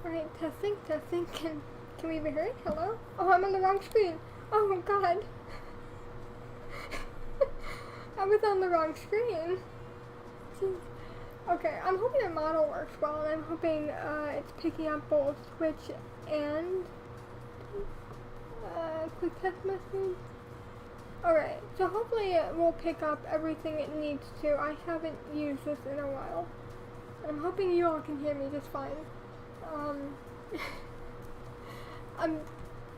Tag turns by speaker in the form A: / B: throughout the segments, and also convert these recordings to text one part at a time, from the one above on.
A: Alright, testing, testing. Can we be heard? Hello? Oh, I'm on the wrong screen. Oh my god. I was on the wrong screen. Jeez. Okay, I'm hoping the model works well, and I'm hoping it's picking up both Twitch and quick test message. Alright, so hopefully it will pick up everything it needs to. I haven't used this in a while. I'm hoping you all can hear me just fine. I'm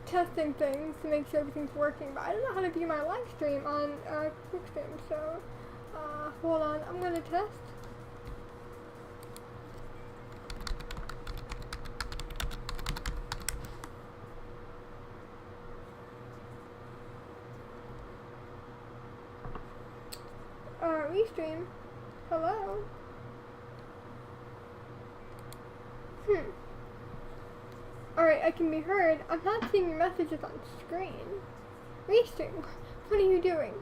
A: testing things to make sure everything's working, but I don't know how to view my live stream on QuickStream, so hold on, I'm gonna test. Restream. Hello? Alright, I can be heard. I'm not seeing your messages on screen. Restream. What are you doing?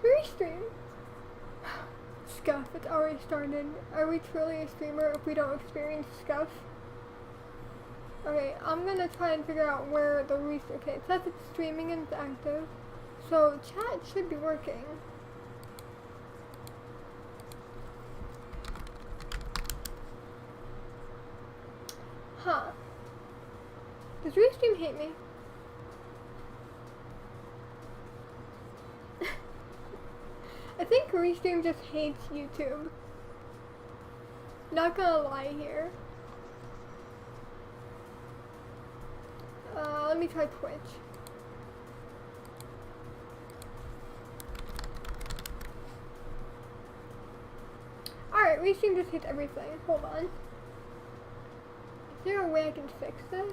A: Restream. Scuff. It's already started. Are we truly a streamer if we don't experience scuff? Okay, I'm gonna try and figure out where the restream. Okay, it says it's streaming and it's active. So chat should be working. Huh. Does Restream hate me? I think Restream just hates YouTube. Not gonna lie here. Let me try Twitch. Alright, Restream just hates everything. Hold on. Is there a way I can fix this?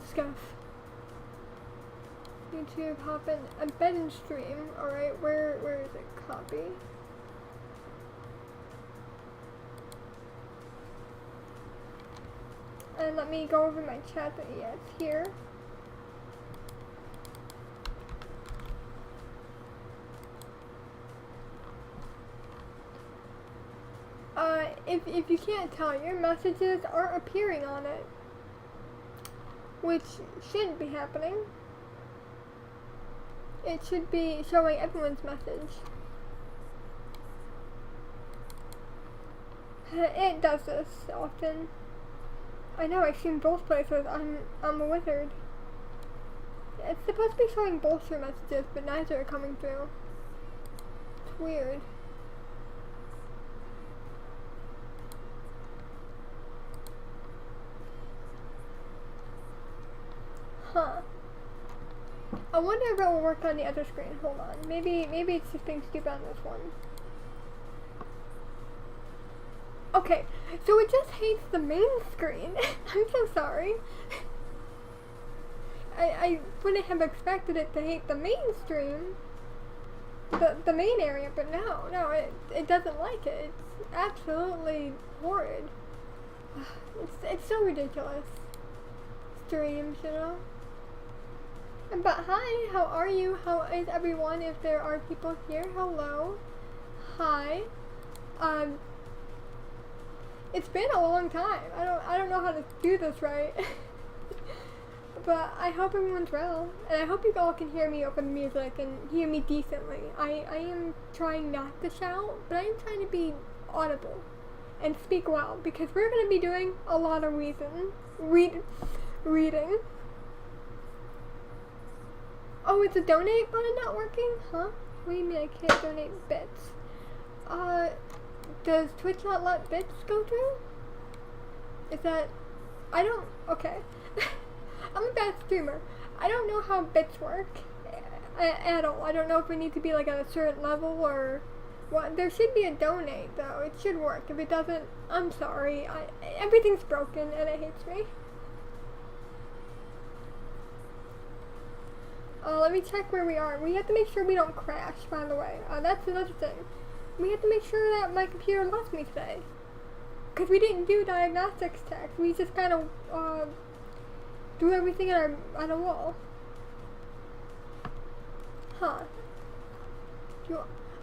A: Scuff. YouTube, hop in, embed and stream. Alright, where is it? Copy. And let me go over my chat. Yeah, it's here. If you can't tell, your messages are appearing on it, which shouldn't be happening. It should be showing everyone's message. It does this often. I know, I've seen both places. I'm a wizard. It's supposed to be showing both your messages, but neither are coming through. It's weird. Huh. I wonder if it will work on the other screen. Hold on. Maybe it's just being stupid on this one. Okay, so it just hates the main screen. I'm so sorry. I wouldn't have expected it to hate the mainstream. The main area, but no, it doesn't like it. It's absolutely horrid. It's so ridiculous. Streams, you know? But hi, how are you? How is everyone? If there are people here, hello. Hi. It's been a long time. I don't know how to do this right. But I hope everyone's well. And I hope you all can hear me over the music and hear me decently. I am trying not to shout, but I am trying to be audible and speak well, because we're going to be doing a lot of reading. Oh, it's a donate button not working? Huh? What do you mean I can't donate bits? Does Twitch not let bits go through? Is that... okay. I'm a bad streamer. I don't know how bits work at all. I don't know if we need to be like at a certain level or what. There should be a donate though. It should work. If it doesn't, I'm sorry. Everything's broken and it hates me. Let me check where we are. We have to make sure we don't crash, by the way. That's another thing. We have to make sure that my computer loves me today. Because we didn't do diagnostics tech. We just kind of do everything on a wall. Huh.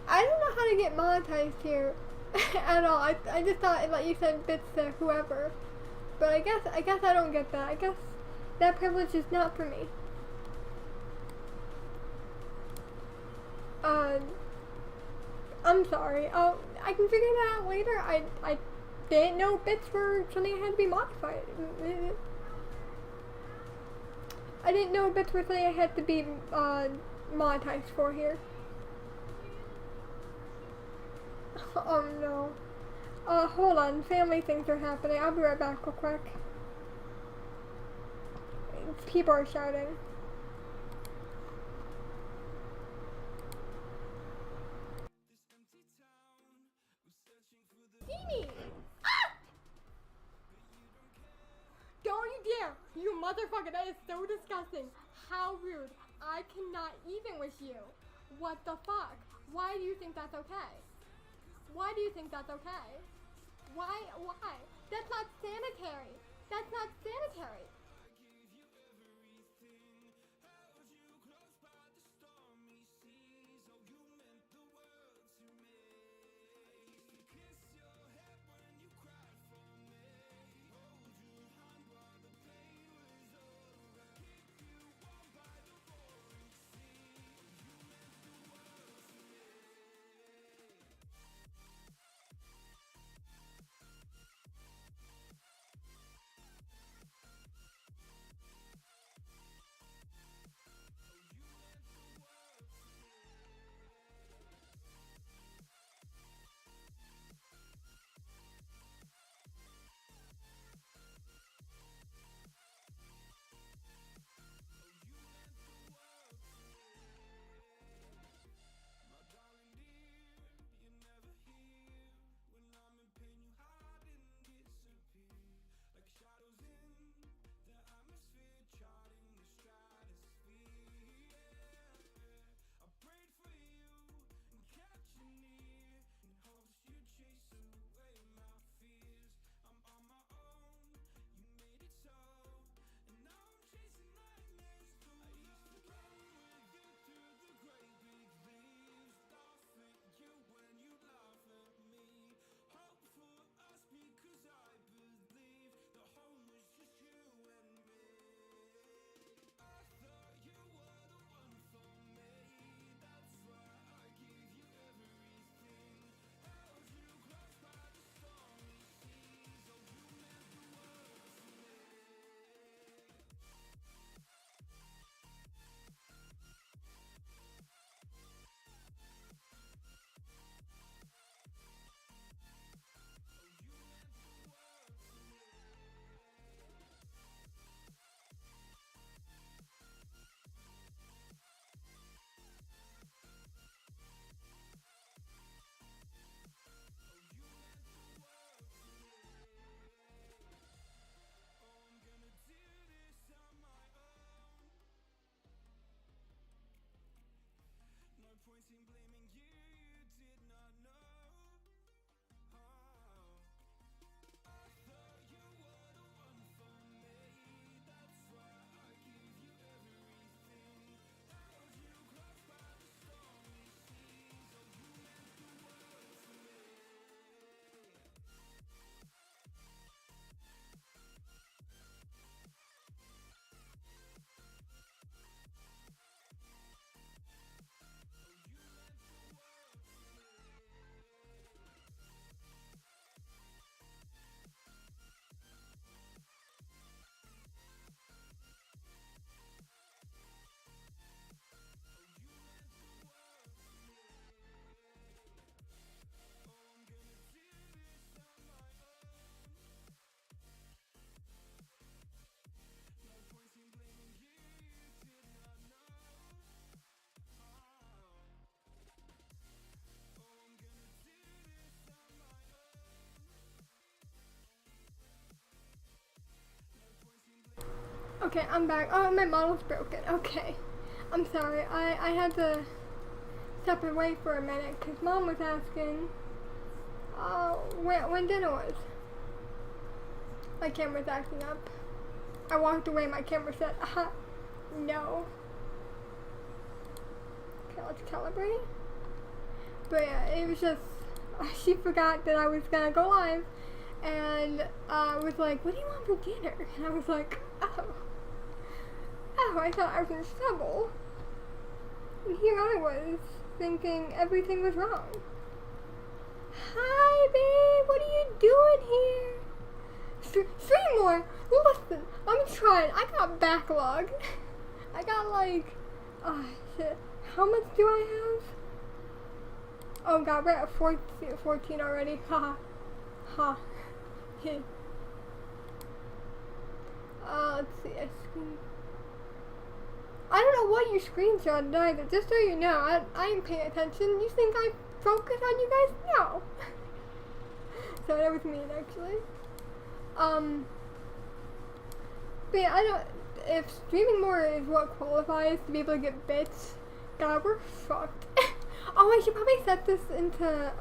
A: I don't know how to get monetized here. at all. I just thought like you said bits to whoever. But I guess I don't get that. I guess that privilege is not for me. I'm sorry. I can figure that out later. I didn't know bits were something that had to be modified. I didn't know bits were something I had to be monetized for here. Oh no. Hold on. Family things are happening. I'll be right back real quick. People are shouting. See me! Ah! Don't you dare! You motherfucker, that is so disgusting. How rude. I cannot even with you. What the fuck? Why do you think that's okay? Why do you think that's okay? Why? That's not sanitary. That's not sanitary.
B: Points in blaming you, you did not know. I thought you were the one for me. That's why I give you everything. Held you close by the stormy seas. Oh, you meant the world to me.
A: Okay, I'm back. Oh, my model's broken. Okay. I'm sorry. I had to step away for a minute because Mom was asking when dinner was. My camera's acting up. I walked away, my camera said, no. Okay, let's calibrate. But yeah, it was just, she forgot that I was gonna go live, and was like, "What do you want for dinner?" And I was like, "Oh, I thought I was in trouble." And here I was, thinking everything was wrong. "Hi, babe, what are you doing here?" Three more! Listen, I'm trying. I got backlog. I got like, shit. How much do I have? Oh god, we're at 14 already. Haha. Ha. Let's see. I don't know what you screenshotted either. Just so you know, I ain't paying attention. You think I focus on you guys? No. So that was mean, actually. But yeah, I don't. If streaming more is what qualifies to be able to get bits, god, we're fucked. Oh, I should probably set this into,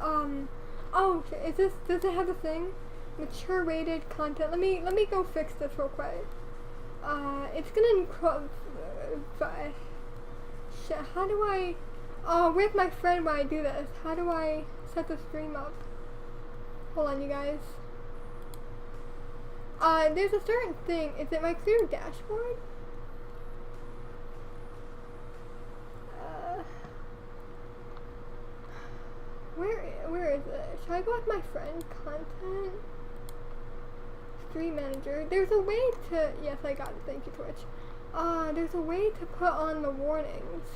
A: oh, does it have a thing? Mature rated content. Let me go fix this real quick. It's gonna shit, how do I, where's my friend when I do this? How do I set the stream up? Hold on, you guys. There's a certain thing. Is it my clear dashboard? Where is it? Should I go with my friend? Content? Stream manager. There's a way to, yes, I got it. Thank you, Twitch. There's a way to put on the warnings.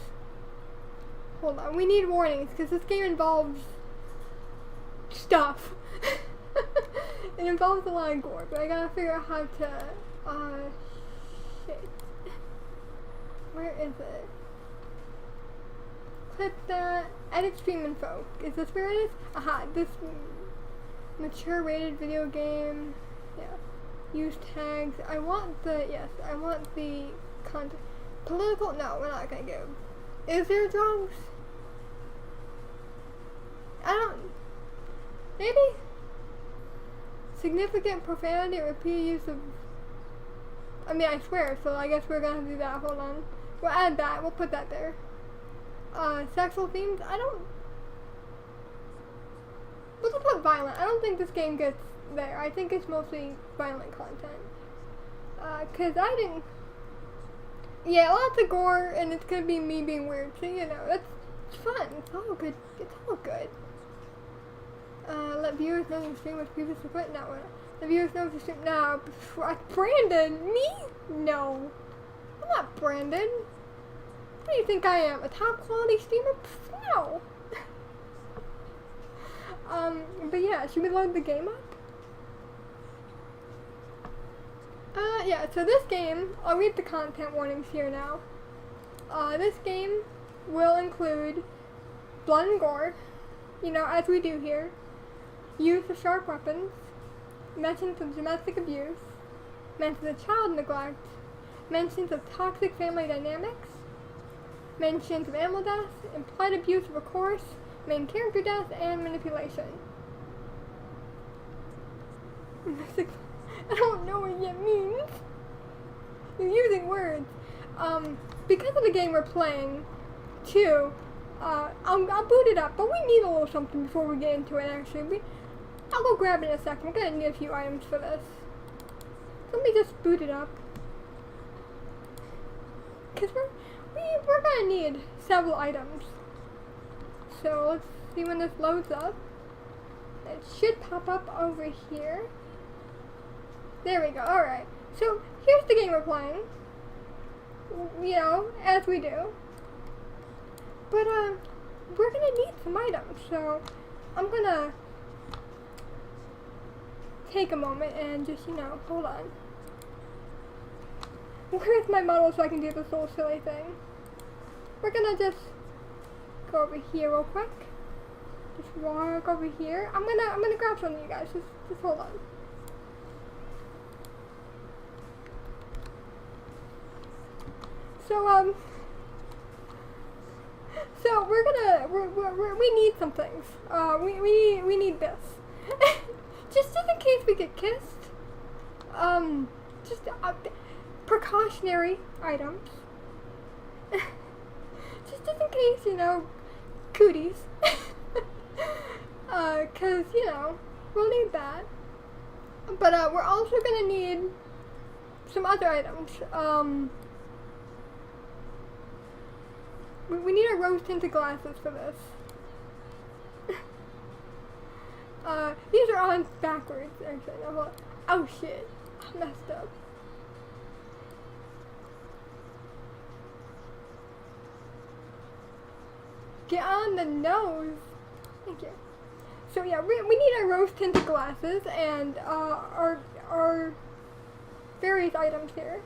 A: Hold on. We need warnings because this game involves stuff. It involves a lot of gore, but I gotta figure out how to, shit. Where is it? Clip that. Edit stream info. Is this where it is? Aha, this mature rated video game. Yeah. Use tags. I want the content. Political? No, we're not gonna give. Is there drugs? I don't. Maybe? Significant profanity or repeated use of. I mean, I swear, so I guess we're gonna do that. Hold on. We'll add that. We'll put that there. Sexual themes? I don't. We'll just put violent. I don't think this game gets there. I think it's mostly violent content. Cause I didn't. Yeah, lots of gore, and it's gonna be me being weird, so you know, it's fun. It's all good. It's all good. Let viewers know your stream was previously put. No, the viewers know your stream. No, Brandon, me? No, I'm not Brandon. What do you think I am? A top quality streamer? No. But yeah, should we load the game up? Yeah, so this game, I'll read the content warnings here now. This game will include blood and gore, you know, as we do here, use of sharp weapons, mentions of domestic abuse, mentions of child neglect, mentions of toxic family dynamics, mentions of animal death, implied abuse of a course, main character death, and manipulation. I don't know what it means. You're using words. Because of the game we're playing, too, I'll boot it up, but we need a little something before we get into it, actually. I'll go grab it in a second. We're gonna need a few items for this. So let me just boot it up. Because we're gonna need several items. So let's see when this loads up. It should pop up over here. There we go. Alright. So here's the game we're playing. You know, as we do. But we're gonna need some items. So I'm gonna take a moment and just, you know, hold on. Where's my model so I can do this little silly thing? We're gonna just go over here real quick. Just walk over here. I'm gonna grab something, you guys. Just hold on. So we need some things. We need this. Just in case we get kissed. Just precautionary items. Just in case, you know, cooties. Because, you know, we'll need that. But we're also going to need some other items. We need our rose tinted glasses for this. These are on backwards, actually. No, hold on. Oh shit, I messed up. Get on the nose. Thank you. So yeah, we need our rose tinted glasses and our various items here.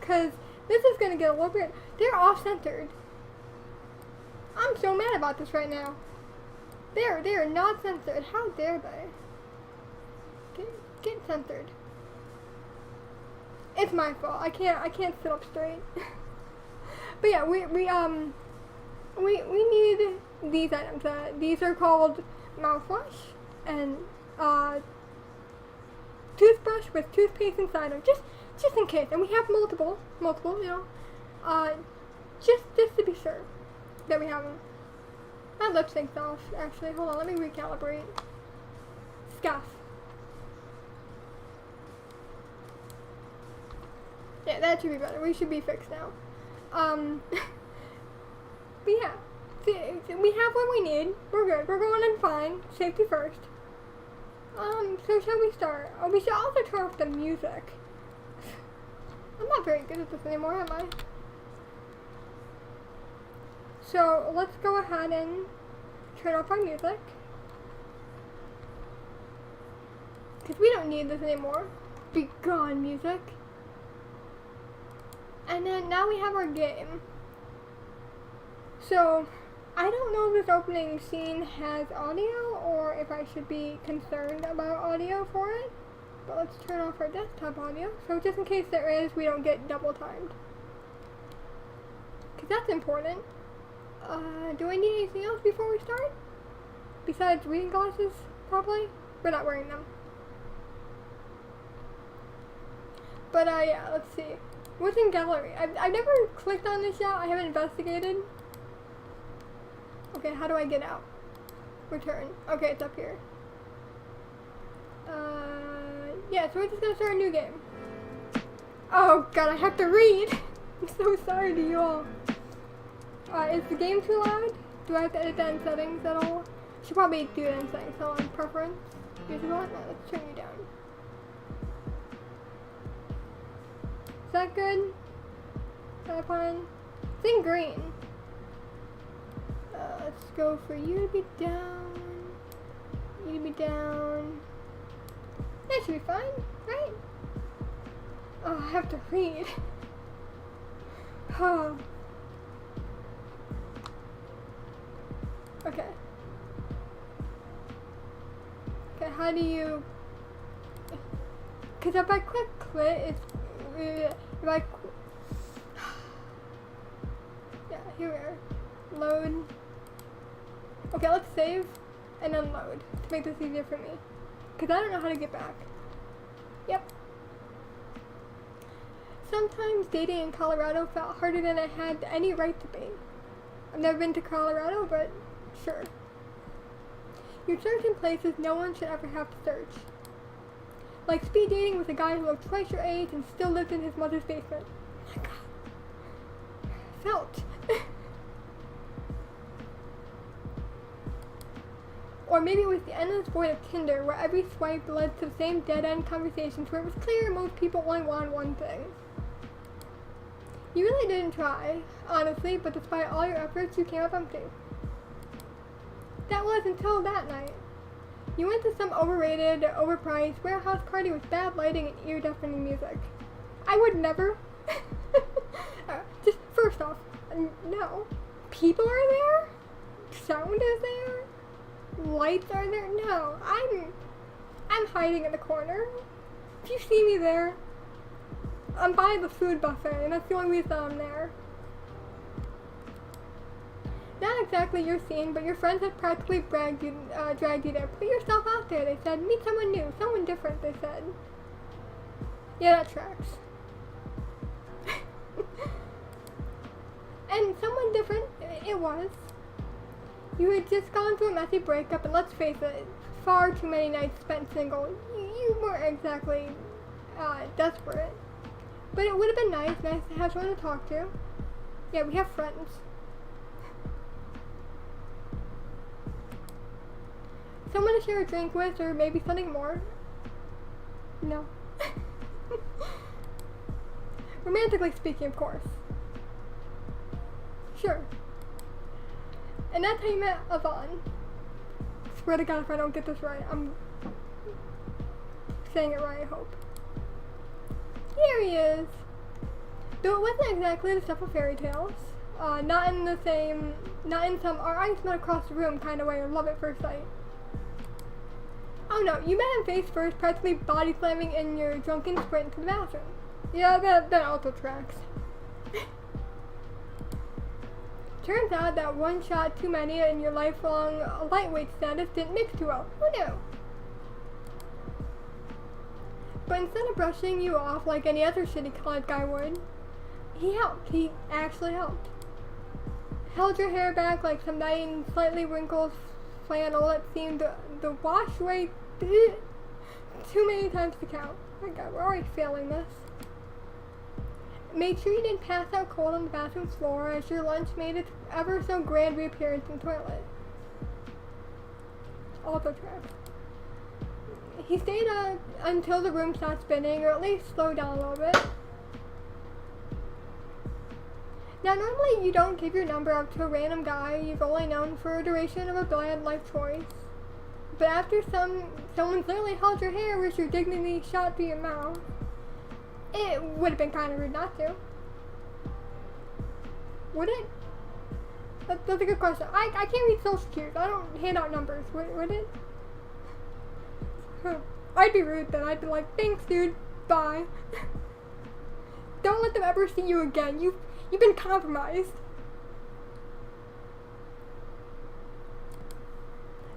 A: Cause this is gonna get a little weird. They're off centered. I'm so mad about this right now. They are not censored. How dare they? Get censored. It's my fault. I can't sit up straight. But yeah, we need these items. These are called mouthwash and toothbrush with toothpaste inside them. Just in case. And we have multiple, you know. Just to be sure that we have them. My lip sync's off, actually. Hold on, let me recalibrate. Scuff. Yeah, that should be better. We should be fixed now. But yeah. We have what we need. We're good. We're going in fine. Safety first. So shall we start? Oh, we should also turn off the music. I'm not very good at this anymore, am I? So let's go ahead and turn off our music. Because we don't need this anymore. Be gone, music. And then now we have our game. So I don't know if this opening scene has audio or if I should be concerned about audio for it. But let's turn off our desktop audio. So just in case there is, we don't get double timed. Because that's important. Do I need anything else before we start? Besides reading glasses, probably? We're not wearing them. But yeah, let's see. What's in gallery? I've never clicked on this yet. I haven't investigated. Okay, how do I get out? Return. Okay, it's up here. Yeah, so we're just gonna start a new game. Oh god, I have to read! I'm so sorry to you all. Is the game too loud? Do I have to edit that in settings at all? Should probably do it in settings. Hold on, preference. Usual? No, let's turn you down. Is that good? Is that fine? It's in green. Let's go for you to be down. You to be down. That should be fine, right? Oh, I have to read. Oh. Okay. Okay, how do you... Because if I click quit, it's... If I... Yeah, here we are. Load. Okay, let's save and then load to make this easier for me. Because I don't know how to get back. Yep. Sometimes dating in Colorado felt harder than it had any right to be. I've never been to Colorado, but sure. You search in places no one should ever have to search. Like speed dating with a guy who looked twice your age and still lived in his mother's basement. Oh my god. Felt. Or maybe it was the endless void of Tinder where every swipe led to the same dead-end conversations where it was clear most people only wanted one thing. You really didn't try, honestly, but despite all your efforts, you came up empty. That was until that night. You went to some overrated, overpriced warehouse party with bad lighting and ear-deafening music. I would never. Just first off, no. People are there? Sound is there? Lights are there? No. I'm hiding in the corner. If you see me there, I'm by the food buffet, and that's the only reason I'm there. Not exactly your scene, but your friends have practically dragged you there. Put yourself out there, they said. Meet someone new, someone different, they said. Yeah, that tracks. And someone different, it was. You had just gone through a messy breakup, and let's face it, far too many nights spent single. You weren't exactly desperate. But it would have been nice to have someone to talk to. Yeah, we have friends. Someone to share a drink with, or maybe something more. No. Romantically speaking, of course. Sure. And that's how you met Yvonne. Swear to God, if I don't get this right, I'm saying it right, I hope. Here he is. Though it wasn't exactly the stuff of fairy tales. Not in some our eyes met across the room kind of way or love at first sight. Oh no, you met him face first, practically body slamming in your drunken sprint to the bathroom. Yeah, that also tracks. Turns out that one shot too many and your lifelong lightweight status didn't mix too well. Who knew? But instead of brushing you off like any other shitty college guy would, he helped. He actually helped. Held your hair back like some nice and slightly wrinkled flannel that seemed to wash away too many times to count. Oh my God, we're already failing this. Made sure you didn't pass out cold on the bathroom floor as your lunch made its ever so grand reappearance in the toilet. Also trapped. He stayed until the room stopped spinning, or at least slowed down a little bit. Now, normally you don't give your number out to a random guy you've only known for a duration of a bland life choice. But after someone literally held your hair with your dignity shot through your mouth, it would have been kind of rude not to. Would it? That's a good question. I can't read social cues. I don't hand out numbers. Would it? Huh. I'd be rude then. I'd be like, thanks dude, bye. Don't let them ever see you again. You've been compromised.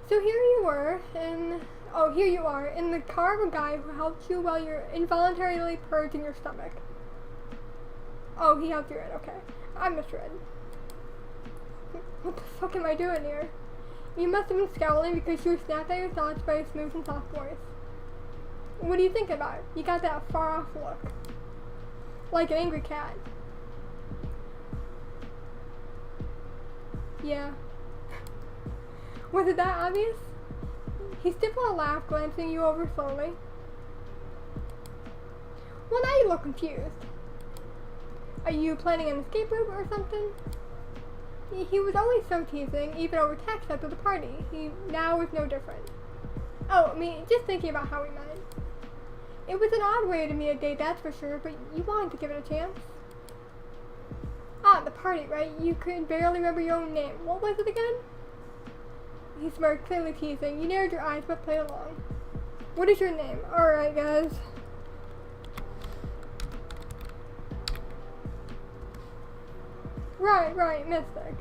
A: So here you are in the car of a guy who helped you while you're involuntarily purging your stomach. Oh, he helped you in, okay. I misread. What the fuck am I doing here? You must have been scowling because you were snapped at your thoughts by a smooth and soft voice. What are you thinking about? You got that far off look. Like an angry cat. Yeah. Was it that obvious? He stifled a laugh, glancing you over slowly. Well, now you look confused. Are you planning an escape route or something? He was always so teasing, even over text after the party. He now was no different. Oh, I mean, just thinking about how we met. It was an odd way to meet a date, that's for sure, but you wanted to give it a chance. Ah, the party, right? You could barely remember your own name. What was it again? He smirked, clearly teasing. You narrowed your eyes but played along. What is your name? Alright, guys. Right, Mystic.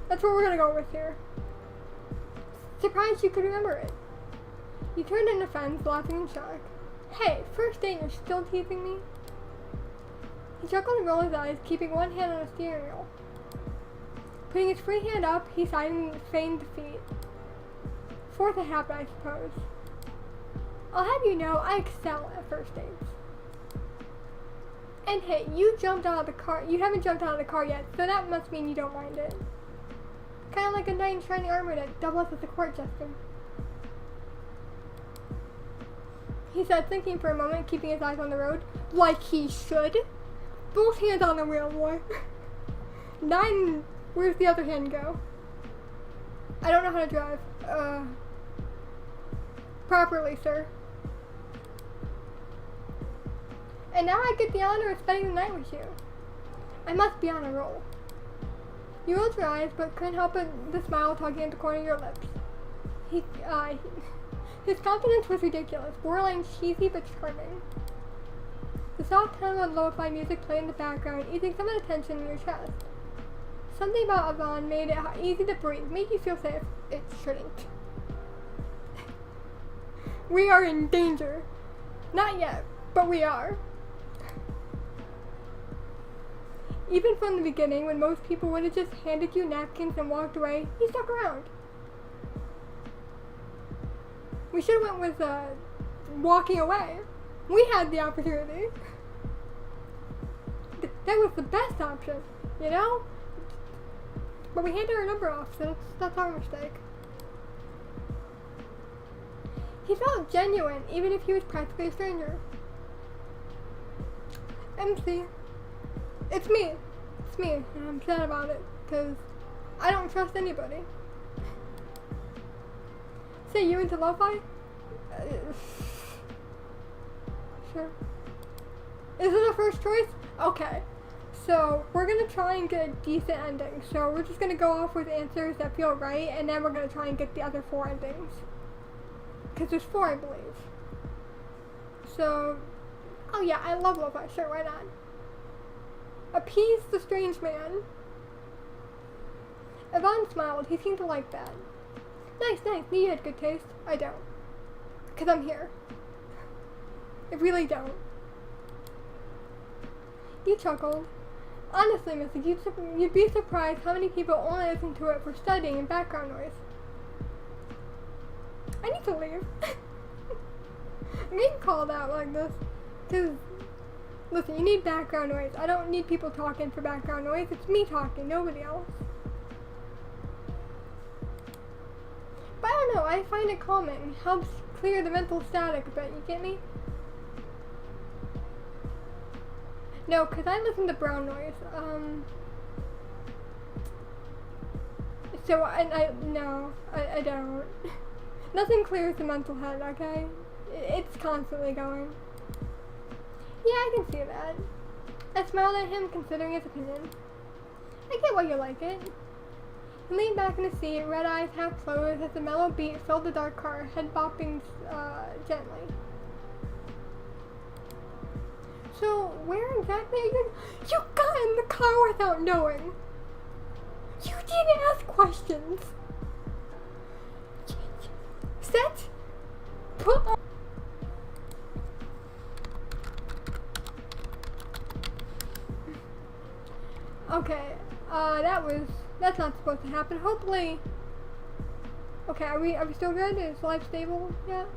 A: That's what we're gonna go with here. Surprised you could remember it. You turned in defense, laughing in shock. Hey, first date and you're still teasing me? He chuckled and rolled his eyes, keeping one hand on the steering wheel. Putting his free hand up, he sighed in feigned defeat. Fourth a habit, I suppose. I'll have you know, I excel at first dates. And hey, you jumped out of the car. You haven't jumped out of the car yet, so that must mean you don't mind it. Kind of like a knight in shining armor that doubles as a court jester. He said, thinking for a moment, keeping his eyes on the road. Like he should. Both hands on the wheel, boy. Nine. Where's the other hand go? I don't know how to drive. Properly, sir. And now I get the honor of spending the night with you. I must be on a roll. You rolled your eyes, but couldn't help but the smile tugging at the corner of your lips. His confidence was ridiculous, borderline cheesy but charming. The soft tone of lo-fi music played in the background, easing some of the tension in your chest. Something about Yvonne made it easy to breathe, made you feel safe. It shouldn't. We are in danger. Not yet, but we are. Even from the beginning, when most people would have just handed you napkins and walked away, he stuck around. We should have went with walking away. We had the opportunity. That was the best option, you know? But we handed our number off, so that's our mistake. He felt genuine, even if he was practically a stranger. MC. It's me. It's me, and I'm sad about it, because I don't trust anybody. Say you into lo-fi? Sure. Is it a first choice? Okay. So, we're gonna try and get a decent ending. So, we're just gonna go off with answers that feel right, and then we're gonna try and get the other 4 endings. Because there's 4, I believe. So, oh yeah, I love lo-fi. Sure, why not? Appease the strange man. Yvonne smiled. He seemed to like that. Nice, nice. You had good taste. I don't. Because I'm here. I really don't. You chuckled. Honestly, Missy, you'd be surprised how many people only listen to it for studying and background noise. I need to leave. I'm getting called out like this. Because, listen, you need background noise. I don't need people talking for background noise. It's me talking, nobody else. But I don't know, I find it calming. Helps clear the mental static a bit, you get me? No, because I listen to brown noise. So I don't. Nothing clears the mental head, okay? It's constantly going. Yeah, I can see that. I smiled at him, considering his opinion. I get why you like it. He leaned back in the seat, red eyes half closed as the mellow beat filled the dark car, head bopping gently. So, where exactly are you? You got in the car without knowing. You didn't ask questions. Set. Put on. Okay, that's not supposed to happen. Hopefully. Okay, are we still good? Is life stable yet?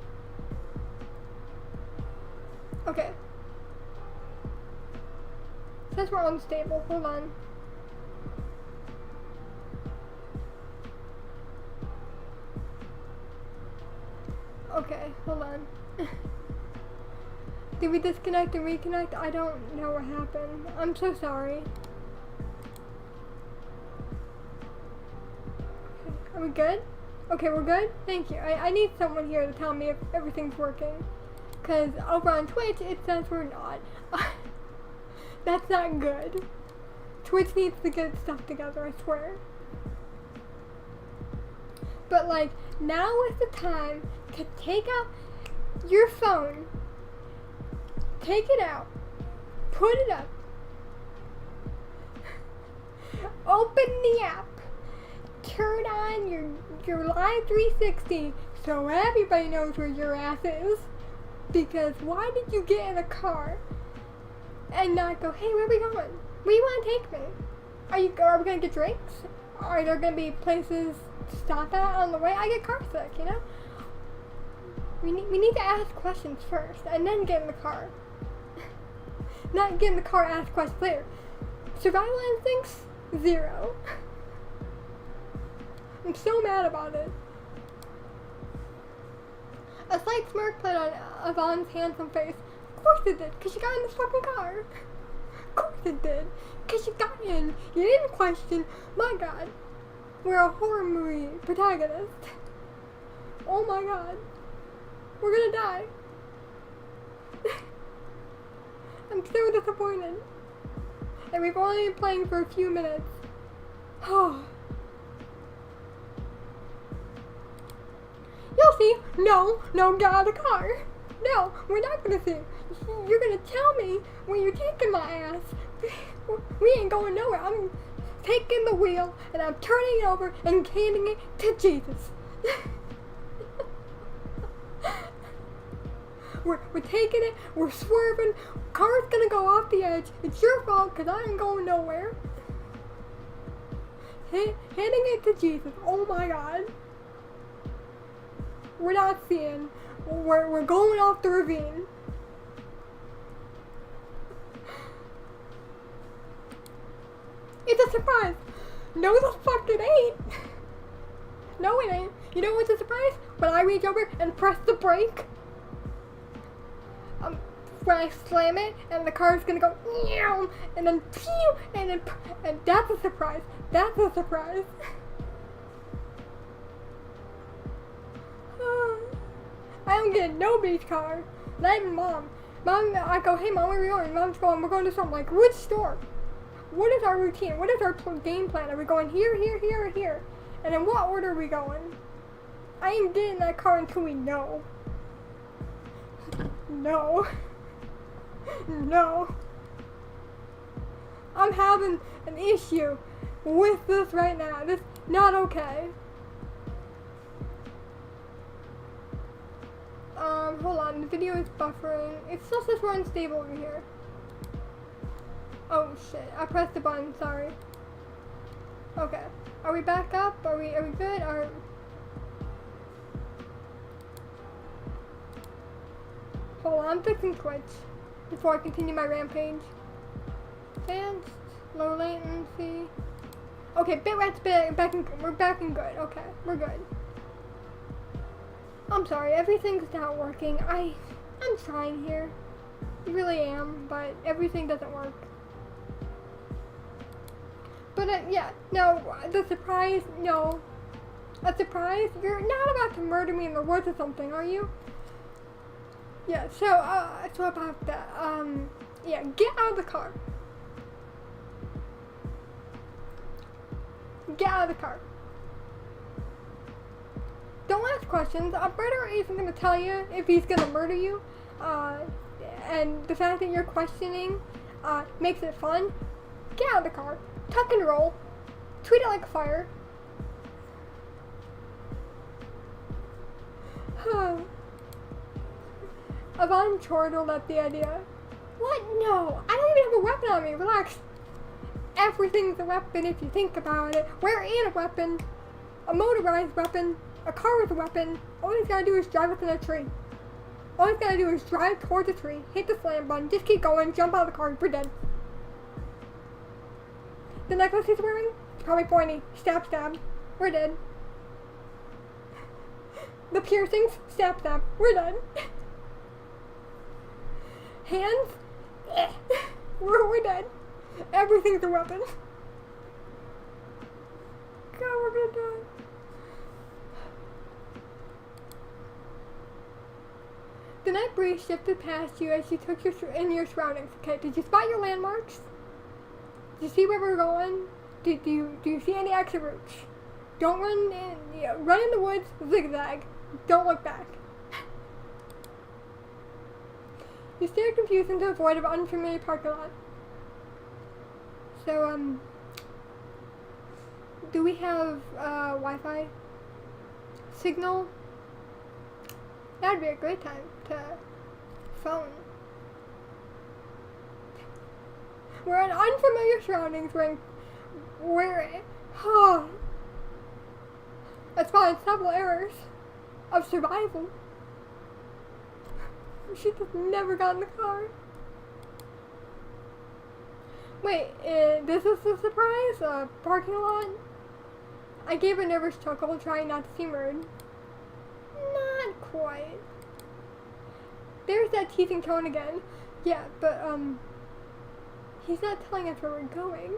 A: Okay. Says we're unstable. Hold on. Okay, hold on. Did we disconnect and reconnect? I don't know what happened. I'm so sorry. Okay, are we good? Okay, we're good? Thank you. I need someone here to tell me if everything's working. Because over on Twitch, it says we're not. That's not good. Twitch needs to get stuff together, I swear. But like, now is the time to take out your phone, take it out, put it up, open the app, turn on your Live 360 so everybody knows where your ass is. Because why did you get in a car and not go, hey, where are we going? Where you want to take me? Are we going to get drinks? Are there going to be places to stop at on the way? I get car sick, you know? We need to ask questions first and then get in the car. Not get in the car, ask questions later. Survival instincts, 0. I'm so mad about it. A slight smirk played on Yvonne's handsome face. Of course it did, because you got in this fucking car. Of course it did, because you got in. You didn't question. My god. We're a horror movie protagonist. Oh my god. We're gonna die. I'm so disappointed. And we've only been playing for a few minutes. Oh. You'll see. No, get out of the car. No, we're not gonna see. You're gonna tell me when you're taking my ass. We ain't going nowhere. I'm taking the wheel and I'm turning it over and handing it to Jesus. We're taking it, we're swerving, car's gonna go off the edge. It's your fault because I ain't going nowhere. Handing it to Jesus. Oh my god. we're not seeing. We're going off the ravine. It's a surprise. No, the fuck it ain't. No, it ain't. You know what's a surprise? When I reach over and press the brake. When I slam it, and the car's gonna go, meow, and then pew, and that's a surprise. That's a surprise. I don't get no beach car. Not even mom. Mom, I go, hey mom, where are we going? Mom's going, we're going to store. I'm like, which store? What is our routine? What is our game plan? Are we going here, here, here, or here? And in what order are we going? I ain't getting in that car until we know. No. No. I'm having an issue with this right now. This not okay. Hold on, the video is buffering. It still says we're unstable over here. Oh shit, I pressed the button, sorry. Okay. Are we back up? Are we good? Hold on, I'm fixing Twitch before I continue my rampage. Advanced, low latency. Okay, bitrate's we're back in good. Okay, we're good. I'm sorry, everything's not working. I'm trying here. I really am, but everything doesn't work. But yeah, no, the surprise, no. A surprise? You're not about to murder me in the woods or something, are you? Yeah, so about that, yeah, get out of the car. Get out of the car. Don't ask questions. A murderer isn't going to tell you if he's going to murder you. And the fact that you're questioning makes it fun. Get out of the car. Tuck and roll. Treat it like fire. Yvonne chortled at the idea. What? No. I don't even have a weapon on me. Relax. Everything's a weapon if you think about it. We're in a weapon. A motorized weapon. A car with a weapon. All he's gotta do is drive within a tree. All he's gotta do is drive towards a tree, hit the slam button, just keep going, jump out of the car, we're dead. The necklace he's wearing? Probably pointy. Stab, stab. We're dead. The piercings? Stab, stab. We're dead. Hands? We're dead. Everything's a weapon. God, we're gonna die. The night breeze shifted past you as you took your surroundings. Okay, did you spot your landmarks? Did you see where we're going? Do you see any exit routes? Don't run in, run in the woods, zigzag. Don't look back. You stared confused into a void of unfamiliar parking lot. So, do we have, Wi-Fi? Signal? That'd be a great time to phone. We're in unfamiliar surroundings. That's fine. Several errors of survival. We should have never gotten the car. Wait, this is the surprise? Parking lot? I gave a nervous chuckle, trying not to seem rude. Not quite. There's that teasing tone again. Yeah, but, he's not telling us where we're going.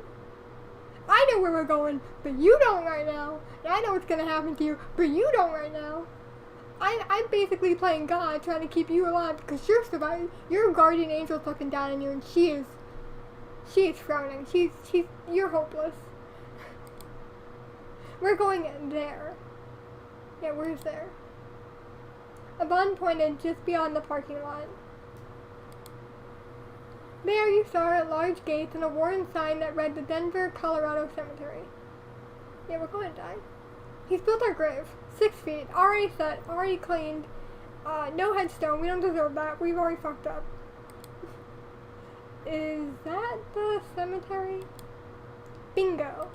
A: I know where we're going, but you don't right now. And I know what's gonna happen to you, but you don't right now. I'm basically playing God, trying to keep you alive because you're surviving. Your guardian angel's looking down on you, and she is frowning. You're hopeless. We're going there. Yeah, where's there? Yvonne pointed just beyond the parking lot. There you saw large gates and a worn sign that read the Denver, Colorado Cemetery. Yeah, we're going to die. He's built our grave. 6 feet. Already set. Already cleaned. No headstone. We don't deserve that. We've already fucked up. Is that the cemetery? Bingo.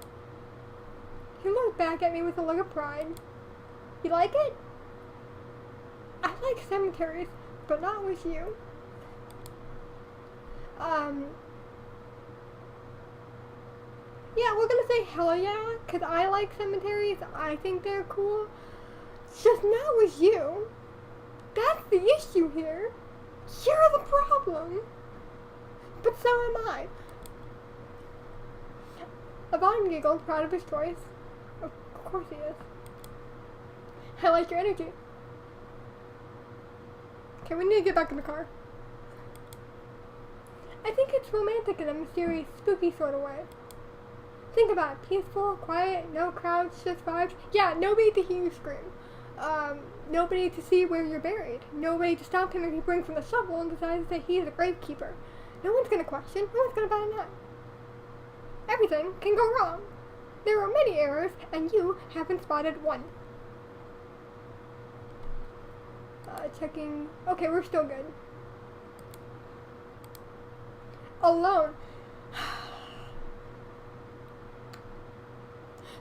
A: He looked back at me with a look of pride. You like it? like cemeteries, but not with you. Yeah, we're gonna say hell yeah, because I like cemeteries. I think they're cool. It's just not with you. That's the issue here. You're the problem. But so am I. Yvonne giggled, proud of his choice. Of course he is. I like your energy. Okay, we need to get back in the car. I think it's romantic in a mysterious, spooky sort of way. Think about it. Peaceful, quiet, no crowds, just vibes. Yeah, nobody to hear you scream. Nobody to see where you're buried. Nobody to stop him if he brings in the shovel and decides that he is a gravekeeper. No one's gonna question. No one's gonna bat an eye. Everything can go wrong. There are many errors, and you haven't spotted one. Checking. Okay, we're still good. Alone.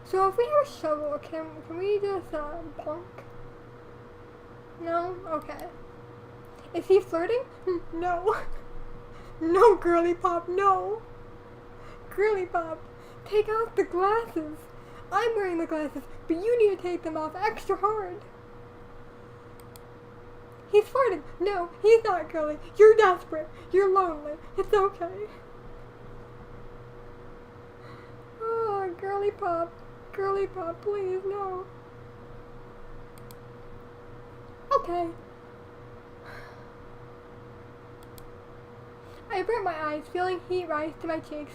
A: So if we have a shovel, can we just bonk? No? Okay. Is he flirting? No. No, girly pop, no. Girly pop, take off the glasses. I'm wearing the glasses, but you need to take them off extra hard. He's flirting. No, he's not, girly. You're desperate. You're lonely. It's okay. Oh, girly pop. Girly pop, please, no. Okay. I avert my eyes, feeling heat rise to my cheeks.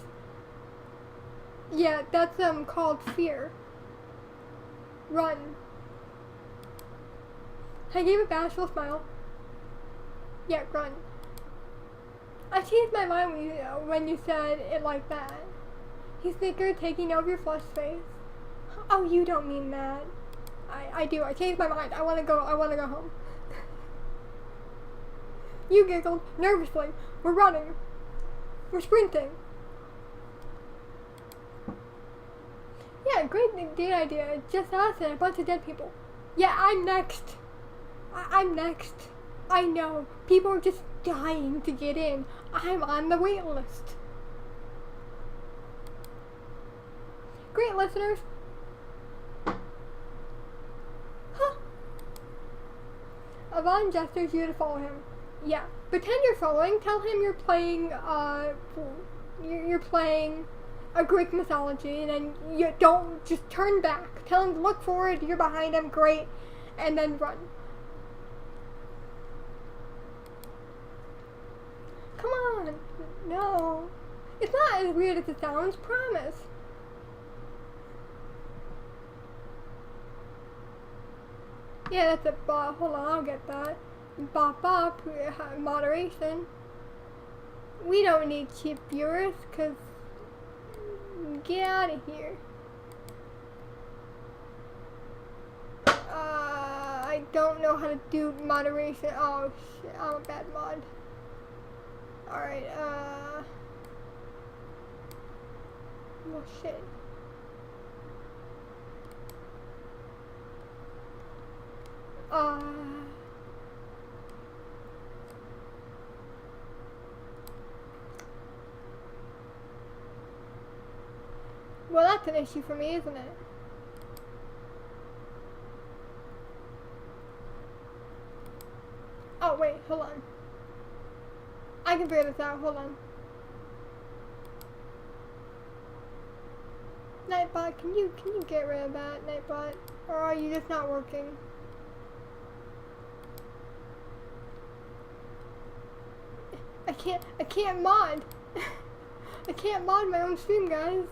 A: Yeah, that's called fear. Run. I gave a bashful smile. Yeah, run. I changed my mind when you said it like that. He snickered, taking over your flushed face. Oh, you don't mean that. I do. I changed my mind. I wanna go home. You giggled nervously. We're running. We're sprinting. Yeah, great date idea. Just us and a bunch of dead people. Yeah, I'm next. I'm next. I know. People are just dying to get in. I'm on the wait list. Great, listeners. Huh. Yvonne gestures you to follow him. Yeah. Pretend you're following. Tell him you're playing, you're playing a Greek mythology, and then you don't just turn back. Tell him to look forward, you're behind him, great, and then run. Come on. No. It's not as weird as it sounds, promise. Yeah, that's a bop. Hold on, I'll get that. Bop bop, moderation. We don't need cheap viewers, cause get out of here. I don't know how to do moderation. Oh shit, I'm a bad mod. Alright, well shit. Well, that's an issue for me, isn't it? Oh, wait, hold on. I can figure this out, hold on. Nightbot, can you get rid of that, Nightbot? Or are you just not working? I can't mod. I can't mod my own stream, guys.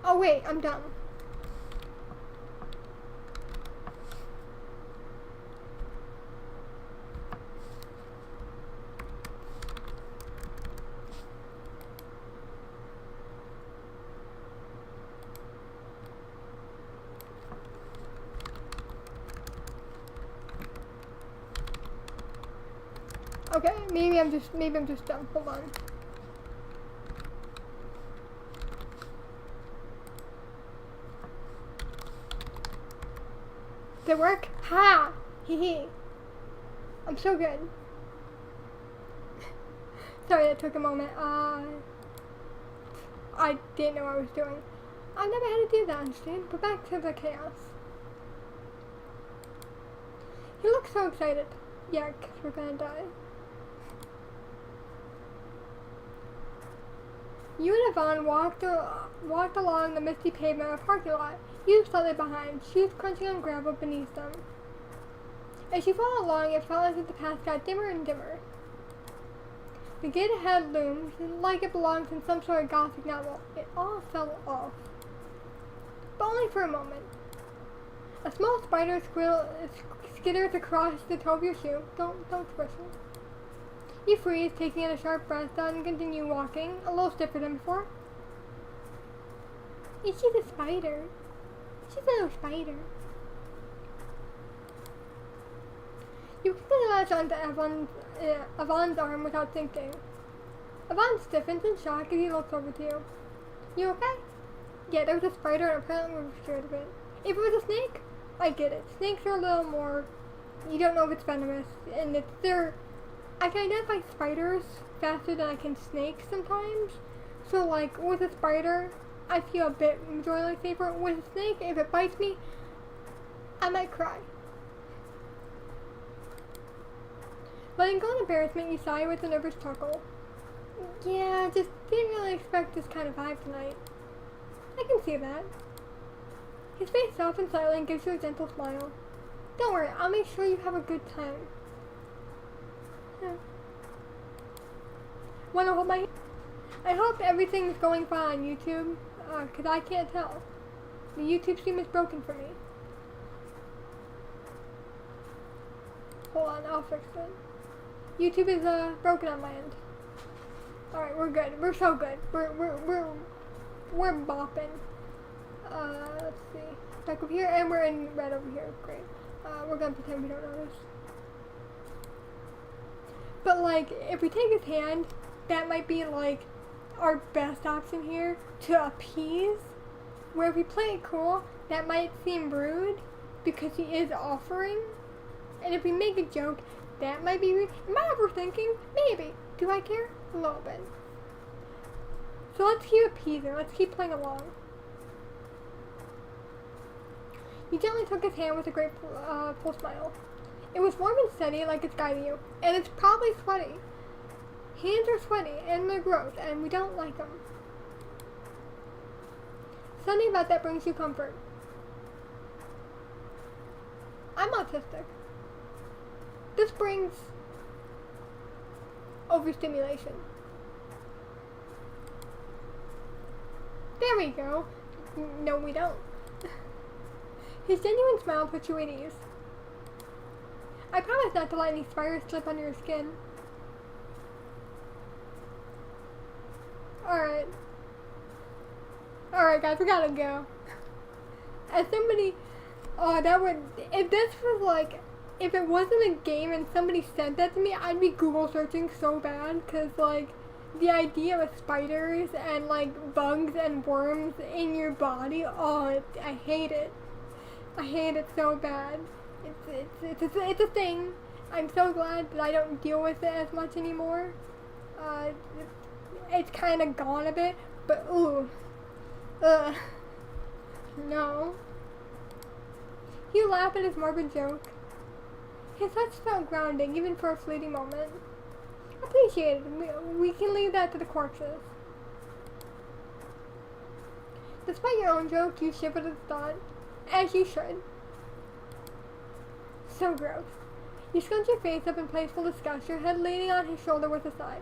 A: Oh wait, I'm done. Okay, maybe I'm just dumb. Hold on. Did it work? Ha! Hee hee. I'm so good. Sorry, that took a moment. I didn't know what I was doing. I've never had to do that on stream, but back to the chaos. He looks so excited. Yeah, 'cause we're gonna die. You and Yvonne walked along the misty pavement of a parking lot, you slightly behind, shoes crunching on gravel beneath them. As you followed along, it felt as if the path got dimmer and dimmer. The gate ahead loomed, like it belonged in some sort of gothic novel. It all fell off. But only for a moment. A small spider skitters across the toe of your shoe. Don't squish it. You freeze, taking in a sharp breath, then continue walking, a little stiffer than before. She's a spider. She's a little spider. You quickly latch onto Yvonne's arm without thinking. Yvonne stiffens in shock as he looks over to you. You okay? Yeah, there was a spider and apparently we were scared of it. If it was a snake, I get it. Snakes are a little more, you don't know if it's venomous, and I can identify spiders faster than I can snakes sometimes. So like, with a spider, I feel a bit majorly safer. With a snake, if it bites me, I might cry. Letting go in embarrassment, you sigh with a nervous chuckle. Yeah, just didn't really expect this kind of vibe tonight. I can see that. His face softens slightly and gives you a gentle smile. Don't worry, I'll make sure you have a good time. Wanna hold my hand? I hope everything's going fine on YouTube, cause I can't tell. The YouTube stream is broken for me. Hold on, I'll fix it. YouTube is broken on my end. Alright, we're good. We're so good. We're bopping. Let's see. Back over here, and we're in red over here. Great. We're gonna pretend we don't notice. But like, if we take his hand, that might be like our best option here to appease. Where if we play it cool, that might seem rude because he is offering. And if we make a joke, that might be rude. Am I overthinking? Maybe. Do I care? A little bit. So let's keep appeasing. Let's keep playing along. You gently took his hand with a grateful full smile. It was warm and steady, like it's guiding you, and it's probably sweaty. Hands are sweaty, and they're gross, and we don't like them. Something about that brings you comfort. I'm autistic. This brings overstimulation. There we go. No, we don't. His genuine smile puts you at ease. I promise not to let any spiders slip under your skin. Alright. Alright guys, we gotta go. As somebody, if this was like, if it wasn't a game and somebody said that to me, I'd be Google searching so bad, cause like, the idea of spiders and like bugs and worms in your body, I hate it. I hate it so bad. It's a thing. I'm so glad that I don't deal with it as much anymore. It's kind of gone a bit, but no. You laugh at his morbid joke. His touch felt grounding, even for a fleeting moment. Appreciated. We can leave that to the corpses. Despite your own joke, you shivered at the thought, as you should. So gross. You scrunch your face up in playful disgust, your head leaning on his shoulder with a sigh.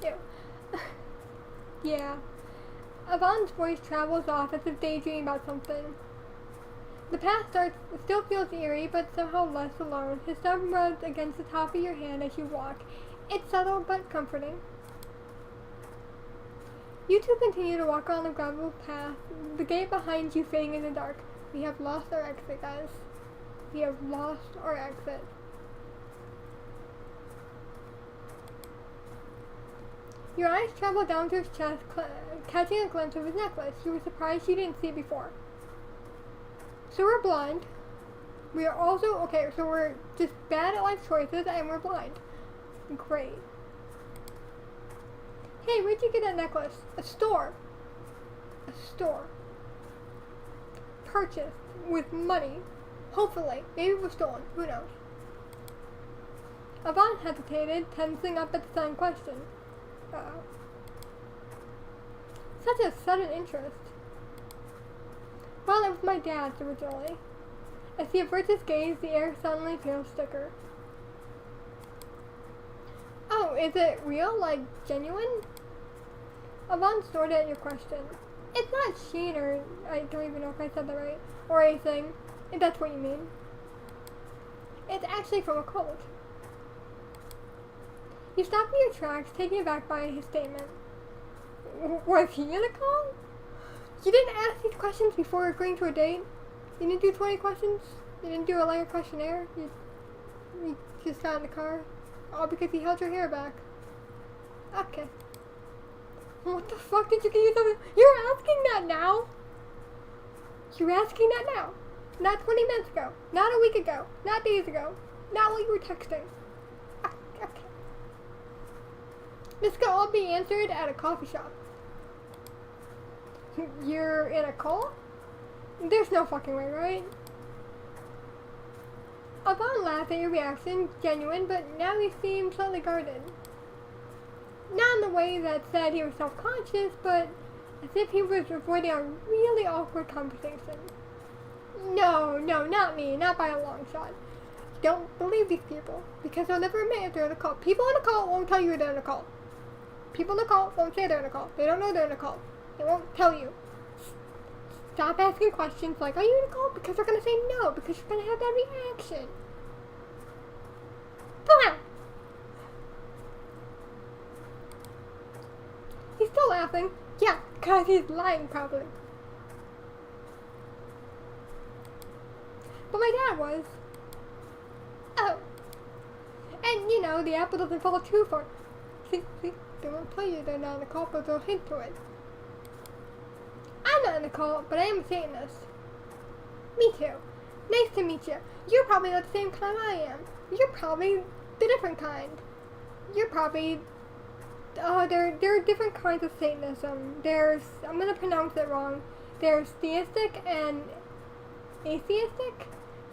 A: Ew. Yeah. Yvonne's voice travels off as if daydreaming about something. The path still feels eerie, but somehow less alone. His thumb rubs against the top of your hand as you walk. It's subtle but comforting. You two continue to walk on the gravel path, the gate behind you fading in the dark. We have lost our exit, guys. We have lost our exit. Your eyes travel down to his chest, catching a glimpse of his necklace. You were surprised you didn't see it before. So we're blind. We are also, okay, so we're just bad at life choices and we're blind. Great. Hey, where'd you get that necklace? A store. A store. Purchased with money. Hopefully. Maybe it was stolen. Who knows? Yvonne hesitated, tensing up at the sudden question. Uh-oh. Such a sudden interest. Well, it was my dad's originally. As he averts his gaze, the air suddenly feels thicker. Oh, is it real? Like, genuine? Yvonne snorted at your question. It's not Sheen or, I don't even know if I said that right, or anything, if that's what you mean. It's actually from a cult. You stopped in your tracks, taken aback by his statement. Was he in a cult? You didn't ask these questions before agreeing to a date? You didn't do 20 questions? You didn't do a layer questionnaire? You just got in the car? All because he held your hair back. Okay. What the fuck did you get yourself in? You're asking that now? You're asking that now? Not 20 minutes ago. Not a week ago. Not days ago. Not while you were texting. Okay. This could all be answered at a coffee shop. You're in a call? There's no fucking way, right? Yvonne laughed at your reaction, genuine, but now he seemed slightly guarded. Not in the way that said he was self-conscious, but as if he was avoiding a really awkward conversation. No, not me, not by a long shot. Don't believe these people, because they'll never admit if they're in a cult. People in a cult won't tell you they're in a cult. People in a cult won't say they're in a cult. They don't know they're in a cult. They won't tell you. Stop asking questions like, are you in a cult? Because they're going to say no, because you're going to have that reaction. Come on. He's still laughing. Yeah, because he's lying probably. But my dad was. Oh. And, you know, the apple doesn't fall too far. See, they won't tell you they're not in a cult, but they'll hint to it. I'm not in a cult, but I am a Satanist. Me too. Nice to meet you. You're probably not the same kind I am. You're probably the different kind. You're probably... there are different kinds of Satanism. There's... I'm gonna pronounce it wrong. There's theistic and atheistic.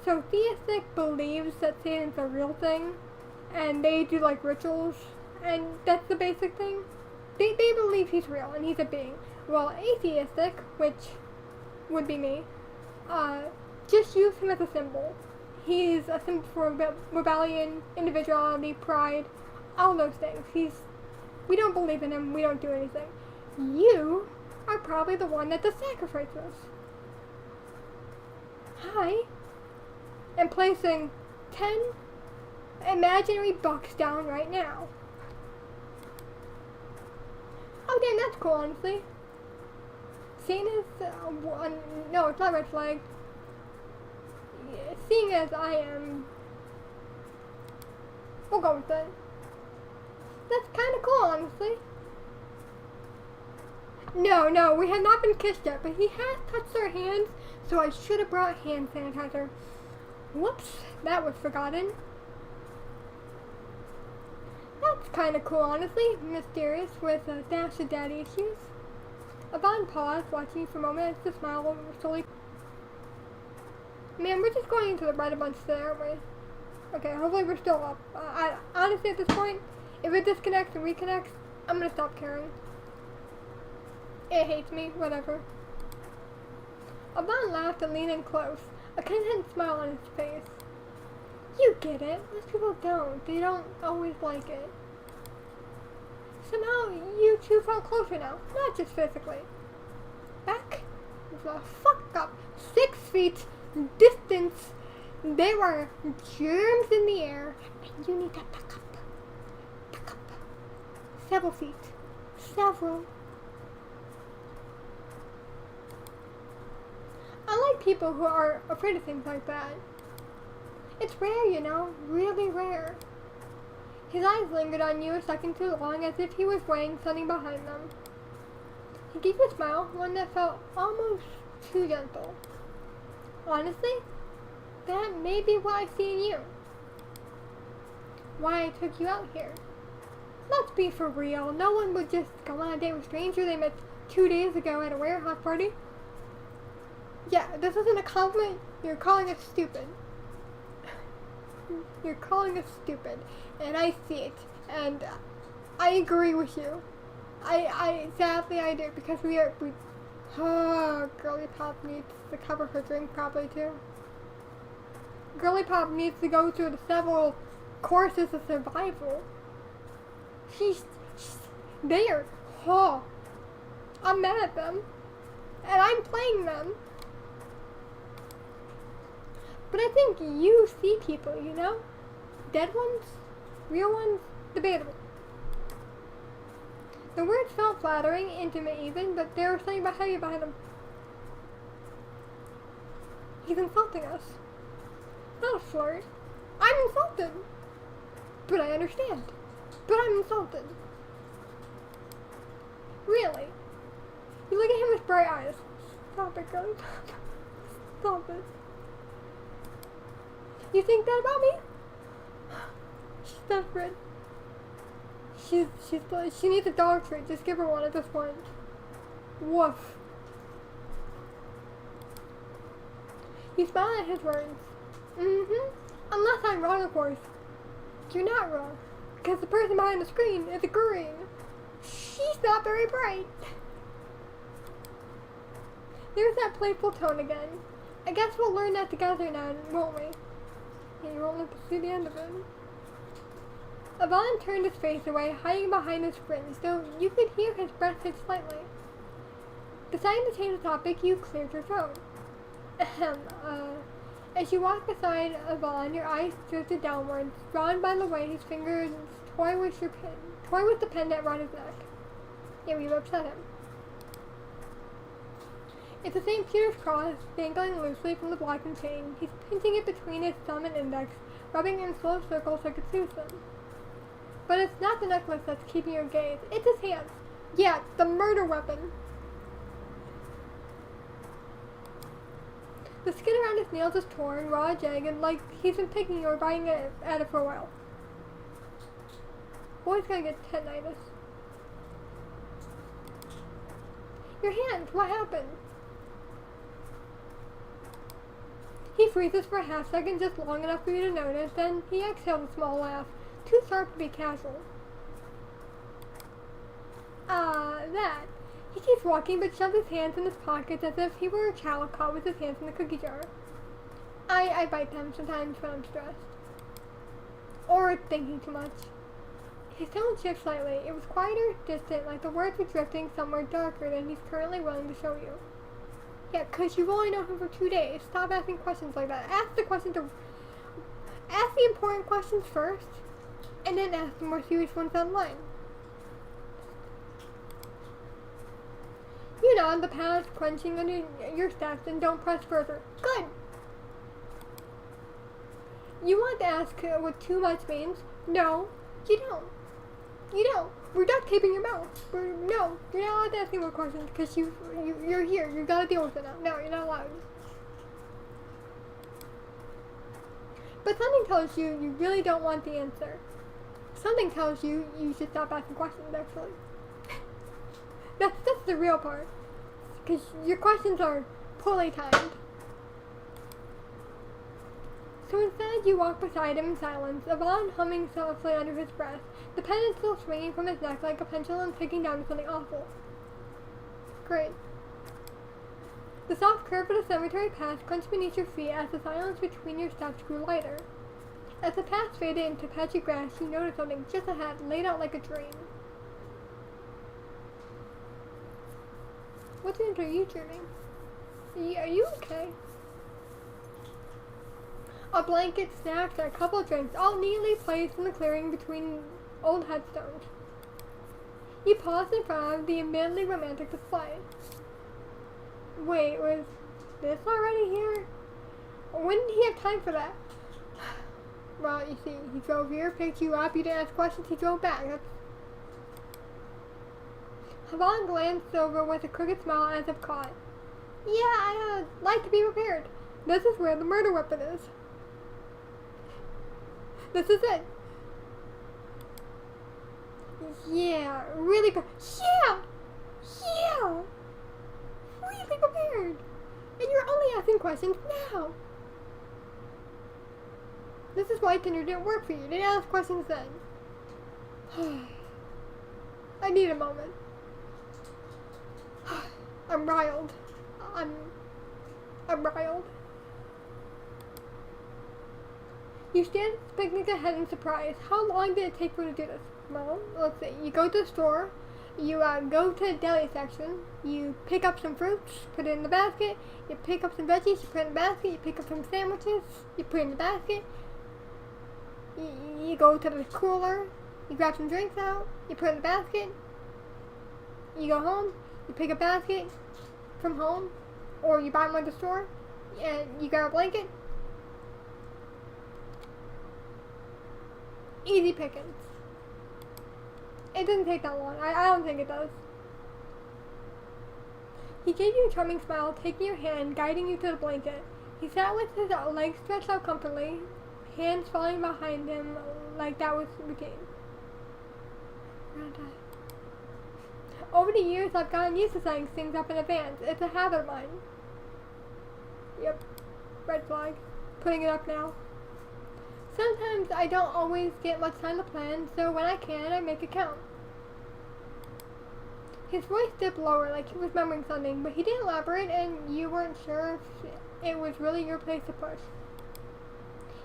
A: So theistic believes that Satan's a real thing, and they do like rituals, and that's the basic thing. They believe he's real and he's a being. Well, atheistic, which would be me, just use him as a symbol. He's a symbol for rebellion, individuality, pride, all those things. We don't believe in him, we don't do anything. You are probably the one that does sacrifices. Hi. And placing 10 imaginary bucks down right now. Oh damn, that's cool, honestly. Satan is, no, it's not red flag. Yeah, seeing as I am, we'll go with that. That's kinda cool, honestly. No, we have not been kissed yet, but he has touched our hands, so I should have brought hand sanitizer. Whoops, that was forgotten. That's kinda cool, honestly. Mysterious with a dash of daddy issues. Yvonne paused, watching you for a moment as the smile slowly... Man, we're just going into the right a bunch today, aren't we? Okay, hopefully we're still up. Honestly, at this point, if it disconnects and reconnects, I'm gonna stop caring. It hates me, whatever. Yvonne laughed and leaned in close, a content smile on his face. You get it. Most people don't. They don't always like it. Somehow, you two felt closer now, not just physically. Back the fuck up. 6 feet distance. There are germs in the air, and you need to back up. Back up. Several feet. Several. I like people who are afraid of things like that. It's rare, you know, really rare. His eyes lingered on you a second too long, as if he was weighing something behind them. He gave you a smile, one that felt almost too gentle. Honestly, that may be what I see in you. Why I took you out here. Let's be for real. No one would just go on a date with a stranger they met 2 days ago at a warehouse party. Yeah, this isn't a compliment. You're calling us stupid. You're calling us stupid. And I see it. And I agree with you. Sadly I do. Because Girly Pop needs to cover her drink probably too. Girly Pop needs to go through the several courses of survival. She's there. Oh, I'm mad at them. And I'm playing them. But I think you see people, you know? Dead ones, real ones, debatable. The words felt flattering, intimate even, but there was something heavy behind them. He's insulting us. Not a flirt. I'm insulted. But I understand. But I'm insulted. Really? You look at him with bright eyes. Stop it, girl. Stop it. You think that about me? She's desperate. She needs a dog treat. Just give her one at this point. Woof. You smile at his words. Unless I'm wrong, of course. You're not wrong. Because the person behind the screen is agreeing. She's not very bright. There's that playful tone again. I guess we'll learn that together now, won't we? Yeah, you won't live to see the end of it. Yvonne turned his face away, hiding behind his fringe, though you could hear his breath hit slightly. Deciding to change the topic, you cleared your throat. Ahem, As you walked beside Yvonne, your eyes drifted downwards, drawn by the way his fingers toy with the pendant around his neck. Yeah, we've upset him. It's the same Peter's cross, dangling loosely from the blackened chain. He's pinching it between his thumb and index, rubbing in slow circles so it could soothe them. But it's not the necklace that's keeping your gaze. It's his hands. Yeah, the murder weapon. The skin around his nails is torn, raw, jagged, like he's been picking or biting at it for a while. Boy's gonna get tendinitis. Your hand, what happened? He freezes for a half second, just long enough for you to notice, then he exhales a small laugh, too sharp to be casual. That. He keeps walking but shoves his hands in his pockets as if he were a child caught with his hands in the cookie jar. I bite them sometimes when I'm stressed. Or thinking too much. His tone shifts slightly. It was quieter, distant, like the words were drifting somewhere darker than he's currently willing to show you. Yeah, 'cause you've only known him for 2 days. Stop asking questions like that. Ask the important questions first, and then ask the more serious ones online. You nod, the pad clenching under your steps, and don't press further. Good! You want to ask what too much means? No, you don't. You don't. We're duct taping your mouth. No, you're not allowed to ask any more questions because you're here. You've got to deal with it now. No, you're not allowed. But something tells you you really don't want the answer. Something tells you you should stop asking questions, actually. That's the real part. Because your questions are poorly timed. So instead, you walk beside him in silence, Yvonne humming softly under his breath, the pendant still swinging from his neck like a pendulum ticking down to something awful. Great. The soft curve of the cemetery path crunched beneath your feet as the silence between your steps grew lighter. As the path faded into patchy grass, you noticed something just ahead, laid out like a dream. What dreams are you dreaming? Are you okay? A blanket, snacks, and a couple of drinks, all neatly placed in the clearing between old headstones. You paused in front of the admittedly romantic display. Wait, was this already here? When did he have time for that? Well, you see, he drove here, picked you up, you didn't ask questions, he drove back. Yvonne glanced over with a crooked smile as if caught. Yeah, I like to be prepared. This is where the murder weapon is. This is it. Yeah, really yeah! Yeah! Really prepared! And you're only asking questions now! This is why Tinder didn't work for you. You didn't ask questions then. I need a moment. I'm riled. I'm riled. You stand at the picnic ahead in surprise. How long did it take for you to do this? Well, let's see. You go to the store. You go to the deli section. You pick up some fruits, put it in the basket. You pick up some veggies, you put it in the basket. You pick up some sandwiches, you put it in the basket. You go to the cooler. You grab some drinks out. You put it in the basket. You go home. You pick a basket from home, or you buy one at the store, and you grab a blanket. Easy pickings. It doesn't take that long. I don't think it does. He gave you a charming smile, taking your hand, guiding you to the blanket. He sat with his legs stretched out comfortably, hands falling behind him like that was routine. Over the years, I've gotten used to setting things up in advance. It's a habit of mine. Yep. Red flag. Putting it up now. Sometimes I don't always get much time to plan, so when I can, I make it count. His voice dipped lower, like he was remembering something, but he didn't elaborate, and you weren't sure if it was really your place to push.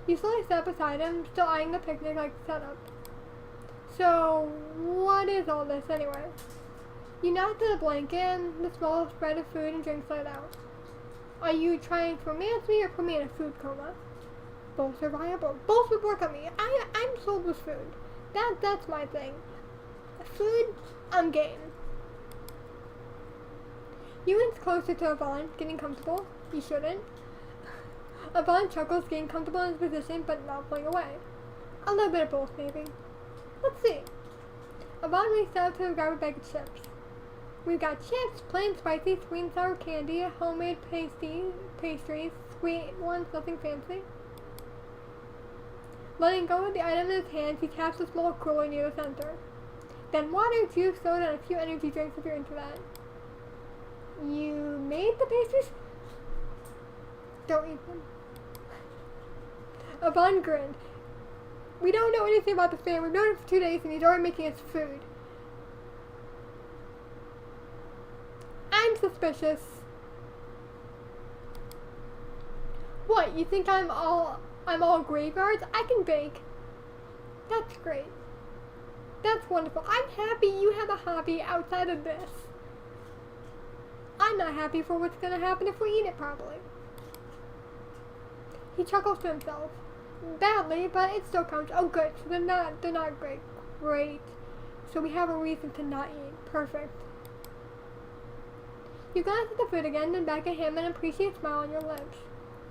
A: You slowly sat beside him, still eyeing the picnic like setup. So, what is all this anyway? You nod to the blanket, and the small spread of food and drinks laid out. Are you trying to romance me or put me in a food coma? Both are viable. Both would work on me. I'm sold with food. That's my thing. Food, I'm game. You inch closer to Yvonne, getting comfortable. You shouldn't. Yvonne chuckles, getting comfortable in his position, but not pulling away. A little bit of both, maybe. Let's see. Yvonne reached out to grab a bag of chips. We've got chips, plain spicy, sweet and sour candy, homemade pastries, sweet ones, nothing fancy. Letting go of the item in his hands, he taps a small cooler near the center. Then water, juice, soda, and a few energy drinks if you're into that. You made the pastries? Don't eat them. Yvonne grinned. We don't know anything about the fan. We've known him for 2 days and he's already making us food. I'm suspicious. What, you think I'm all graveyards? I can bake. That's great. That's wonderful. I'm happy you have a hobby outside of this. I'm not happy for what's gonna happen if we eat it properly. He chuckles to himself. Badly, but it still counts. Oh good, so they're not great. Great. So we have a reason to not eat. Perfect. You glance at the food again, then back at him, and appreciate a smile on your lips.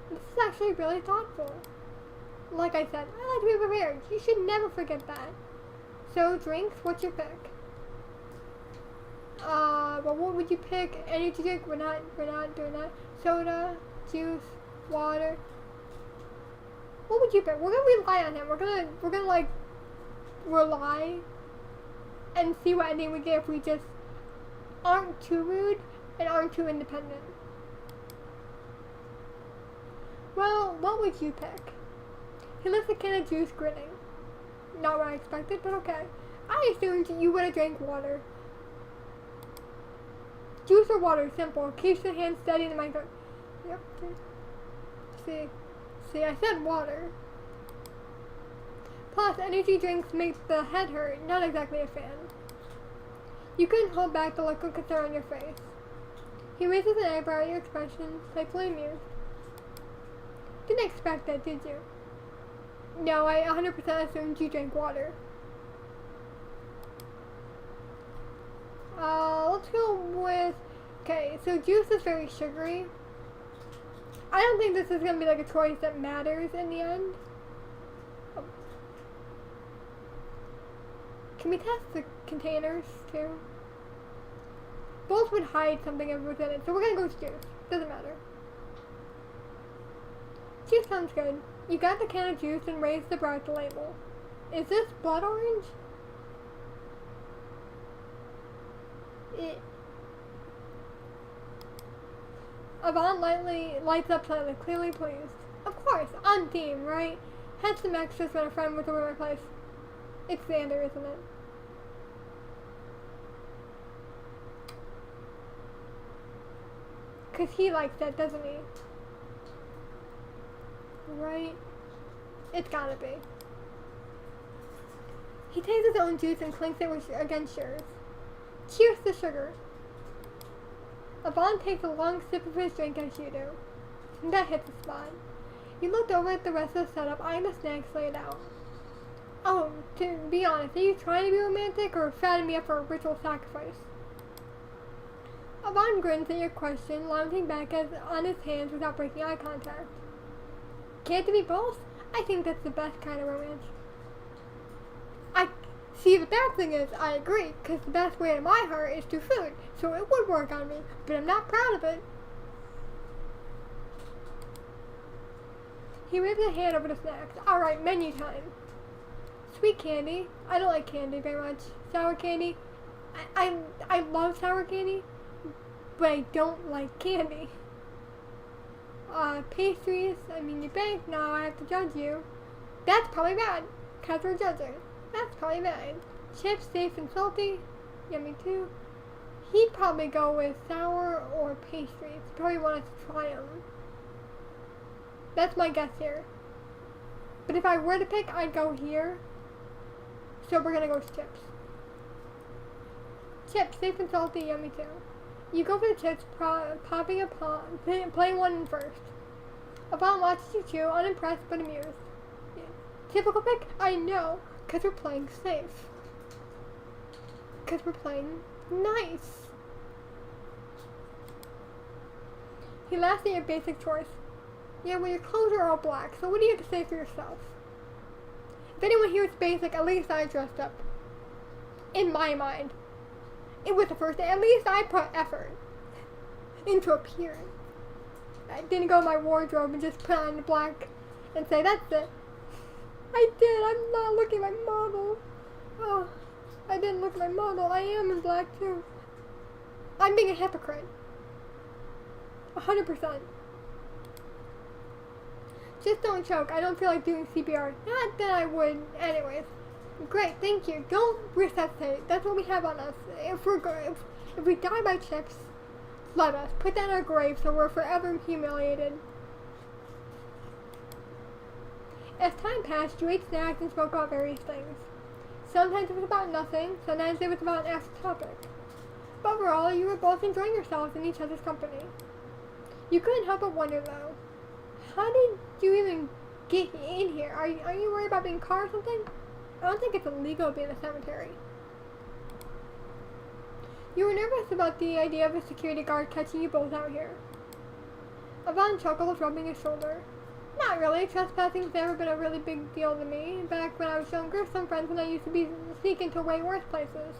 A: This is actually really thoughtful. Like I said, I like to be prepared. You should never forget that. So, drinks, what's your pick? Well, what would you pick? Energy drink? We're not doing that. Soda, juice, water. What would you pick? We're gonna rely on him. We're gonna like rely and see what ending we get if we just aren't too rude and aren't too independent. Well, what would you pick? He lifts a can of juice, grinning. Not what I expected, but okay. I assumed you would have drank water. Juice or water, simple. Keeps the hand steady in the microphone. Yep. See, I said water. Plus, energy drinks make the head hurt. Not exactly a fan. You couldn't hold back the look of concern on your face. He raises an eyebrow at your expression, playfully amused. Didn't expect that, did you? No, I 100% assumed you drank water. Let's go with... Okay, so juice is very sugary. I don't think this is going to be like a choice that matters in the end. Oh. Can we test the containers, too? Both would hide something within it, so we're going to go with juice. Doesn't matter. sounds good. You got the can of juice and raised the brow at the label. Is this blood orange? Yvonne lights up slightly, clearly pleased. Of course, on theme, right? Had some extras when a friend was over my place. It's Xander, isn't it? Cause he likes that, doesn't he? Right? It's gotta be. He takes his own juice and clinks it against yours. Cheers to sugar. Yvonne takes a long sip of his drink as you do. That hits the spot. You looked over at the rest of the setup, eyeing the snacks laid out. Oh, to be honest, are you trying to be romantic or fatting me up for a ritual sacrifice? Yvonne grins at your question, lounging back on his hands without breaking eye contact. Can't it be both? I think that's the best kind of romance. See, the bad thing is, I agree, because the best way in my heart is through food, so it would work on me, but I'm not proud of it. He waves a hand over the snacks. Alright, menu time. Sweet candy. I don't like candy very much. Sour candy. I love sour candy, but I don't like candy. Pastries. I mean, you baked, now I have to judge you. That's probably bad, because we're judging. That's probably bad. Chips, safe and salty. Yummy too. He'd probably go with sour or pastries. Probably want us to try them. That's my guess here. But if I were to pick, I'd go here. So we're gonna go with chips. Chips, safe and salty, yummy too. You go for the chips, popping a playing one in first. Yvonne watches you chew, unimpressed but amused. Yeah. Typical pick? I know. Because we're playing safe. Because we're playing nice. He laughs at your basic choice. Yeah, well, your clothes are all black, so what do you have to say for yourself? If anyone here is basic, at least I dressed up. In my mind. It was the first day. At least I put effort into appearance. I didn't go to my wardrobe and just put on the black and say, that's it. I did. I'm not looking at my model. Oh, I didn't look at my model. I am in black too. I'm being a hypocrite. 100%. Just don't choke. I don't feel like doing CPR. Not that I would. Anyways. Great, thank you. Don't resuscitate. That's what we have on us. If we die by chips, let us. Put that in our grave so we're forever humiliated. As time passed, you ate snacks and spoke about various things. Sometimes it was about nothing, sometimes it was about an asked topic. But overall, you were both enjoying yourselves in each other's company. You couldn't help but wonder, though, how did you even get in here? Are you worried about being caught or something? I don't think it's illegal to be in a cemetery. You were nervous about the idea of a security guard catching you both out here. Yvonne chuckles, rubbing his shoulder. Not really. Trespassing's never been a really big deal to me. Back when I was younger, some friends and I used to be sneaking to way worse places.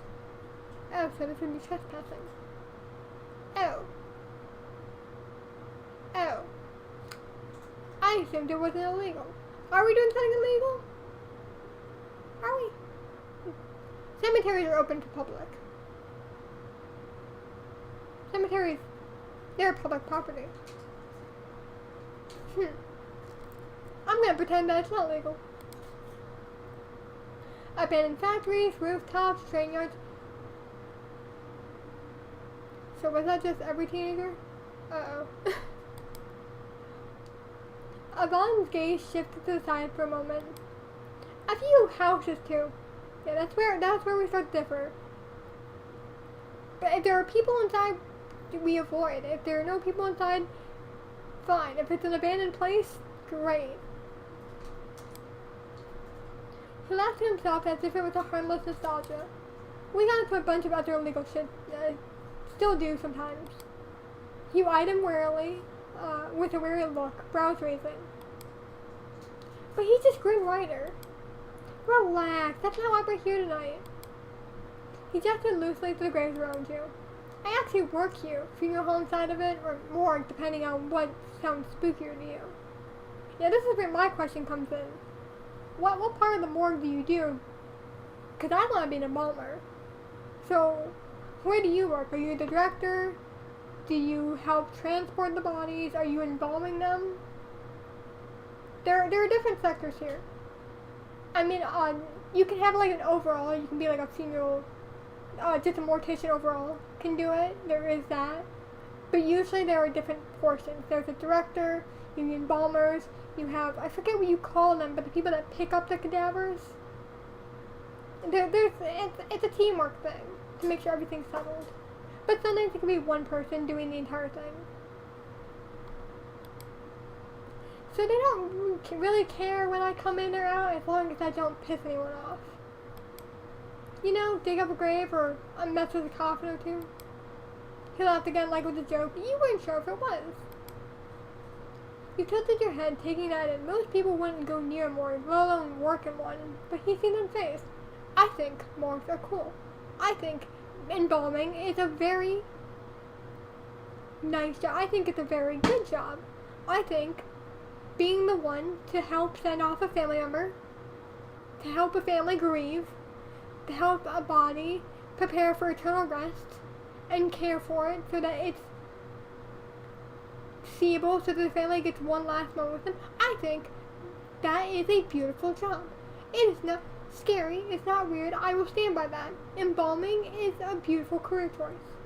A: Oh, so this would be trespassing. Oh. Oh. I assumed it wasn't illegal. Are we doing something illegal? Are we? Cemeteries are open to public. Cemeteries, they're public property. I'm gonna pretend that it's not legal. Abandoned factories, rooftops, train yards. So was that just every teenager? Uh-oh. Yvonne's gaze shifted to the side for a moment. A few houses too. Yeah, that's where we start to differ. But if there are people inside, we avoid. If there are no people inside, fine. If it's an abandoned place, great. He laughed to himself as if it was a harmless nostalgia. We got into a bunch of other illegal shit. Still do sometimes. You eyed him warily, with a weary look, brows raising. But he just grinned wider. Relax, that's not why we're here tonight. He gestured loosely to the graves around you. I actually work here, funeral home side of it, or morgue, depending on what sounds spookier to you. Yeah, this is where my question comes in. What part of the morgue do you do? Because I want to be an embalmer. So, where do you work? Are you the director? Do you help transport the bodies? Are you embalming them? There are different sectors here. I mean, you can have like an overall. You can be like a funeral, just a mortician overall can do it. There is that. But usually there are different portions. There's a director, you have embalmers, you have, I forget what you call them, but the people that pick up the cadavers. It's a teamwork thing to make sure everything's settled. But sometimes it can be one person doing the entire thing. So they don't really care when I come in or out as long as I don't piss anyone off. You know, dig up a grave or mess with a coffin or two. He laughed again like it was a joke. You weren't sure if it was. You tilted your head, taking that in. Most people wouldn't go near a morgue, let alone work in one, but he seemed unfazed. I think morgues are cool. I think embalming is a very nice job. I think it's a very good job. I think being the one to help send off a family member, to help a family grieve, to help a body prepare for eternal rest, and care for it so that it's seeable, so that the family gets one last moment with them. I think that is a beautiful job. It is not scary, it's not weird, I will stand by that. Embalming is a beautiful career choice.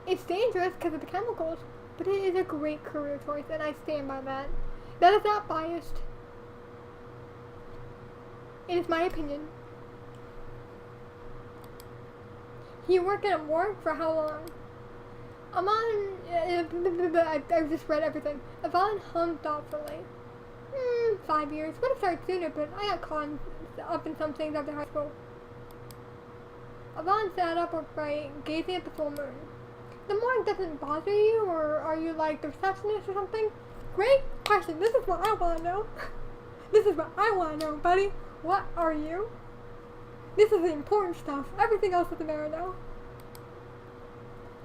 A: It's dangerous because of the chemicals, but it is a great career choice, and I stand by that. That is not biased. It is my opinion. You work in a morgue for how long? I just read everything. Yvonne hummed thoughtfully. 5 years. Would have started sooner, but I got caught up in some things after high school. Yvonne sat up upright, gazing at the full moon. The morgue doesn't bother you, or are you like the receptionist or something? Great question. This is what I want to know. This is what I want to know, buddy. What are you? This is the important stuff. Everything else doesn't matter now.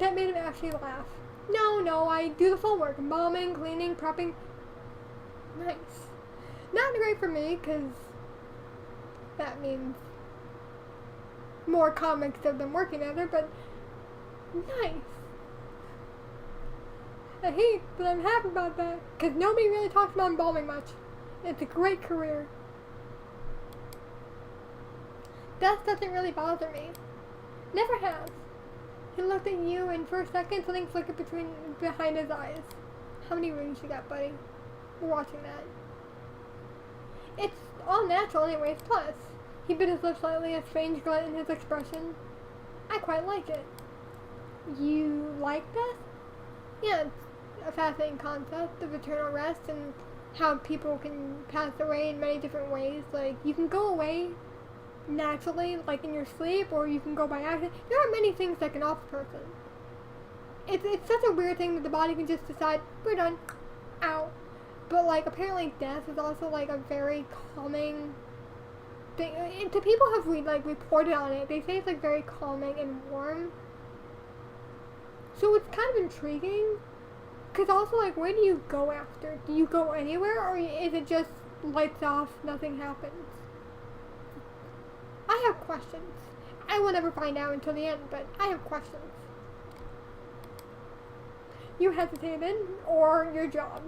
A: That made him actually laugh. No, I do the full work. Embalming, cleaning, prepping. Nice. Not great for me, because that means more comics of them working together, but nice. I hate that I'm happy about that, because nobody really talks about embalming much. It's a great career. Death doesn't really bother me. Never has. He looked at you, and for a second, something flickered behind his eyes. How many rings you got, buddy? We're watching that. It's all natural anyways, plus. He bit his lip slightly, a strange glint in his expression. I quite like it. You like death? Yeah, it's a fascinating concept of eternal rest and how people can pass away in many different ways. Like, you can go away naturally, like in your sleep, or you can go by accident. There are many things that can off a person. It's such a weird thing that the body can just decide, we're done, out. But like, apparently death is also like a very calming thing. And to people who have reported on it, they say it's like very calming and warm. So it's kind of intriguing. Because also, like, where do you go after? Do you go anywhere, or is it just lights off, nothing happens? I have questions. I will never find out until the end, but I have questions. You hesitated, or your job.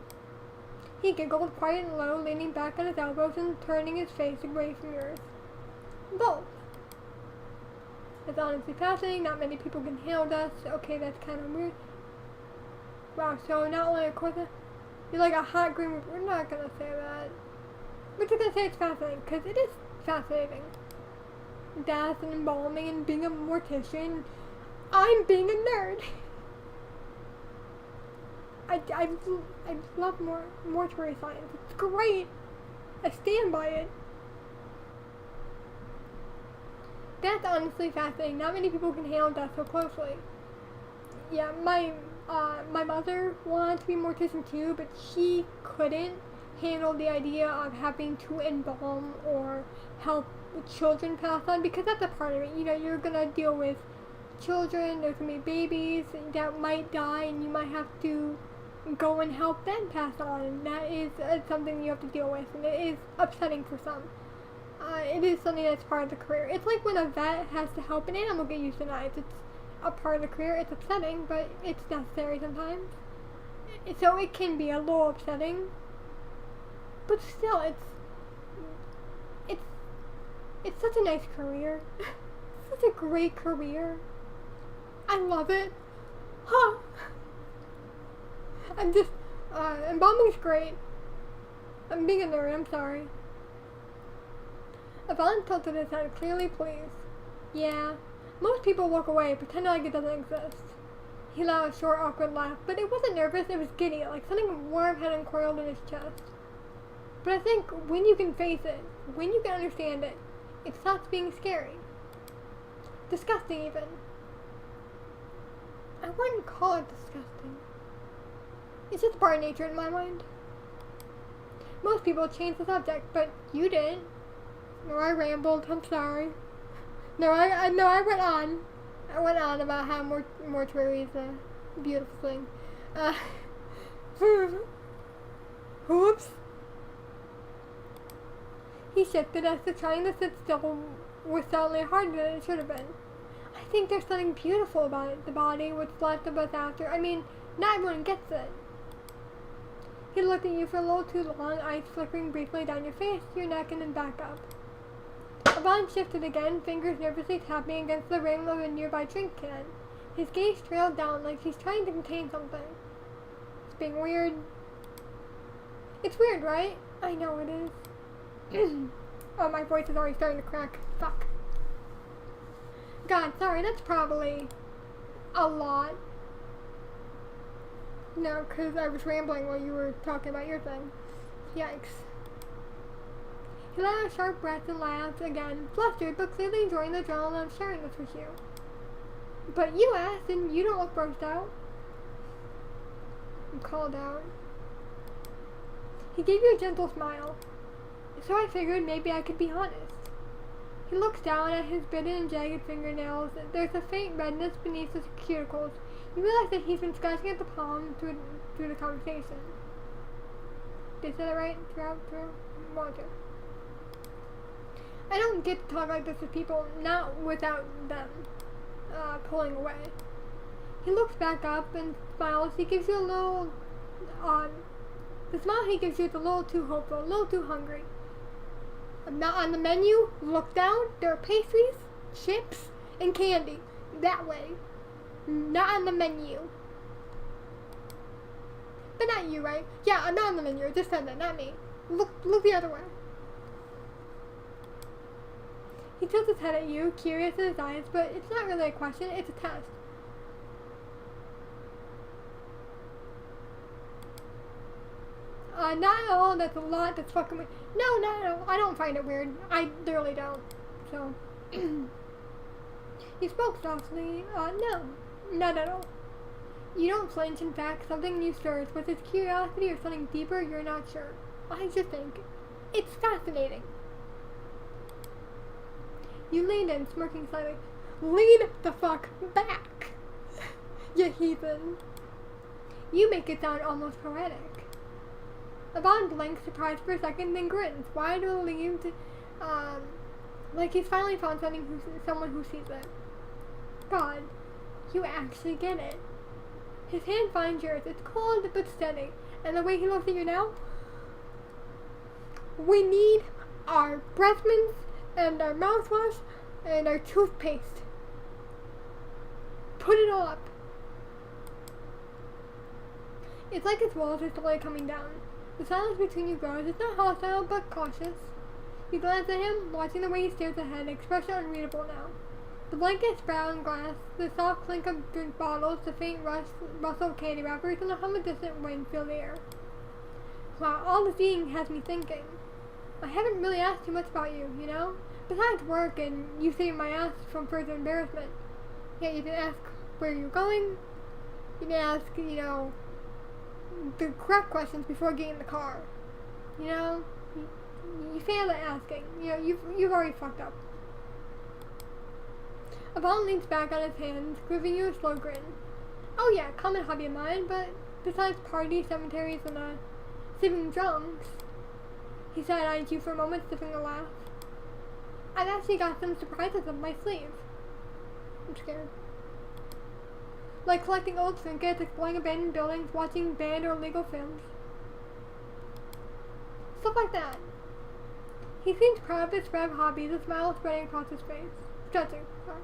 A: He giggled, quiet and low, leaning back on his elbows and turning his face away from yours. Both. It's honestly fascinating. Not many people can handle death. Okay, that's kind of weird. Wow, so not only of course you're like a hot green. We're not gonna say that. We're just gonna say it's fascinating, because it is fascinating. Death and embalming and being a mortician. I'm being a nerd. I love mortuary science. It's great. I stand by it. That's honestly fascinating. Not many people can handle death so closely. Yeah, my mother wanted to be a mortician too, but she couldn't handle the idea of having to embalm or help children pass on, because that's a part of it. You know, you're gonna deal with children, there's gonna be babies that might die, and you might have to go and help them pass on, and that is something you have to deal with, and it is upsetting for some. It is something that's part of the career. It's like when a vet has to help an animal get euthanized. It's a part of the career. It's upsetting, but it's necessary sometimes. So it can be a little upsetting, but still, it's such a nice career. Such a great career. I love it. Huh. Embalming's great. I'm being a nerd, I'm sorry. Yvonne tilted his head, clearly pleased. Yeah, most people walk away, pretend like it doesn't exist. He let out a short, awkward laugh, but it wasn't nervous, it was giddy, like something warm had uncoiled in his chest. But I think when you can face it, when you can understand it, it stops being scary. Disgusting, even. I wouldn't call it disgusting. It's just part of nature in my mind. Most people change the subject, but you didn't. No, I rambled. I'm sorry. No, I went on. I went on about how mortuary is a beautiful thing. Whoops. He shifted as if trying to sit still was suddenly harder than it should have been. I think there's something beautiful about it. The body, what's left of us after. I mean, not everyone gets it. He looked at you for a little too long, eyes flickering briefly down your face, your neck, and then back up. Yvonne shifted again, fingers nervously tapping against the rim of a nearby drink can. His gaze trailed down like he's trying to contain something. It's being weird. It's weird, right? I know it is. Oh, my voice is already starting to crack. Fuck. God, sorry, that's probably a lot. No, because I was rambling while you were talking about your thing. Yikes. He let out a sharp breath and laughed again, flustered but clearly enjoying the adrenaline of sharing this with you. But you asked, and you don't look grossed out. I'm called out. He gave you a gentle smile. So I figured maybe I could be honest. He looks down at his bitten and jagged fingernails. There's a faint redness beneath his cuticles. You realize that he's been scratching at the palm through the conversation. Did I say that right? Throughout? Want to. I don't get to talk like this with people, not without them pulling away. He looks back up and smiles. He gives you a little the smile he gives you is a little too hopeful, a little too hungry. I'm not on the menu. Look down. There are pastries, chips, and candy. That way. Not on the menu. But not you, right? Yeah, I'm not on the menu. I just said that, not me. Look the other way. He tilts his head at you, curious in his eyes, but it's not really a question, it's a test. Not at all, that's a lot, that's fucking weird. No, I don't find it weird. I literally don't. So, he spoke softly. No, not at all. You don't flinch, in fact, something new stirs. Was it curiosity or something deeper? You're not sure. I just think it's fascinating. You leaned in, smirking slightly. Lean the fuck back, you heathen. You make it sound almost poetic. Yvonne blinks, surprised for a second, then grins, wide relieved, like he's finally found someone who sees it. God, you actually get it. His hand finds yours. It's cold but steady. And the way he looks at you now, we need our breath mints and our mouthwash and our toothpaste. Put it all up. It's like his walls are slowly coming down. The silence between you grows. It's not hostile, but cautious. You glance at him, watching the way he stares ahead, expression unreadable now. The blanket's brown glass, the soft clink of drink bottles, the faint rustle of candy wrappers, and the hum of distant wind fill the air. Wow, all this eating has me thinking. I haven't really asked too much about you, you know? Besides work, and you saved my ass from further embarrassment. Yet you didn't ask where you're going. You didn't ask, the correct questions before getting in the car. You know? You failed at asking. You've already fucked up. Yvonne leans back on his hands, giving you a slow grin. Oh yeah, common hobby of mine, but Besides parties, cemeteries, and sipping drunks, he side-eyed you for a moment, sniffing a laugh. I've actually got some surprises up my sleeve. I'm scared. Like collecting old trinkets, exploring abandoned buildings, watching banned or illegal films. Stuff like that. He seems proud of his spread of hobbies, a smile spreading across his face. Stretching. Sorry.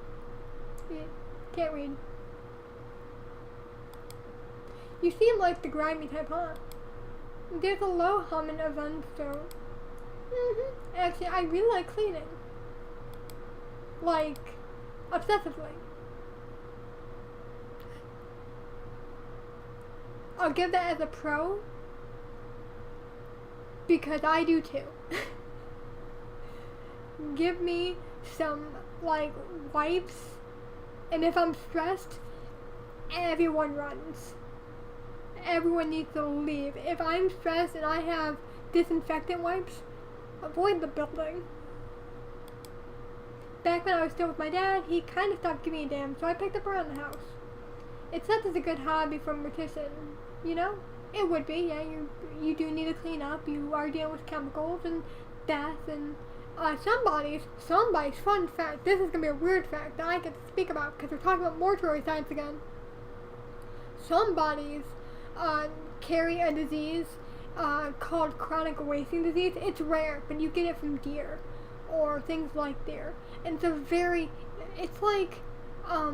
A: Yeah. Can't read. You seem like the grimy type, huh? There's a low hum in Yvonne's throat. Actually, I really like cleaning. Like, obsessively. I'll give that as a pro. Because I do too. Give me some, like, wipes. And if I'm stressed, everyone runs. Everyone needs to leave. If I'm stressed and I have disinfectant wipes, avoid the building. Back when I was still with my dad, he kind of stopped giving a damn, so I picked up around the house. It's such as a good hobby for a mortician, you know? It would be, yeah, you do need to clean up. You are dealing with chemicals and death and somebody's fun fact. This is going to be a weird fact that I get to speak about because we're talking about mortuary science again. Some bodies carry a disease called chronic wasting disease. It's rare, but you get it from deer or things like deer. And it's like, I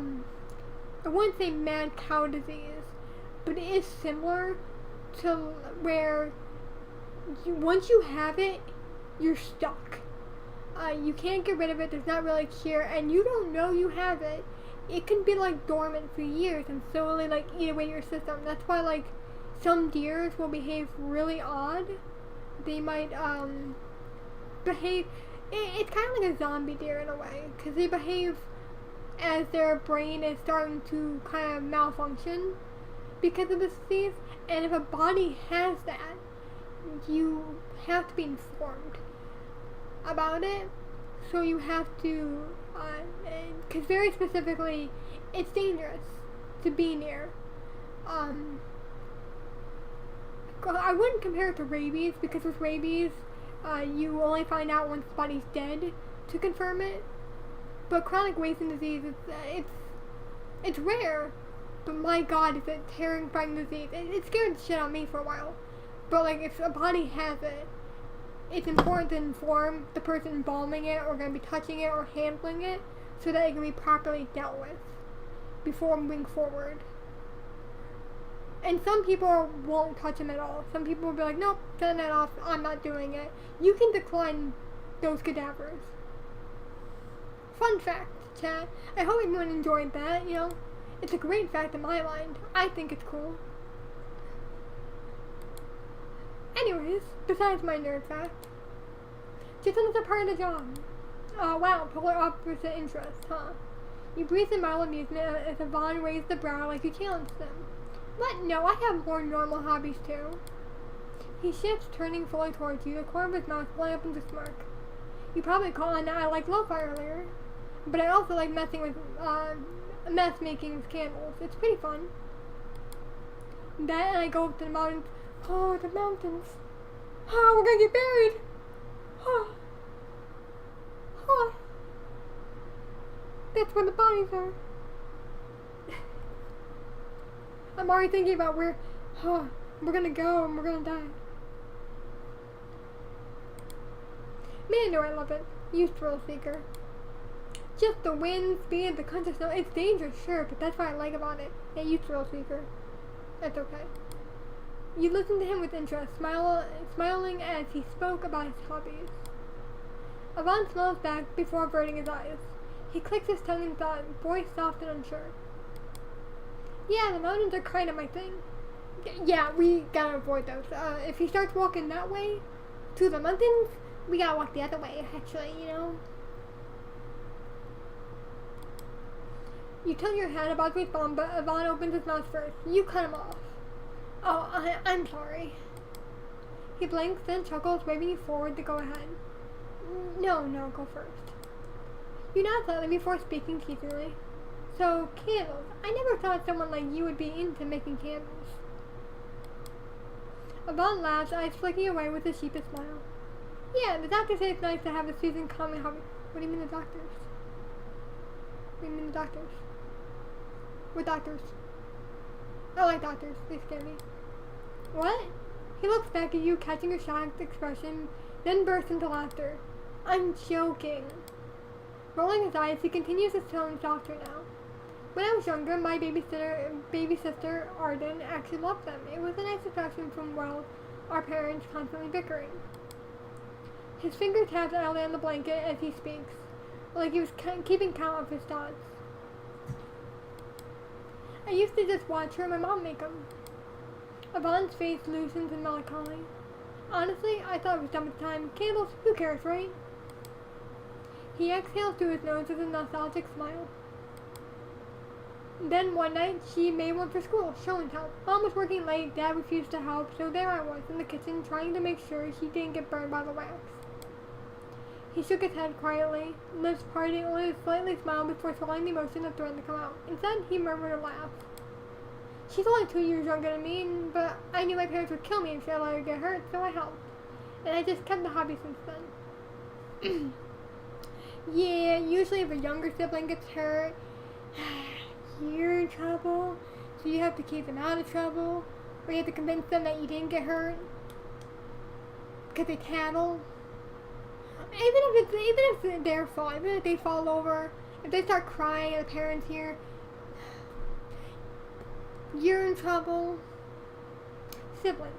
A: wouldn't say mad cow disease, but it is similar to where once you have it, you're stuck. You can't get rid of it, there's not really a cure, and you don't know you have it. It can be like dormant for years and slowly like eat away your system. That's why like some deers will behave really odd. They might behave, it's kind of like a zombie deer in a way, because they behave as their brain is starting to kind of malfunction because of this disease. And if a body has that, you have to be informed about it. So you have to, because very specifically, it's dangerous to be near. I wouldn't compare it to rabies, because with rabies, you only find out once the body's dead to confirm it. But chronic wasting disease, it's rare, but my God, it's a terrifying disease. It scared the shit out of me for a while. But like, if a body has it, it's important to inform the person embalming it or going to be touching it or handling it so that it can be properly dealt with before moving forward. And some people won't touch them at all. Some people will be like, nope, send that off, I'm not doing it. You can decline those cadavers. Fun fact, chat. I hope everyone enjoyed that, you know. It's a great fact in my mind. I think it's cool. Anyways, besides my nerd fact, just another part of the job. Wow, polar opposite interests, huh? You breathed in mild amusement as Yvonne raised the brow like you challenged them. But no, I have more normal hobbies too. He shifts, turning fully towards you, the corner of his mouth blowing up into a smirk. You probably caught on that I like lo-fi earlier, but I also like mess making with candles. It's pretty fun. That and I go up to the mountains. Oh, the mountains. Oh, we're gonna get buried. Oh. Oh. That's where the bodies are. I'm already thinking about where we're gonna go and we're gonna die. Man, do I love it. You thrill seeker. Just the wind, speed, the country snow. It's dangerous, sure, but that's what I like about it. Yeah, you thrill seeker. That's okay. You listened to him with interest, smiling as he spoke about his hobbies. Yvonne smiles back before averting his eyes. He clicks his tongue in thought, voice soft and unsure. Yeah, the mountains are kind of my thing. Yeah, we gotta avoid those. If he starts walking that way, to the mountains, we gotta walk the other way, actually, you know? You tilt your head about to respond, but Yvonne opens his mouth first. You cut him off. Oh, I'm sorry. He blinks, then chuckles, waving you forward to go ahead. No, go first. You nod slightly before speaking teasingly. So, candles. I never thought someone like you would be into making candles. Yvonne laughs, eyes flicking away with a sheepish smile. Yeah, the doctors say it's nice to have a Susan common hobby. What do you mean the doctors? What do you mean the doctors? What doctors? I like doctors. They scare me. What? He looks back at you, catching a shocked expression, then bursts into laughter. I'm joking. Rolling his eyes, he continues his tone softer now. When I was younger, my baby sister, Arden, actually loved them. It was a nice distraction from, well, our parents constantly bickering. His finger taps idly on the blanket as he speaks, like he was keeping count of his thoughts. I used to just watch her and my mom make them. Yvonne's face loosens in melancholy. Honestly, I thought it was done with time. Candles, who cares, right? He exhales through his nose with a nostalgic smile. Then one night, she made one for school, show and tell. Mom was working late, Dad refused to help, so there I was in the kitchen trying to make sure she didn't get burned by the wax. He shook his head quietly, lips parting only to slightly smile before swallowing the emotion that threatened to come out. Instead, he murmured a laugh. She's only 2 years younger than me, but I knew my parents would kill me if I let her get hurt, so I helped. And I just kept the hobby since then. Yeah, usually if a younger sibling gets hurt, you're in trouble, so you have to keep them out of trouble, or you have to convince them that you didn't get hurt, because they tattle. Even if it's their fault, even if they fall over, if they start crying and the parents hear, you're in trouble. Siblings.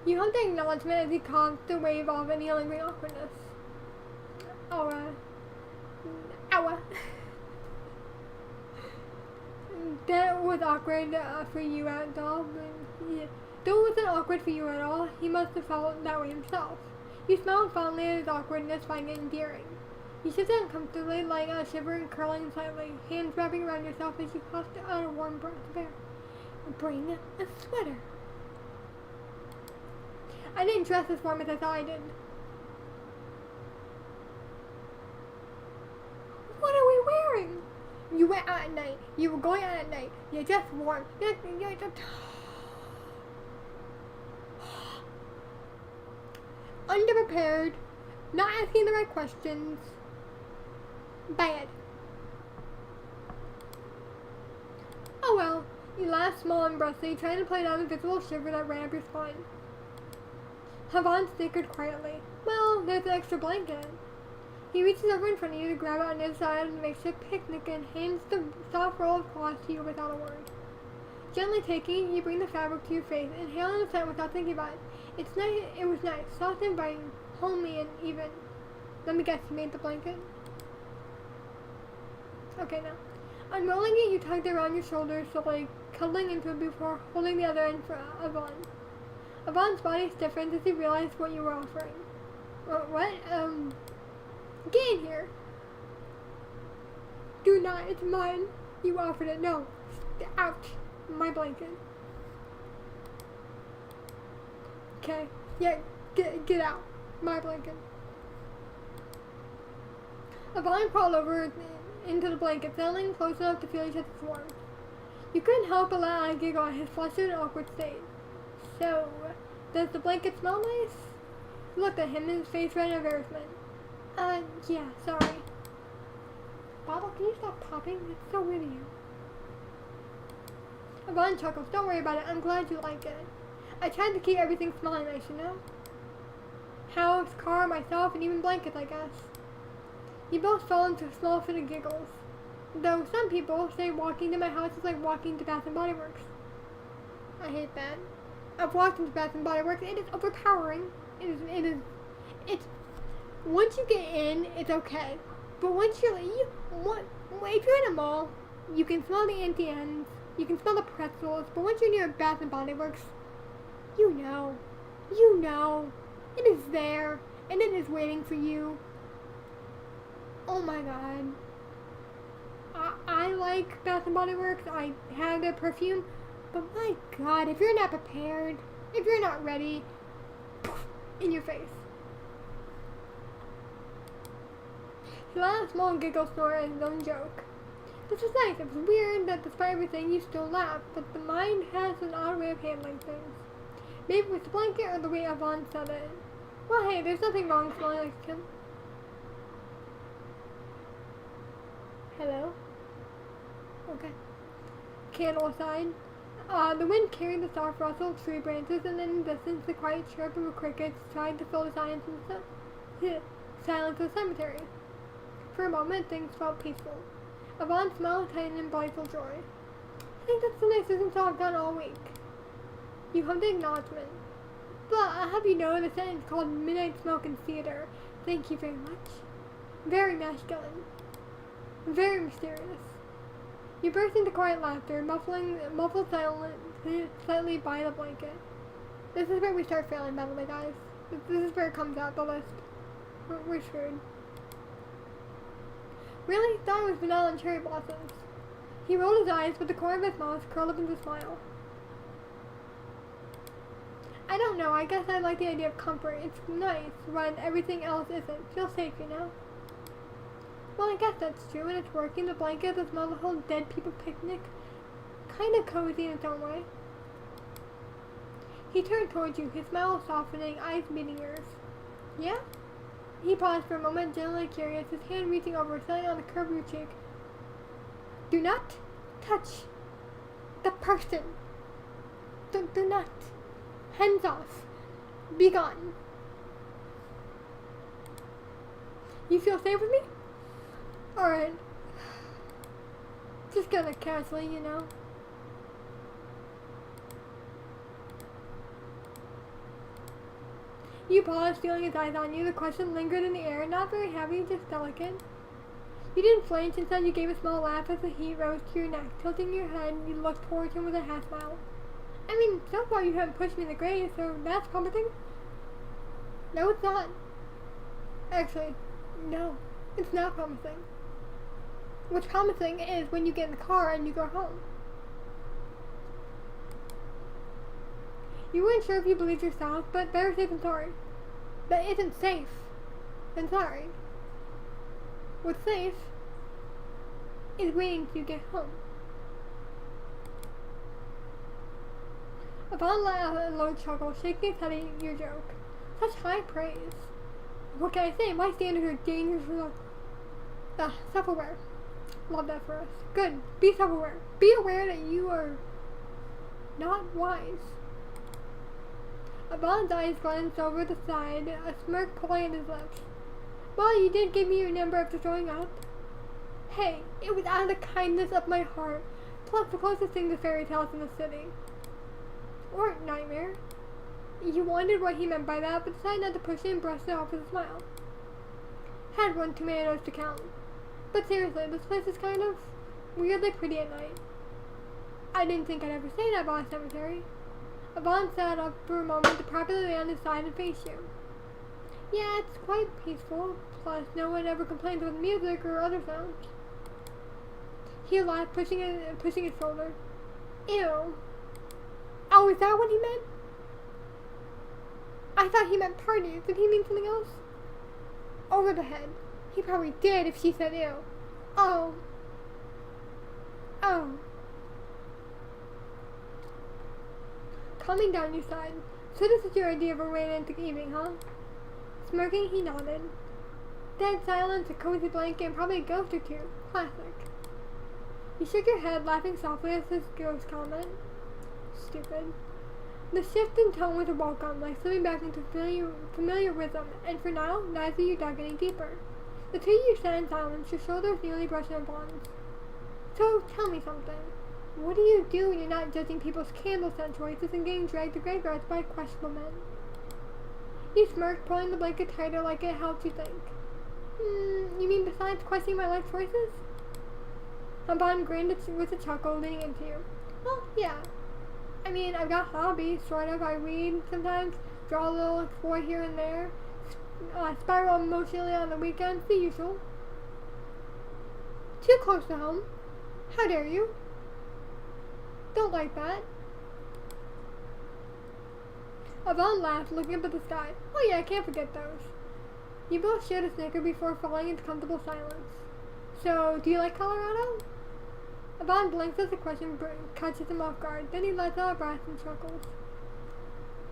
A: You hunt the acknowledgement as he coughs to wave off any lingering awkwardness. Ow. That was awkward for you at all. Yeah. Though it wasn't awkward for you at all, he must have felt that way himself. You smiled fondly at his awkwardness, finding it endearing. You sit down comfortably, lying on a shiver and curling slightly, hands wrapping around yourself as you puffed out a warm breath of air. Bring a sweater. I didn't dress as warm as I thought I did. What are we wearing? You went out at night. You were going out at night. You're just warm. You're just... Underprepared. Not asking the right questions. Bad. Oh well. You laughed small and brusquely, trying to play down the visible shiver that ran up your spine. Yvonne snickered quietly. Well, there's an extra blanket. He reaches over in front of you to grab it on his side of the makeshift picnic and hands the soft roll of cloth to you without a word. Gently taking it, you bring the fabric to your face, inhaling the scent without thinking about it. It's nice. It was nice, soft and inviting, homely and even. Let me guess, you made the blanket? Okay, now. Unrolling it, you tugged it around your shoulders, slowly cuddling into it before holding the other end for Yvonne. Yvonne's body stiffened as he realized what you were offering. What? Get in here. Do not, it's mine. You offered it. No. Ouch. My blanket. Okay. Yeah, get out. My blanket. Yvonne crawled over into the blanket, settling close enough to feel each other's warmth. You couldn't help but let out a giggle at his flustered and awkward state. So, does the blanket smell nice? He looked at him, his face red in embarrassment. Yeah, sorry. Bottle, can you stop popping? It's so weird of you. Yvonne chuckles. Don't worry about it. I'm glad you like it. I tried to keep everything smelling nice, you know? House, car, myself, and even blankets, I guess. You both fell into a small fit of giggles. Though some people say walking to my house is like walking to Bath and Body Works. I hate that. I've walked into Bath and Body Works. It is overpowering. It's once you get in, it's okay. But once if you're in a mall, you can smell the empty ends, you can smell the pretzels, but once you're near Bath and Body Works, you know, it is there, and it is waiting for you. Oh my god. I like Bath and Body Works, I have their perfume, but my god, if you're not prepared, if you're not ready, poof, in your face. He let a small giggle snort at his own joke. This was nice. It was weird that despite everything you still laugh, but the mind has an odd way of handling things. Maybe it was the blanket or the way Yvonne said it. Well, hey, there's nothing wrong with smelling like Kim. Hello? Okay. Candle aside. The wind carried the soft rustle of tree branches, and in the distance the quiet chirp of crickets tried to fill the silence of the cemetery. For a moment, things felt peaceful. Yvonne smiled tightened in blissful joy. I think that's the nicest insult I've done all week. You hummed an acknowledgement. But I'll have you know the sentence called Midnight Smoke in Theater. Thank you very much. Very masculine. Very mysterious. You burst into quiet laughter, muffled slightly by the blanket. This is where we start failing, by the way, guys. This is where it comes out, the list. We're screwed. Really? Thought it was vanilla and cherry blossoms. He rolled his eyes, but the corner of his mouth curled up into a smile. I don't know, I guess I like the idea of comfort. It's nice when everything else isn't. Feels safe, you know? Well, I guess that's true, and it's working. The blanket, the smell of the whole dead people picnic. Kinda cozy in its own way. He turned towards you, his smile softening, eyes meeting yours. Yeah? He paused for a moment, genuinely curious, his hand reaching over, setting on the curve of your cheek. Do not touch the person. Do not. Hands off. Be gone. You feel safe with me? Alright. Just kinda casually, you know. You paused, feeling his eyes on you. The question lingered in the air, not very heavy, just delicate. You didn't flinch, instead you gave a small laugh as the heat rose to your neck. Tilting your head, you looked towards him with a half smile. I mean, so far you haven't pushed me in the grave, so that's promising. No, it's not. Actually, no, it's not promising. What's promising is when you get in the car and you go home. You weren't sure if you believed yourself, but better safe than sorry. That isn't safe than sorry. What's safe is waiting till you get home. Yvonne let out a low chuckle, shaking his head at your joke. Such high praise. What can I say? My standards are dangerously low. Self-aware. Love that for us. Good. Be self-aware. Be aware that you are not wise. Yvonne's eyes glanced over the side, a smirk pulling at his lips. Well, you did give me your number after showing up. Hey, it was out of the kindness of my heart, plus the closest thing to fairy tales in the city. Or nightmare. You wondered what he meant by that, but decided not to push it and brushed it off with a smile. Had one tomatoes to count. But seriously, this place is kind of weirdly pretty at night. I didn't think I'd ever say that about a cemetery. Yvonne sat up for a moment to properly lay on his side and face you. Yeah, it's quite peaceful, plus no one ever complains about the music or other sounds. He laughed, pushing his shoulder. Ew. Oh, is that what he meant? I thought he meant parties. Did he mean something else? Over the head. He probably did if she said ew. Oh. Oh. Calming down, you sighed. So this is your idea of a romantic evening, huh? Smirking, he nodded. Dead silence, a cozy blanket, and probably a ghost or two. Classic. You shook your head, laughing softly at his ghost comment. Stupid. The shift in tone was a welcome, like slipping back into familiar rhythm, and for now, neither of you dug any deeper. The two of you sat in silence, your shoulders nearly brushing up on. So, tell me something. What do you do when you're not judging people's candle scent choices and getting dragged to graveyards by questionable men? You smirked, pulling the blanket tighter like it helped you think. You mean besides questioning my life choices? Yvonne grinned with a chuckle, leaning into you. Well, yeah. I mean, I've got hobbies, sort of. I read sometimes, draw a little, explore here and there, spiral emotionally on the weekends, the usual. Too close to home. How dare you? Don't like that. Yvonne laughed, looking up at the sky. Oh yeah, I can't forget those. You both shared a snicker before falling into comfortable silence. So, do you like Colorado? Yvonne blinks as the question catches him off guard. Then he lets out a breath and chuckles.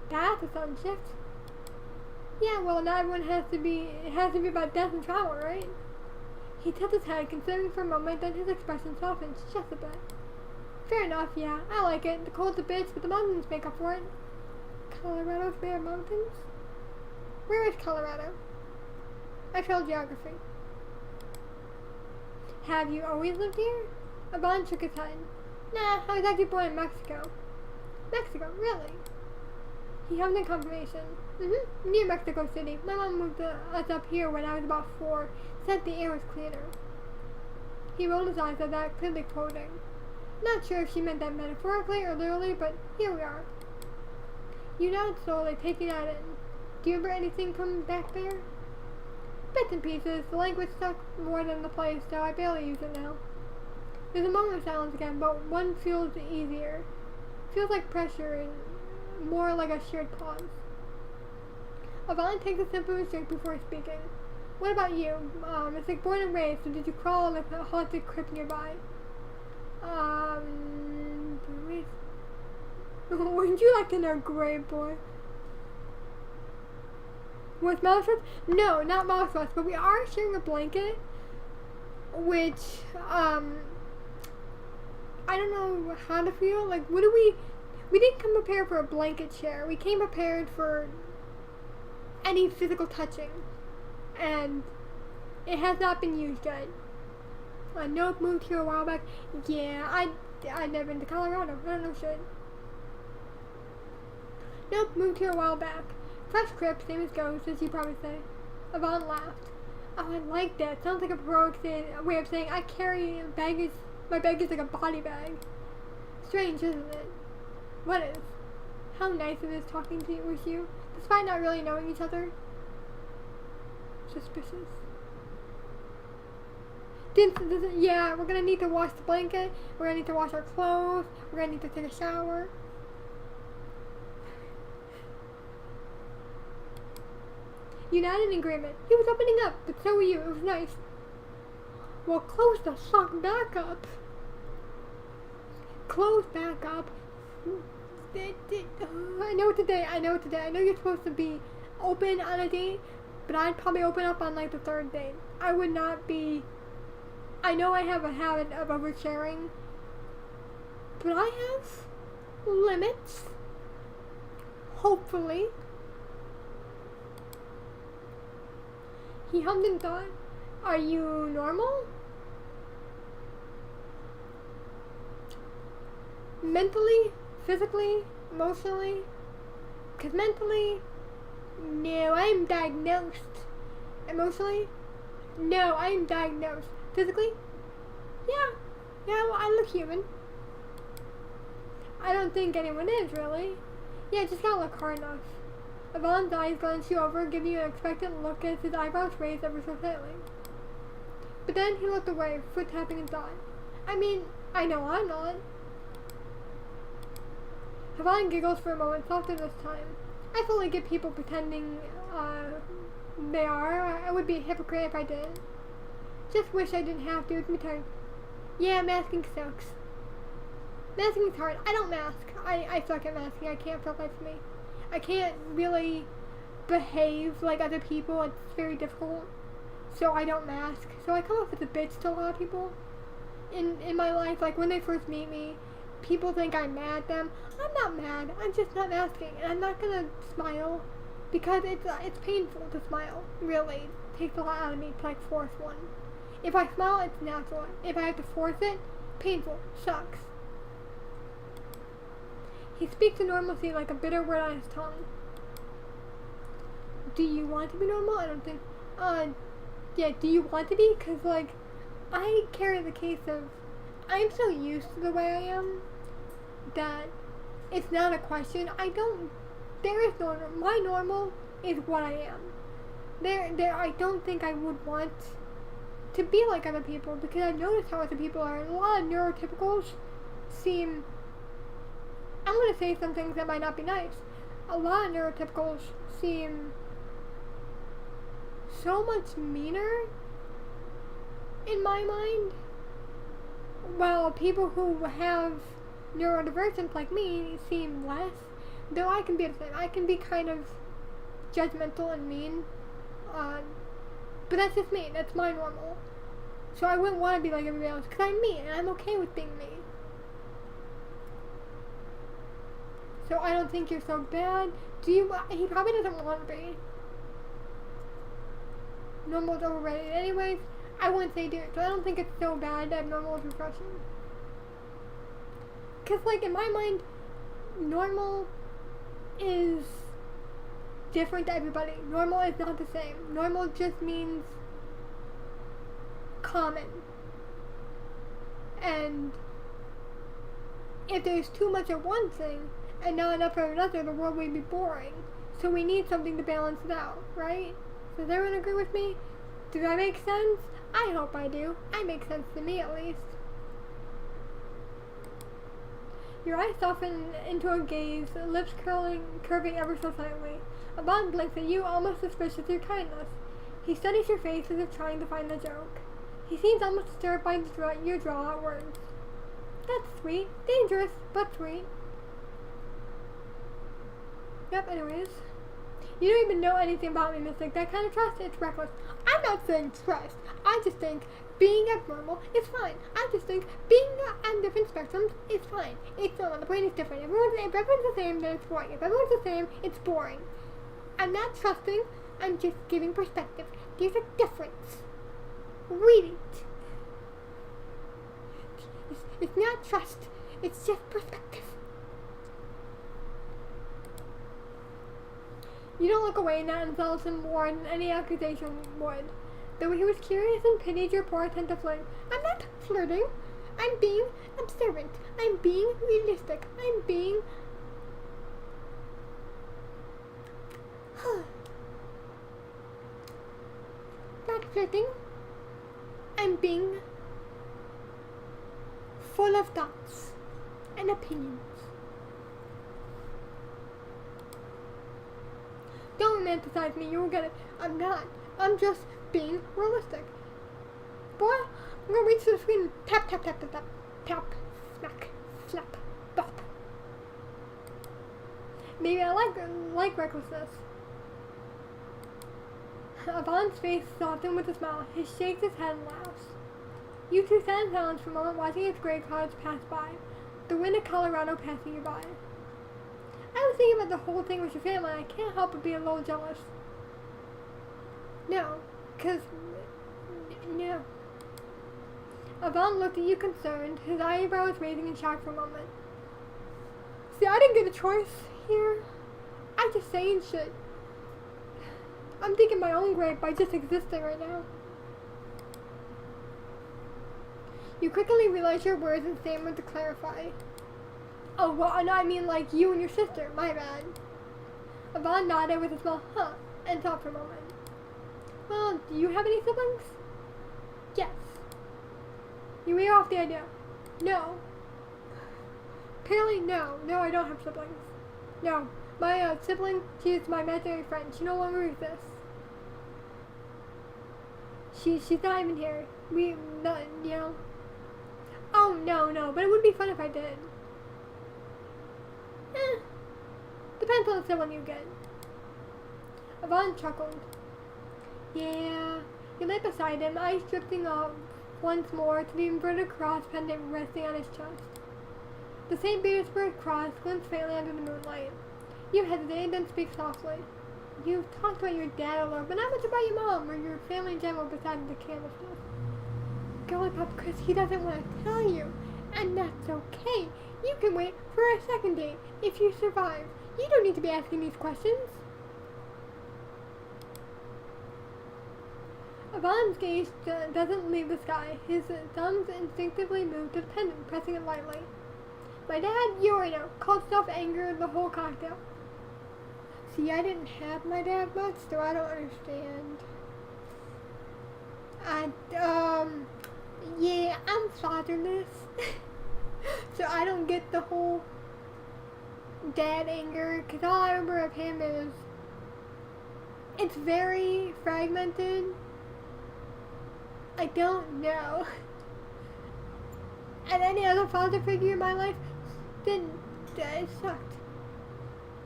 A: That's a sudden shift. Yeah, well, not everyone it has to be about death and travel, right? He tilts his head, considering for a moment, then his expression softens just a bit. Fair enough, yeah, I like it. The cold's a bitch, but the mountains make up for it. Colorado's bare mountains? Where is Colorado? I failed geography. Have you always lived here? Yvonne shook his head. Nah, I was actually born in Mexico. Mexico, really? He hummed in confirmation. Near Mexico City. My mom moved us up here when I was about 4, said the air was cleaner. He rolled his eyes at that, clearly quoting. Not sure if she meant that metaphorically or literally, but here we are. You nodded slowly, taking that in. Do you remember anything from back there? Bits and pieces. The language stuck more than the place, so I barely use it now. There's a moment of silence again, but one feels easier. Feels like pressure and more like a shared pause. Yvonne takes a sip of his drink before speaking. What about you? It's like born and raised, so did you crawl like a haunted crypt nearby? Wouldn't you like to know, great boy? With Mousetrap? No, not Mousetrap, but we are sharing a blanket, which, I don't know how to feel. Like, what do we didn't come prepared for a blanket share. We came prepared for any physical touching, and it has not been used yet. Nope, moved here a while back. Yeah, I'd never been to Colorado. I don't know shit. Nope, moved here a while back. Fresh crypt, same as ghosts, as you probably say. Yvonne laughed. Oh, I like that. Sounds like a heroic way of saying I carry baggage. My baggage like a body bag. Strange, isn't it? What is? How nice it is talking to you with you, despite not really knowing each other. Suspicious. Yeah, we're gonna need to wash the blanket. We're gonna need to wash our clothes. We're gonna need to take a shower. United in agreement. He was opening up, but so were you. It was nice. Well, close the fuck back up. Close back up. I know today. I know you're supposed to be open on a date, but I'd probably open up on like the 3rd date. I would not be. I know I have a habit of oversharing, but I have limits. Hopefully. He hummed and thought, are you normal? Mentally, physically, emotionally? Because mentally, no, I'm diagnosed. Emotionally? No, I'm diagnosed. Physically? Yeah, well, I look human. I don't think anyone is, really. Yeah, just gotta look hard enough. Yvonne's eyes glance you over, giving you an expectant look as his eyebrows raised ever so slightly. But then he looked away, foot tapping in thought. I mean, I know I'm not. Yvonne giggles for a moment, softer this time. I fully get people pretending they are. I would be a hypocrite if I didn't. Just wish I didn't have to. It's me tired. Yeah, masking sucks. Masking is hard. I don't mask. I suck at masking. I can't for the life of me. I can't really behave like other people. It's very difficult. So I don't mask. So I come off as a bitch to a lot of people in my life. Like when they first meet me, people think I'm mad at them. I'm not mad. I'm just not masking. And I'm not gonna smile because it's painful to smile. Really. It takes a lot out of me to like force one. If I smile, it's natural. If I have to force it, painful. Sucks. He speaks in normalcy like a bitter word on his tongue. Do you want to be normal? I don't think. Yeah, do you want to be? Because, like, I carry the case of I'm so used to the way I am that it's not a question. There is no, my normal is what I am. I don't think I would want to be like other people because I've noticed how other people are. A lot of neurotypicals seem, I'm going to say some things that might not be nice. A lot of neurotypicals seem so much meaner in my mind. while people who have neurodivergence like me seem less, though I can be the same. I can be kind of judgmental and mean, but that's just me. That's my normal. So I wouldn't want to be like everybody else, because I'm me, and I'm okay with being me. So I don't think you're so bad. He probably doesn't want to be. Normal's overrated anyways. I wouldn't say do it, so I don't think it's so bad to have normal depression. Because, like, in my mind, normal is different to everybody. Normal is not the same. Normal just means common. And if there's too much of one thing and not enough of another, the world would be boring. So we need something to balance it out, right? Does everyone agree with me? Does that make sense? I hope I do. I make sense to me, at least. Your eyes soften into a gaze, lips curving ever so slightly. A bond blinks at you, almost suspicious of your kindness. He studies your face as if trying to find the joke. He seems almost disturbed by your draw-out words. That's sweet. Dangerous, but sweet. Yep, anyways. You don't even know anything about me, Mystic. That kind of trust, it's reckless. I'm not saying trust. I just think being abnormal is fine. I just think being on different spectrums is fine. It's not. The brain is different. If everyone's the same, then it's boring. If everyone's the same, it's boring. I'm not trusting. I'm just giving perspective. There's a difference. Read it. It's not trust. It's just perspective. You don't look away, not insults him more than any accusation would. Though he was curious and pitied your poor attentive flirt. I'm not flirting. I'm being observant. I'm being realistic. I'm being... not flirting. I'm being full of thoughts and opinions. Don't romanticize me, you will get it. I'm not. I'm just being realistic. Boy, I'm gonna reach to the screen and tap, tap, tap, tap, tap, tap, smack, slap, bop. Maybe I like recklessness. Avon's face softened with a smile. He shakes his head and laughs. You two sat in silence for a moment, watching his gray clouds pass by. The wind of Colorado passing you by. I was thinking about the whole thing with your family, and I can't help but be a little jealous. No, 'cause... no. Avon looked at you concerned, his eyebrows raising in shock for a moment. See, I didn't get a choice here. I'm just saying shit. I'm digging my own grave by just existing right now. You quickly realize your words and stammered to clarify. Oh, well, no, I mean like you and your sister. My bad. Avon nodded with a small huh and thought for a moment. Well, do you have any siblings? Yes. You veer off the idea. No. Apparently, no. No, I don't have siblings. No. My sibling, she is my imaginary friend. She no longer exists. She's not even here. You know. Oh, no. But it would be fun if I did. Depends on the sibling you get. Avon chuckled. Yeah. He lay beside him, eyes drifting up once more to the inverted cross pendant resting on his chest. The St. Petersburg cross glints faintly under the moonlight. You hesitate, then speak softly. You've talked about your dad a lot, but not much about your mom or your family in general besides the candlestick. Golly, Papa Chris, he doesn't want to tell you. And that's okay. You can wait for a second date if you survive. You don't need to be asking these questions. Avon's gaze doesn't leave the sky. His thumbs instinctively move to the pendant, pressing it lightly. My dad, you already know, called stuff anger the whole cocktail. See, I didn't have my dad much, so I don't understand. Yeah, I'm fatherless. So I don't get the whole dad anger, because all I remember of him is it's very fragmented. I don't know. And any other father figure in my life, then it sucked.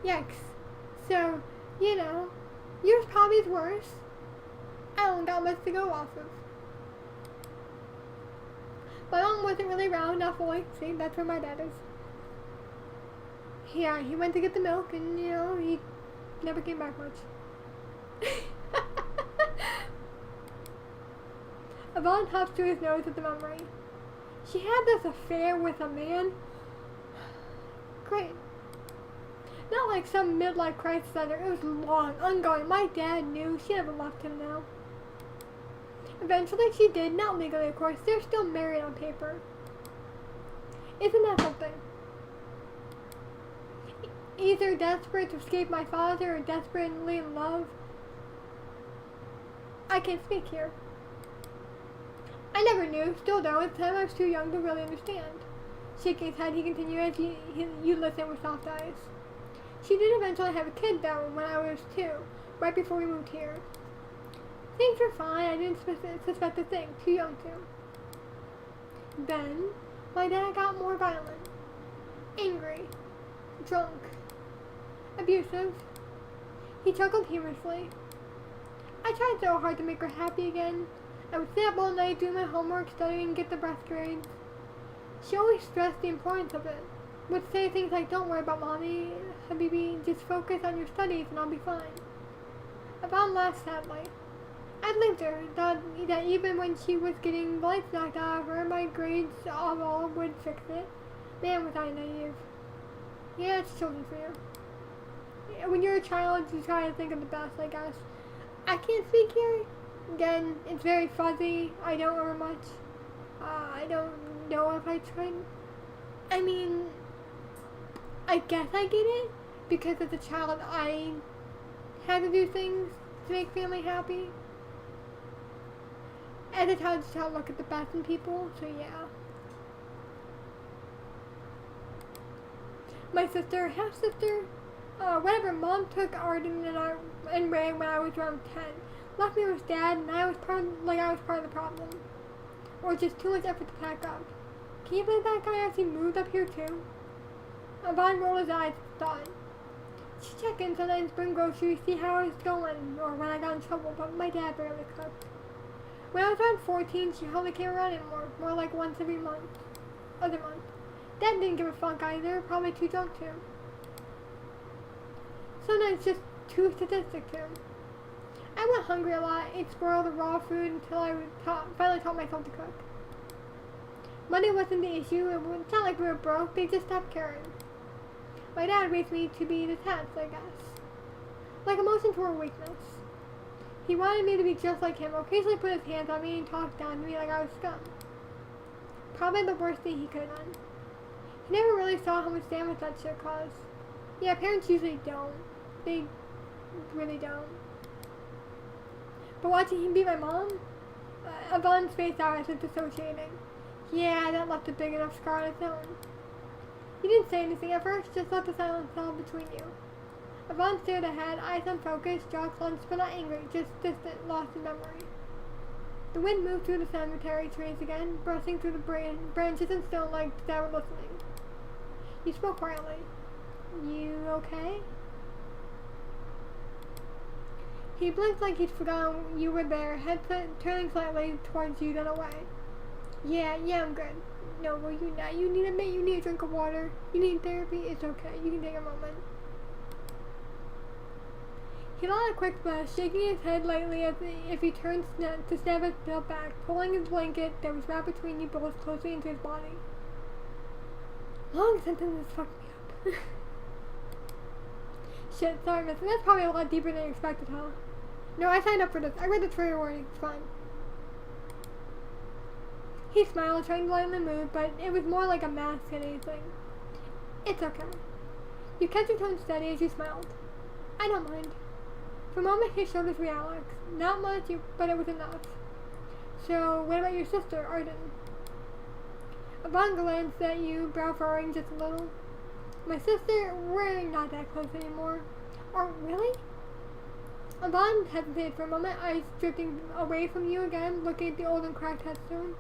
A: Yikes. So, you know, yours probably is worse. I don't got much to go off of. My mom wasn't really around enough fully. See, that's where my dad is. Yeah, he went to get the milk and, you know, he never came back much. Yvonne huffed to his nose at the memory. She had this affair with a man. Great. Not like some midlife crisis under. It was long, ongoing. My dad knew. She never left him now. Eventually she did, not legally of course. They're still married on paper. Isn't that something? Either desperate to escape my father or desperately in love. I can't speak here. I never knew, still don't. At the time I was too young to really understand. Shaking his head, he continued as you listen with soft eyes. She did eventually have a kid though when I was 2, right before we moved here. Things were fine, I didn't suspect a thing, too young to. Then, my dad got more violent. Angry. Drunk. Abusive. He chuckled humorously. I tried so hard to make her happy again. I would stay up all night doing my homework, studying, and get the best grades. She always stressed the importance of it. Would say things like, don't worry about mommy, Habibi, just focus on your studies and I'll be fine. Yvonne laughed sadly. I believed her, that even when she was getting the lights knocked out of her, my grades all would fix it. Man, was I naive. Yeah, it's children for you. When you're a child, you try to think of the best, I guess. I can't speak here. Again, it's very fuzzy. I don't remember much. I don't know if I tried. I mean, I guess I get it. Because as a child, I had to do things to make family happy. As a child, just try to look at the best in people. So yeah. My sister, half-sister, whatever, mom took Arden and Ray when I was around 10. Left me with dad, and I was part of the problem. Or just too much effort to pack up. Can you believe that guy actually moved up here too? Yvonne rolled his eyes and thought. She checked in sometimes, bring groceries, see how I was going, or when I got in trouble, but my dad barely cooked. When I was around 14, she hardly came around anymore, more like once every other month. Dad didn't give a fuck either, probably too drunk to. Sometimes just too sadistic to. I went hungry a lot, ate spoiled the raw food until I finally taught myself to cook. Money wasn't the issue, it's not like we were broke, they just stopped caring. My dad raised me to be detached, I guess. Like emotions were a weakness. He wanted me to be just like him, occasionally put his hands on me and talk down to me like I was scum. Probably the worst thing he could have done. He never really saw how much damage that shit caused. Yeah, parents usually don't. They really don't. But watching him beat my mom, Yvonne's face out as if dissociating. Yeah, that left a big enough scar on its own. He didn't say anything at first, just let the silence fall between you. Yvonne stared ahead, eyes unfocused, jaw clenched, but not angry, just distant, lost in memory. The wind moved through the cemetery trees again, brushing through the branches and stone like they were listening. He spoke quietly. You okay? He blinked like he'd forgotten you were there, head turning slightly towards you, then away. Yeah, I'm good. No, well, you not. You need a minute, you need a drink of water. You need therapy, it's okay. You can take a moment. He let a quick breath, shaking his head lightly as if he turned to snap himself back, pulling his blanket that was wrapped between you both closely into his body. Long sentences fucked me up. Shit, sorry, miss. That's probably a lot deeper than I expected, huh? No, I signed up for this. I read the trigger warning. It's fine. He smiled, trying to lighten the mood, but it was more like a mask than anything. It's okay. You kept your tone steady as you smiled. I don't mind. For a moment, his shoulders relaxed. Not much, but it was enough. So, what about your sister, Arden? Yvonne glanced at you, brow furrowing just a little. My sister, we're not that close anymore. Or, really? Yvonne hesitated for a moment, eyes drifting away from you again, looking at the old and cracked headstone.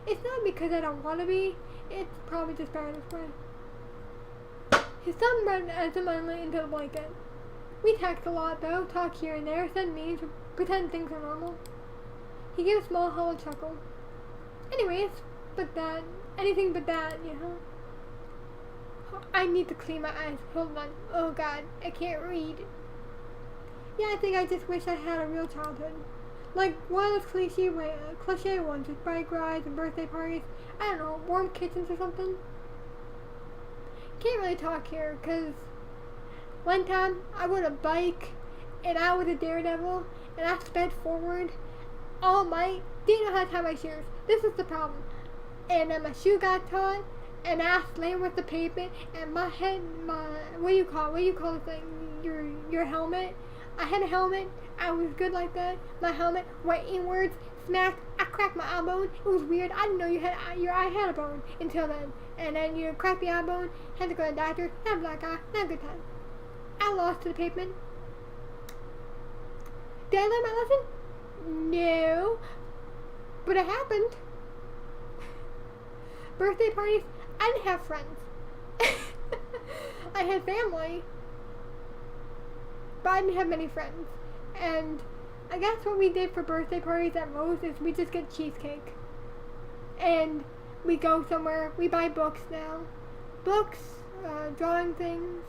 A: It's not because I don't want to be, it's probably just better this way. His son brought Emily into the blanket. We text a lot though, talk here and there, send memes, pretend things are normal. He gave a small hollow chuckle. Anyways, anything but that, you know? I need to clean my eyes. Hold on. Oh god, I can't read. Yeah, I think I just wish I had a real childhood. Like one of those cliche ones with bike rides and birthday parties. I don't know, warm kitchens or something. Can't really talk here, cause one time I rode a bike and I was a daredevil and I sped forward all night. Didn't know how to tie my shoes. This is the problem. And then my shoe got caught and I slammed with the pavement and my head, what do you call the thing? Your helmet. I had a helmet. I was good like that. My helmet went inwards, smacked. I cracked my eye bone. It was weird. I didn't know your eye had a bone until then. And then you cracked the eye bone. Had to go to the doctor. Had a black eye. Not a good time. I lost to the pavement. Did I learn my lesson? No. But it happened. Birthday parties. I didn't have friends. I had family. But I didn't have many friends. And I guess what we did for birthday parties at most is we just get cheesecake. And we go somewhere. We buy books now. Books, drawing things.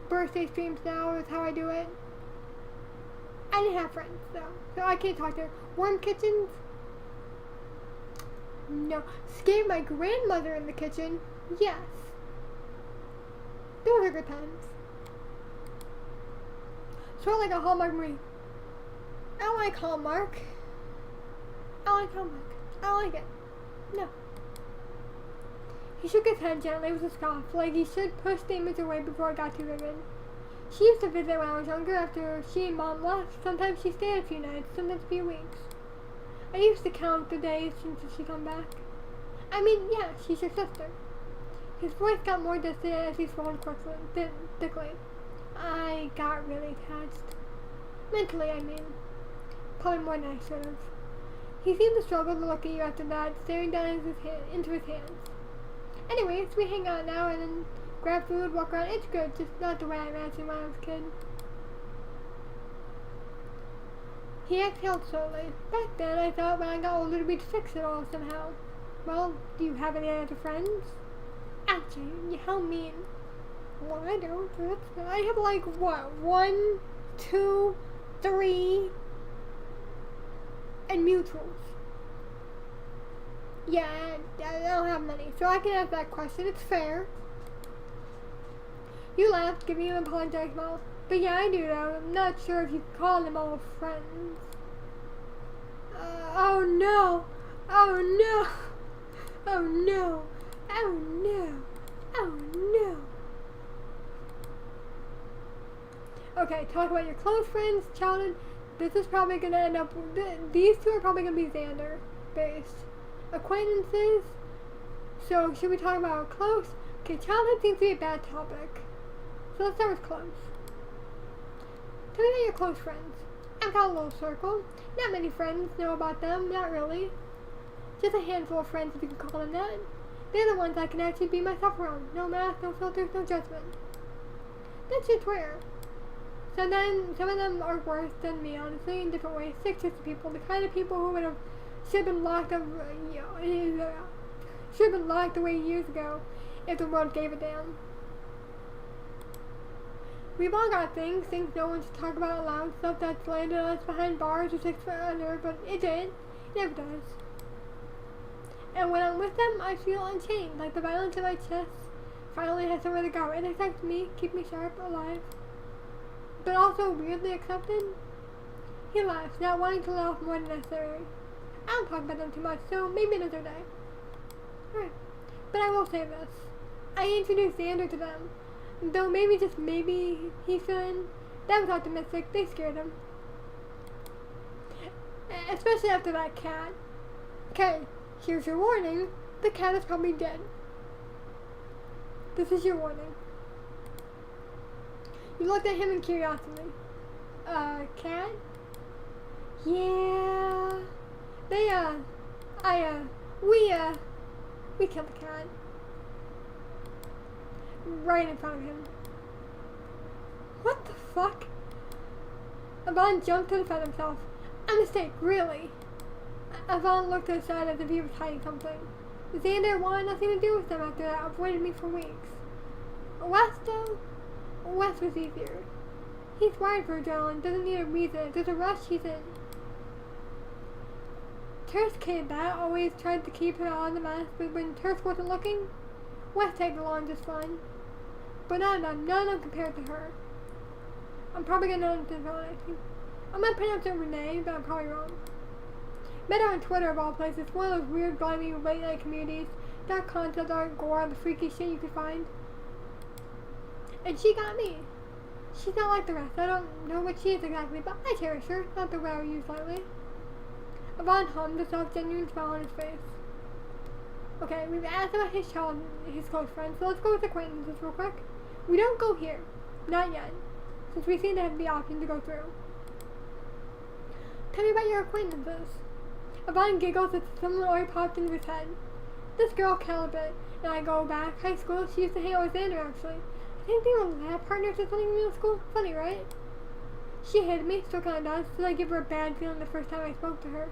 A: Birthday streams now is how I do it. I didn't have friends though, so I can't talk to her. Warm kitchens? No. Scared my grandmother in the kitchen? Yes. Those are good times. Sort of like a Hallmark movie. I don't like Hallmark. I like Hallmark. I don't like it. No. He shook his head gently with a scoff, like he should push the image away before it got too vivid. She used to visit when I was younger after she and Mom left. Sometimes she stayed a few nights, sometimes a few weeks. I used to count the days since she come back. I mean, yeah, she's your sister. His voice got more distant as he swallowed thickly. I got really attached. Mentally, I mean. Probably more than I should have. He seemed to struggle to look at you after that, staring down into his hands. Anyways, we hang out now and then grab food, walk around. It's good, just not the way I imagined when I was a kid. He exhaled slowly. Back then, I thought when I got older we'd fix it all somehow. Well, do you have any other friends? Ouch, how mean. Well, I don't. I have like, what, 1, 2, 3, and mutuals. Yeah, I don't have many, so I can ask that question. It's fair. You laughed, giving him an apologetic smile. But yeah, I do though. I'm not sure if you call them all friends. Oh no! Oh no! Oh no! Oh no! Oh no! Okay, talk about your close friends, childhood. This is probably gonna end up. These two are probably gonna be Xander based. Acquaintances. So should we talk about close? Okay, childhood seems to be a bad topic. So let's start with close. Tell me about your close friends. I've got a little circle. Not many friends know about them, not really. Just a handful of friends, if you can call them that. They're the ones I can actually be myself around. No mask, no filters, no judgment. That's just rare. Some of them are worse than me, honestly, in different ways. Sick to people, the kind of people who should have been locked up, should have been locked away years ago if the world gave a damn. We've all got things no one should talk about out loud, stuff that's landed us behind bars or 6 foot under, but it did. It never does. And when I'm with them, I feel unchained, like the violence in my chest finally has somewhere to go. It affects me, keep me sharp, alive, but also weirdly accepted. He laughs, not wanting to laugh more than necessary. I don't talk about them too much, so maybe another day. Alright. But I will say this. I introduced Xander to them. Though maybe, just maybe, he's feeling that was optimistic. They scared him. Especially after that cat. Okay, here's your warning. The cat is probably dead. This is your warning. You looked at him in curiosity. Cat? Yeah. We killed the cat. Right in front of him. What the fuck? Yvonne jumped to defend himself. A mistake, really. Yvonne looked to the side as if he was hiding something. Xander wanted nothing to do with them after that, avoided me for weeks. West, though? West was easier. He's wired for adrenaline, doesn't need a reason. If there's a rush, he's in. Ter's kid that always tried to keep her out of the mess, but when Ter's wasn't looking, West tagged along just fine. But none of them compared to her. I'm probably gonna know this wrong, I think. I'm gonna pronounce it Renee, but I'm probably wrong. Met her on Twitter of all places, one of those weird, grimy, late-night communities. Dark content, dark gore, the freaky shit you could find. And she got me. She's not like the rest. I don't know what she is exactly, but I cherish her. Not the way I use lightly. Yvonne hummed a soft, genuine smile on his face. Okay, we've asked about his child and his close friends, so let's go with acquaintances real quick. We don't go here. Not yet. Since we seem to have the option to go through. Tell me about your acquaintances. Yvonne giggles as something already popped into his head. This girl, Calibet, and I go back. High school, she used to hang out with Xander, actually. I think they were lab partners or something in middle school. Funny, right? She hated me, still kinda does, so I give her a bad feeling the first time I spoke to her.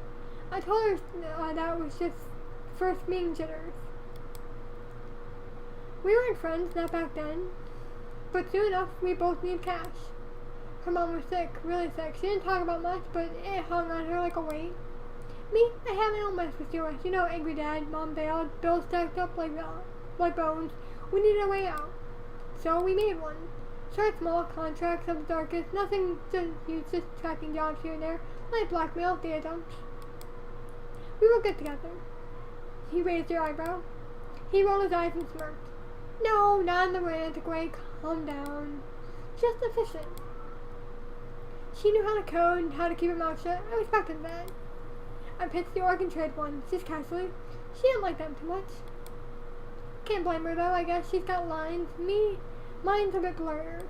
A: I told her that was just first meeting jitters. We weren't friends, not back then. But soon enough, we both needed cash. Her mom was sick, really sick. She didn't talk about much, but it hung on her like a weight. Me, I have my own mess with you. You know, angry dad, mom bailed, bills stacked up like bones. We needed a way out. So we made one. Started small, contracts of the darkest, nothing just huge, just tracking jobs here and there, like blackmail, data dumps. We were good together. He raised her eyebrow. He rolled his eyes and smirked. No, not in the romantic way. Calm down. Just efficient. She knew how to code and how to keep her mouth shut. I respected that. I pitched the Oregon trade one, just casually. She didn't like them too much. Can't blame her though, I guess she's got lines. Me, mine's a bit blurrier.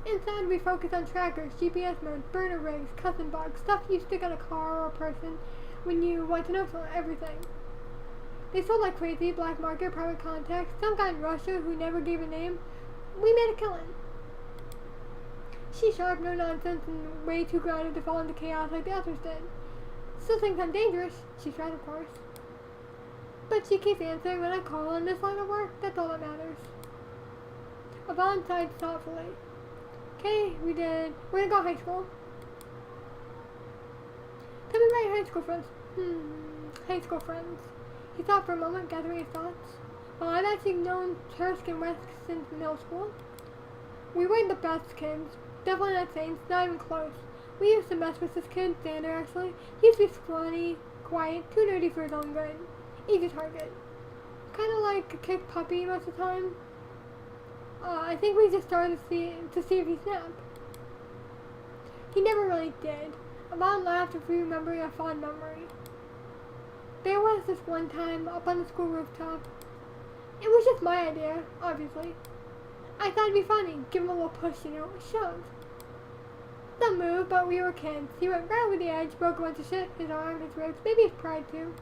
A: Inside we focus on trackers, GPS modes, burner rigs, custom bugs, stuff you stick on a car or a person when you want to know everything. They sold like crazy, black market, private contacts, some guy in Russia who never gave a name. We made a killing. She's sharp, no nonsense, and way too grounded to fall into chaos like the others did. Still thinks I'm dangerous. She's right, of course. But she keeps answering when I call in this line of work. That's all that matters. Yvonne sighed thoughtfully. Okay, we're gonna go high school. Tell me about your high school friends. High school friends. He thought for a moment, gathering his thoughts. Well, I've actually known Tursk and West since middle school. We weren't the best kids. Definitely not saints, not even close. We used to mess with this kid, Xander actually. He used to be scrawny, quiet, too nerdy for his own good. Easy target. Kinda like a kicked puppy most of the time. I think we just started to see if he snapped. He never really did. Yvonne laughed if we remembering a fond memory. There was this one time up on the school rooftop. It was just my idea, obviously. I thought it'd be funny, give him a little push, a shove. Some move, but we were kids. He went right over the edge, broke a bunch of shit, his arm, his ribs, maybe his pride too.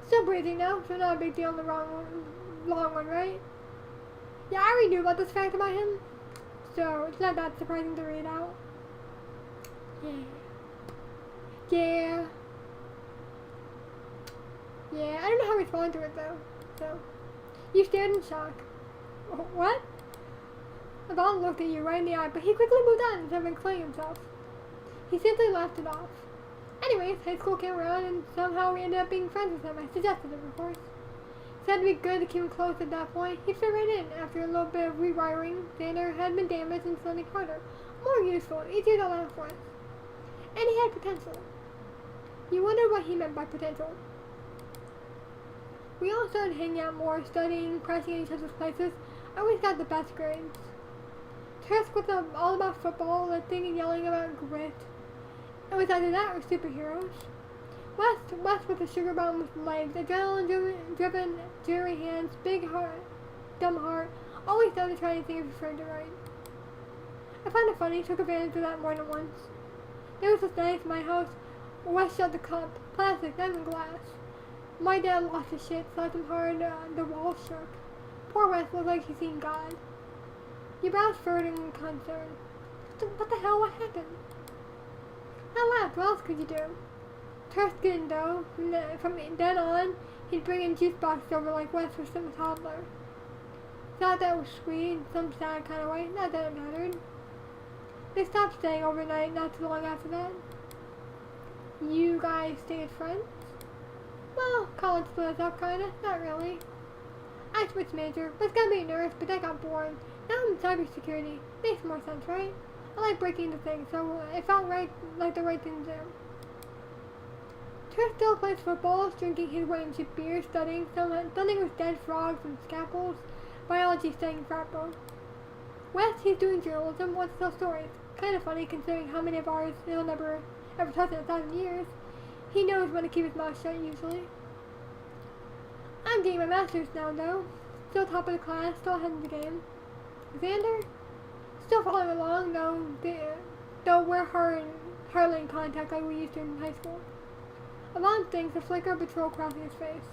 A: Still breathing now, so not a big deal in the long one, right? Yeah, I already knew about this fact about him, so it's not that surprising to read out. Yeah, I don't know how to respond to it though, so. You stared in shock. What? Yvonne looked at you right in the eye, but he quickly moved on instead of explaining himself. He simply laughed it off. Anyways, high school came around and somehow we ended up being friends with him. I suggested it, of course. Said it'd be good to keep him close at that point. He fit right in. After a little bit of rewiring, Xander had been damaged and slightly harder. More useful, easier to laugh with. And he had potential. You wondered what he meant by potential. We all started hanging out more, studying, crashing at each other's places. I always got the best grades. Tusk was all about football, lifting and yelling about grit. It was either that or superheroes. West with a sugar bomb with legs, adrenaline-driven, jittery hands, big heart, dumb heart, always down to try anything if you're afraid to write. I found it funny, took advantage of that more than once. There was this night at my house West shut the cup. Plastic, not even glass. My dad lost his shit, slapped him hard, the wall shook. Poor West looked like he's seen God. He browsed forward in concern. What the hell? What happened? I laughed. What else could you do? Turf's getting dough. From then on, he'd bring in juice boxes over like West was some toddler. Thought that was sweet in some sad kind of way. Not that it mattered. They stopped staying overnight not too long after that. You guys stayed friends? Well, college split us up kinda. Not really. I switched major, was gonna be a nurse, but I got bored. Now I'm in cybersecurity. Makes more sense, right? I like breaking into things, so it felt right, like the right thing to do. Turf still plays football, drinking his way into beer, studying with dead frogs and scalpels, biology studying ramble. West, he's doing journalism, wants to tell stories. Kind of funny considering how many of ours he'll never ever touch in 1,000 years. He knows when to keep his mouth shut usually. I'm getting my master's now though. Still top of the class, still ahead of the game. Xander? Still following along though we're hardly in contact like we used to in high school. Avant thinks a flicker of betrayal crossing his face.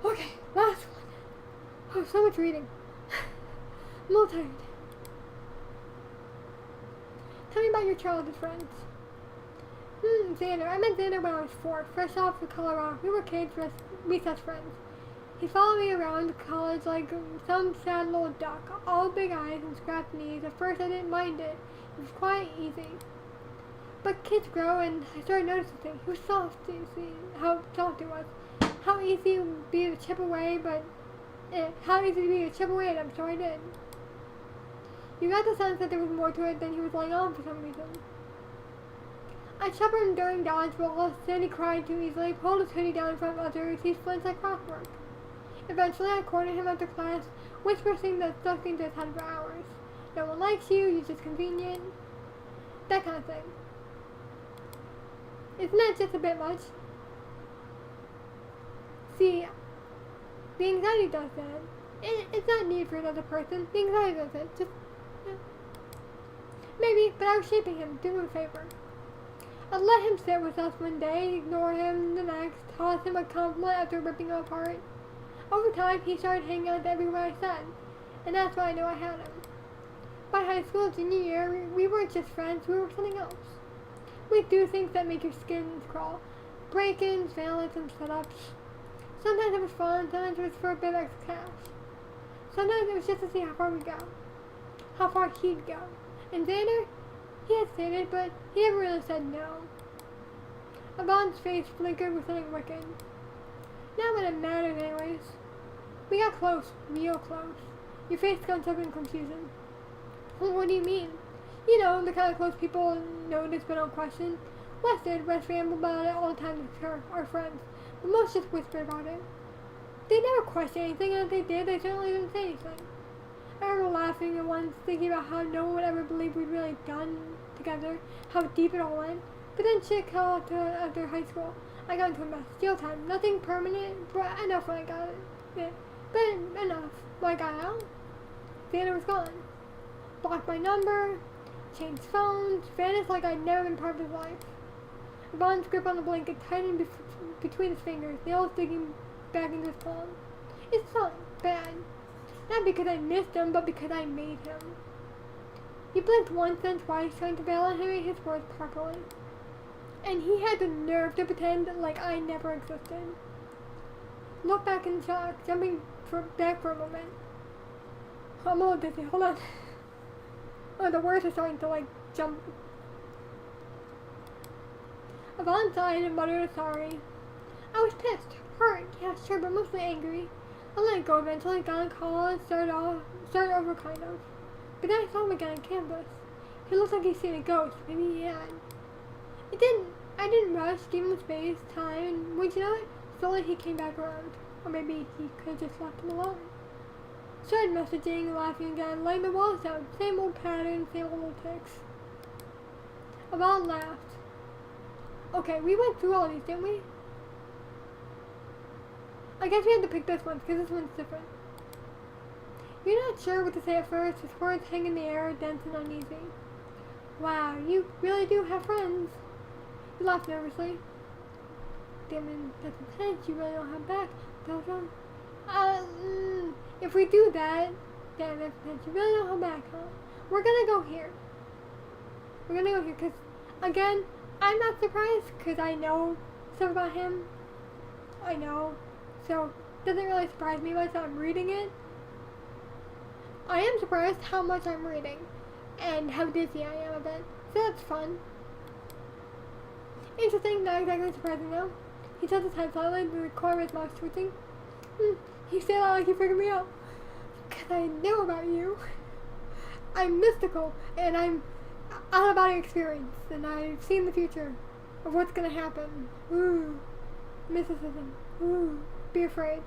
A: Okay, last one. Oh, so much reading. I'm a little tired. Tell me about your childhood friends. Xander. I met Xander when I was 4, fresh off of Colorado. We were kids, recess friends. He followed me around college like some sad little duck, all big eyes and scrapped knees. At first I didn't mind it. It was quite easy. But kids grow and I started noticing things. He was soft, you see how soft it was. How easy it would be to chip away, how easy to be to chip away at him, so I did. You got the sense that there was more to it than he was letting on for some reason. I shepherded him during dodgeball, said he cried too easily, pulled his hoodie down in front of others, he flinched like clockwork. Eventually I cornered him after class, whispered things that stuck into his head for hours. No one likes you, you're just convenient. That kind of thing. Isn't that just a bit much? See, the anxiety does that. It's not needed for another person. The anxiety does it. Just, yeah. Maybe, but I was shaping him, doing him a favor. I'd let him sit with us one day, ignore him the next, toss him a compliment after ripping him apart. Over time, he started hanging on to every word I said, and that's why I knew I had him. By high school junior year, we weren't just friends, we were something else. We'd do things that make your skin crawl. Break-ins, valets, and setups. Sometimes it was fun, sometimes it was for a bit of extra cash. Sometimes it was just to see how far we'd go. How far he'd go. And Xander? He hesitated, but he never really said no. Avon's face flickered with something wicked. Not when it mattered anyways. We got close, real close. Your face comes up in confusion. Well, what do you mean? You know, the kind of close people notice but don't question. West rambled about it all the time with her, our friends, but most just whispered about it. They never questioned anything, and if they did, they certainly didn't say anything. I remember laughing at once, thinking about how no one would ever believe we'd really done together, how deep it all went. But then shit came after high school. I got into a mess. Jail time. Nothing permanent, but enough when I got it. Yeah, but enough. When I got out, Xander was gone. Blocked my number, changed phones, vanished like I'd never been part of his life. Yvonne's grip on the blanket tightened between his fingers, nails digging back into his palm. It felt bad. Not because I missed him, but because I made him. He blinked once and twice, trying to validate his words properly. And he had the nerve to pretend like I never existed. Looked back in shock, jumping back for a moment. I'm a little dizzy, hold on. Oh, the words are starting to, jump. Yvonne sighed and muttered a sorry. I was pissed, hurt, yeah, sure, but mostly angry. I let it go eventually, got on college, started over kind of. But then I saw him again on campus. He looked like he'd seen a ghost, maybe he had. I didn't rush, gave him space, time, and would you know it? Slowly he came back around. Or maybe he could have just left him alone. Started messaging, laughing again, laying the walls down. Same old pattern, same old ticks. Yvonne laughed. Okay, we went through all these, didn't we? I guess we had to pick this one, because this one's different. You're not sure what to say at first, his words hang in the air, dense and uneasy. Wow, you really do have friends. He laughed nervously. Damn it, that's intense. You really don't have back. Don't you? If we do that, damn, that's intense. You really don't have back, huh? We're gonna go here. We're gonna go here, because, again, I'm not surprised, because I know stuff about him. I know. So, it doesn't really surprise me much that I'm reading it. I am surprised how much I'm reading, and how dizzy I am a bit. So that's fun. Interesting, not exactly surprising though. He tilts his head slightly, the corner of his mouth twitching. You say that like you figured me out. Because I know about you. I'm mystical, and I'm out of body experience, and I've seen the future of what's gonna happen. Ooh. Mysticism. Ooh. Be afraid.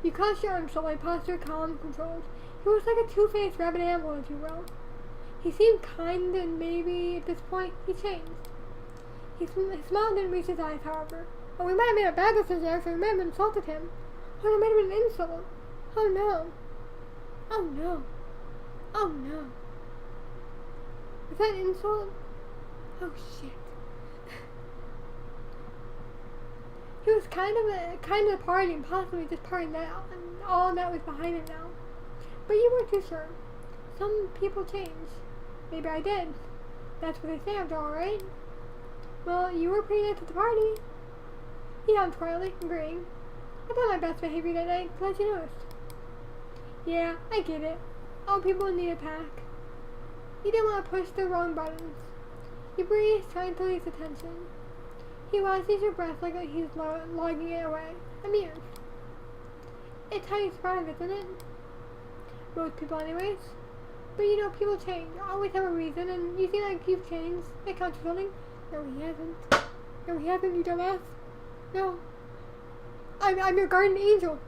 A: You crossed your arms slowly, posture calm, controlled. He was like a two-faced rabbit animal, if you will. He seemed kind, and maybe at this point he changed. His smile didn't reach his eyes, however. Oh, we might have made a bad decision there, so we may have insulted him. Oh, that might have been an insult. Oh no. Oh no. Oh no. Was that an insult? Oh shit. He was kind of partying, possibly just partying that out, and all that was behind him now. But you weren't too sure. Some people change. Maybe I did. That's what they say after all, right? Well, you were pretty nice at the party. He nodded quietly, agreeing. I thought my best behavior that night, glad you noticed. Yeah, I get it. All people need a pack. He didn't want to push the wrong buttons. He breathed, trying to release attention. He watches your breath like he's logging it away, amused. It's how you survive, isn't it? Most people anyways. But you know, people change. Always have a reason, and you seem like you've changed. It counts for something. No, he hasn't. No, he hasn't, you dumbass. No. I'm your guardian angel.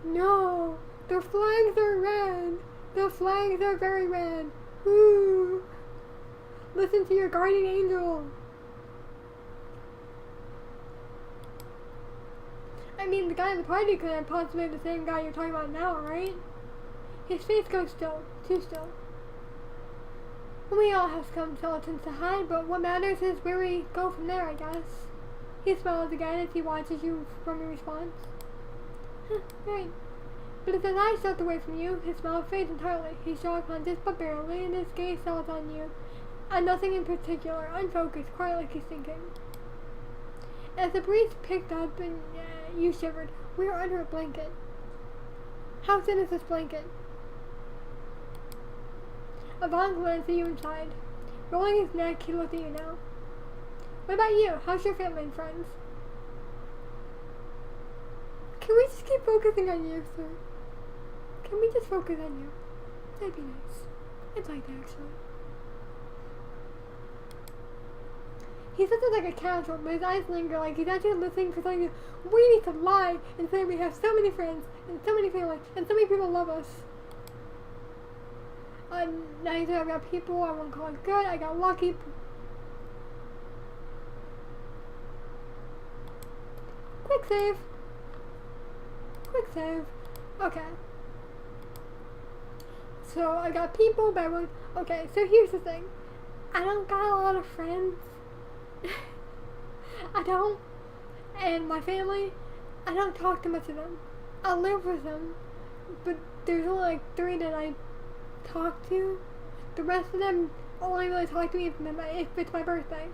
A: No. The flags are red. The flags are very red. Ooh. Listen to your guardian angel. I mean, the guy at the party could have possibly the same guy you're talking about now, right? His face goes still. Too still. We all have some skeletons to hide, but what matters is where we go from there, I guess. He smiles again as he watches you from your response. Right. But as his eyes drift away from you, his smile fades entirely. He's jaw conscious but barely, and his gaze settles on you. On nothing in particular, unfocused, quite like he's thinking. As the breeze picked up and you shivered, we were under a blanket. How thin is this blanket? Yvonne glanced at you inside. Rolling his neck, he looked at you now. What about you? How's your family and friends? Can we just keep focusing on you, sir? Can we just focus on you? That'd be nice. I'd like that, actually. He says it like a casual, but his eyes linger like he's actually listening for something. We need to lie and say we have so many friends, and so many family, and so many people love us. Now he said I've got people, I won't call it good, I got lucky. Quick save. Quick save. Okay. So I got people, but I won't. Okay, so here's the thing. I don't got a lot of friends. I don't. And my family, I don't talk to much of them. I live with them, but there's only like 3 that I talk to. The rest of them only really talk to me if it's my birthday.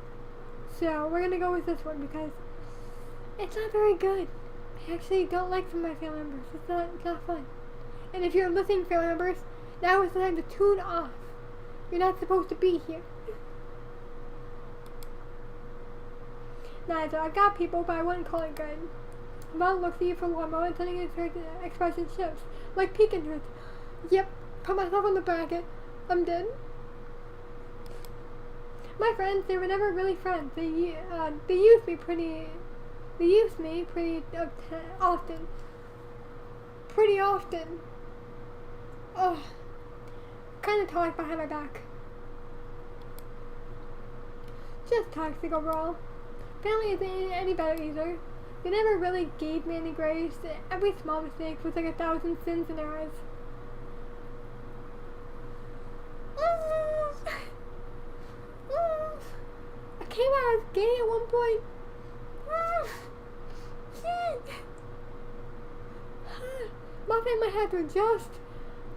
A: So we're gonna go with this one because it's not very good. I actually don't like some of my family members. It's not fun. And if you're listening, family members, now is the time to tune off. You're not supposed to be here. Neither. I've got people, but I wouldn't call it good. Mom looks at you for one moment, then his expression shifts, like peak interest. Yep, put myself on the bracket. I'm dead. My friends, they were never really friends. They used me pretty often. Pretty often. Oh, kind of talk behind my back. Just toxic overall. Family isn't any better either. They never really gave me any grace. Every small mistake was like 1,000 sins in their eyes. came out as gay at one point. My family had to adjust.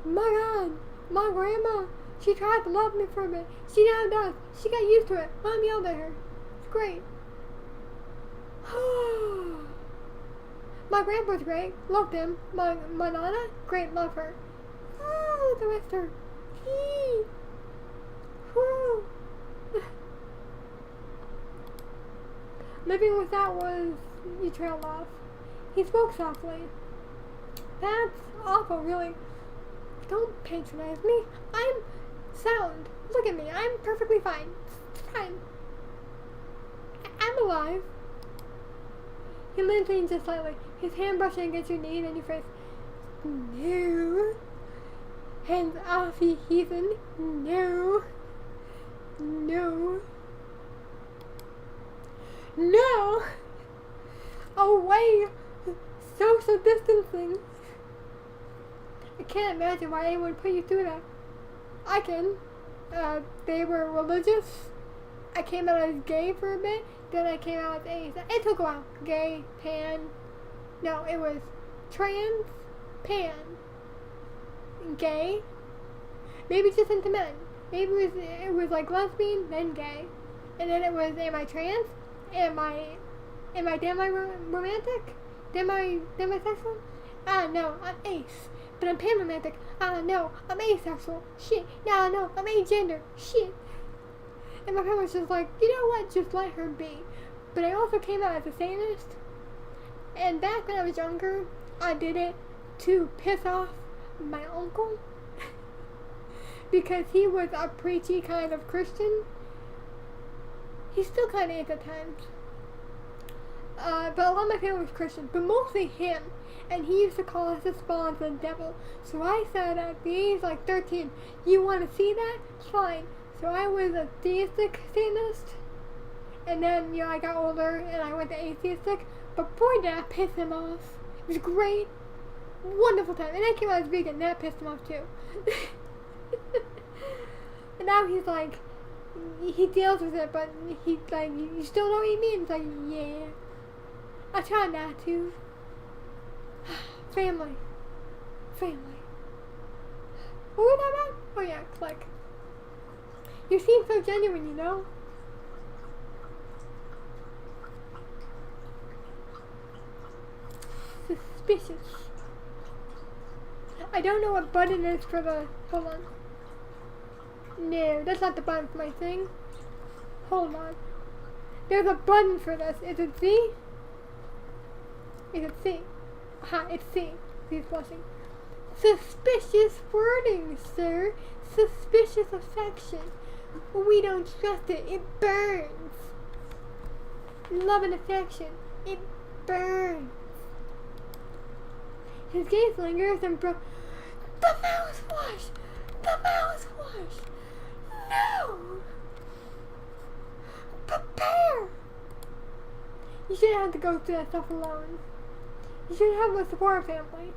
A: My God, my grandma, she tried to love me for a bit. She now does. She got used to it. Mom yelled at her. It's great. My grandpa's great. Loved him. My nana, great. Love her. The rest her. Living with that was, you trailed off. He spoke softly. That's awful, really. Don't patronize me. I'm sound. Look at me. I'm perfectly fine. Fine. I'm alive. He leans in just slightly, his hand brushing against your knee and your face. No. Hands off, you heathen. No. No. No. Away. Social distancing. I can't imagine why anyone put you through that. I can. They were religious. I came out as gay for a bit. Then I came out as ace. It took a while. Gay, pan. No, it was trans, pan, gay. Maybe just into men. Maybe it was like lesbian, then gay, and then it was, am I trans? Am I demi-romantic? Demisexual? No, I'm ace. But I'm pan-romantic. No, I'm asexual. Shit. No, I'm agender. Shit. And my parents was just like, you know what, just let her be. But I also came out as a Satanist. And back when I was younger, I did it to piss off my uncle. Because he was a preachy kind of Christian. He still kind of is at times. But a lot of my family was Christian, but mostly him. And he used to call us the spawns of the devil. So I said at the age like 13, you want to see that? Fine. So I was a theistic Satanist. And then, I got older and I went to atheistic. But boy, did I piss him off. It was great. Wonderful time. And I came out as vegan, and that pissed him off too. And now he's like, he deals with it, but he's like, you still don't eat meat? It's like, yeah. I try not to. Family. What were we talking about? Oh yeah, click. You seem so genuine, you know? Suspicious. I don't know what button is for the... Hold on. No, that's not the button for my thing. Hold on. There's a button for this. Is it Z? Is it C? Aha, it's C. He's blushing. Suspicious wording, sir. Suspicious affection. We don't trust it. It burns. Love and affection. It burns. His gaze lingers and The mouthwash! The mouthwash! No! Prepare! You shouldn't have to go through that stuff alone. You should have a support family.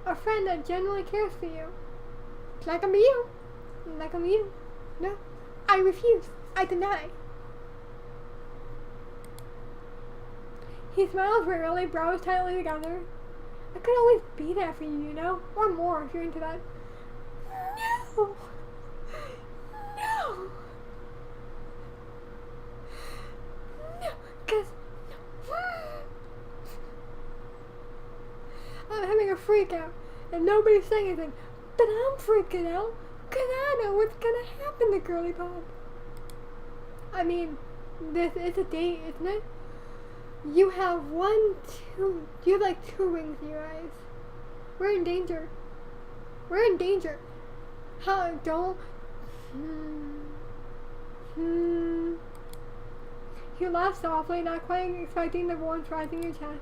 A: A friend that genuinely cares for you. It's not gonna be you. It's not gonna be you. No. I refuse. I deny. He smiles wearily, brows tightly together. I could always be there for you, you know? Or more if you're into that. No! No! No! Because... I'm having a freak out, and nobody's saying anything. But I'm freaking out, because I know what's gonna happen to Girly Pop. I mean, this is a date, isn't it? You have you have like 2 rings in your eyes. We're in danger. We're in danger. How, don't... You laugh softly, not quite expecting the warmth rising in your chest.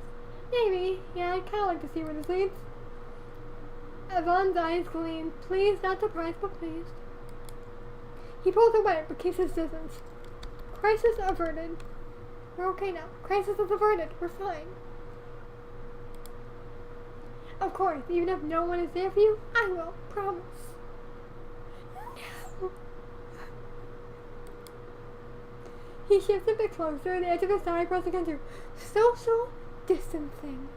A: Maybe. Yeah, I'd kind of like to see where this leads. Yvonne's eyes gleam. Pleased, not surprised, but pleased. He pulls away, but keeps his distance. Crisis averted. We're okay now. Crisis is averted. We're fine. Of course, even if no one is there for you, I will. Promise. No. He shifts a bit closer, the edge of his eye pressed against her. Social distancing.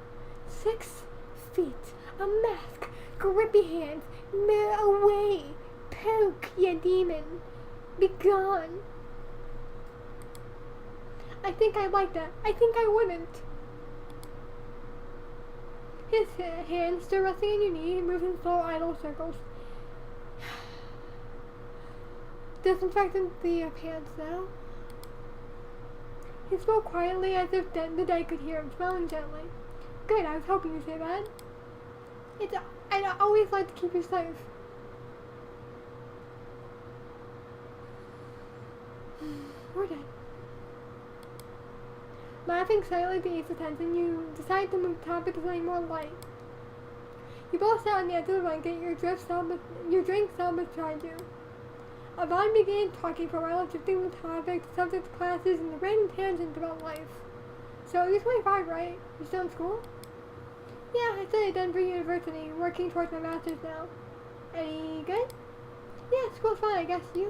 A: 6 feet. A mask. Grippy hands. Away. Poke, ya demon. Be gone. I think I like that. I think I wouldn't. His hands still resting on your knee, moves in slow, idle circles. Disinfecting the pants now. He spoke quietly as if the dead could hear him, smiling gently. Good, I was hoping you'd say that. I'd always like to keep you safe. We're dead. Laughing slightly to ease the tension, you decide to move the topic to something more light. You both sat on the edge of the blanket, your drink still beside you. Yvonne began talking for a while, shifting the topic, subjects, classes, and the random tangents about life. So, you're 25, right? You still in school? Yeah, I studied at Denver University, working towards my master's now. Any good? Yeah, school's fine, I guess. You?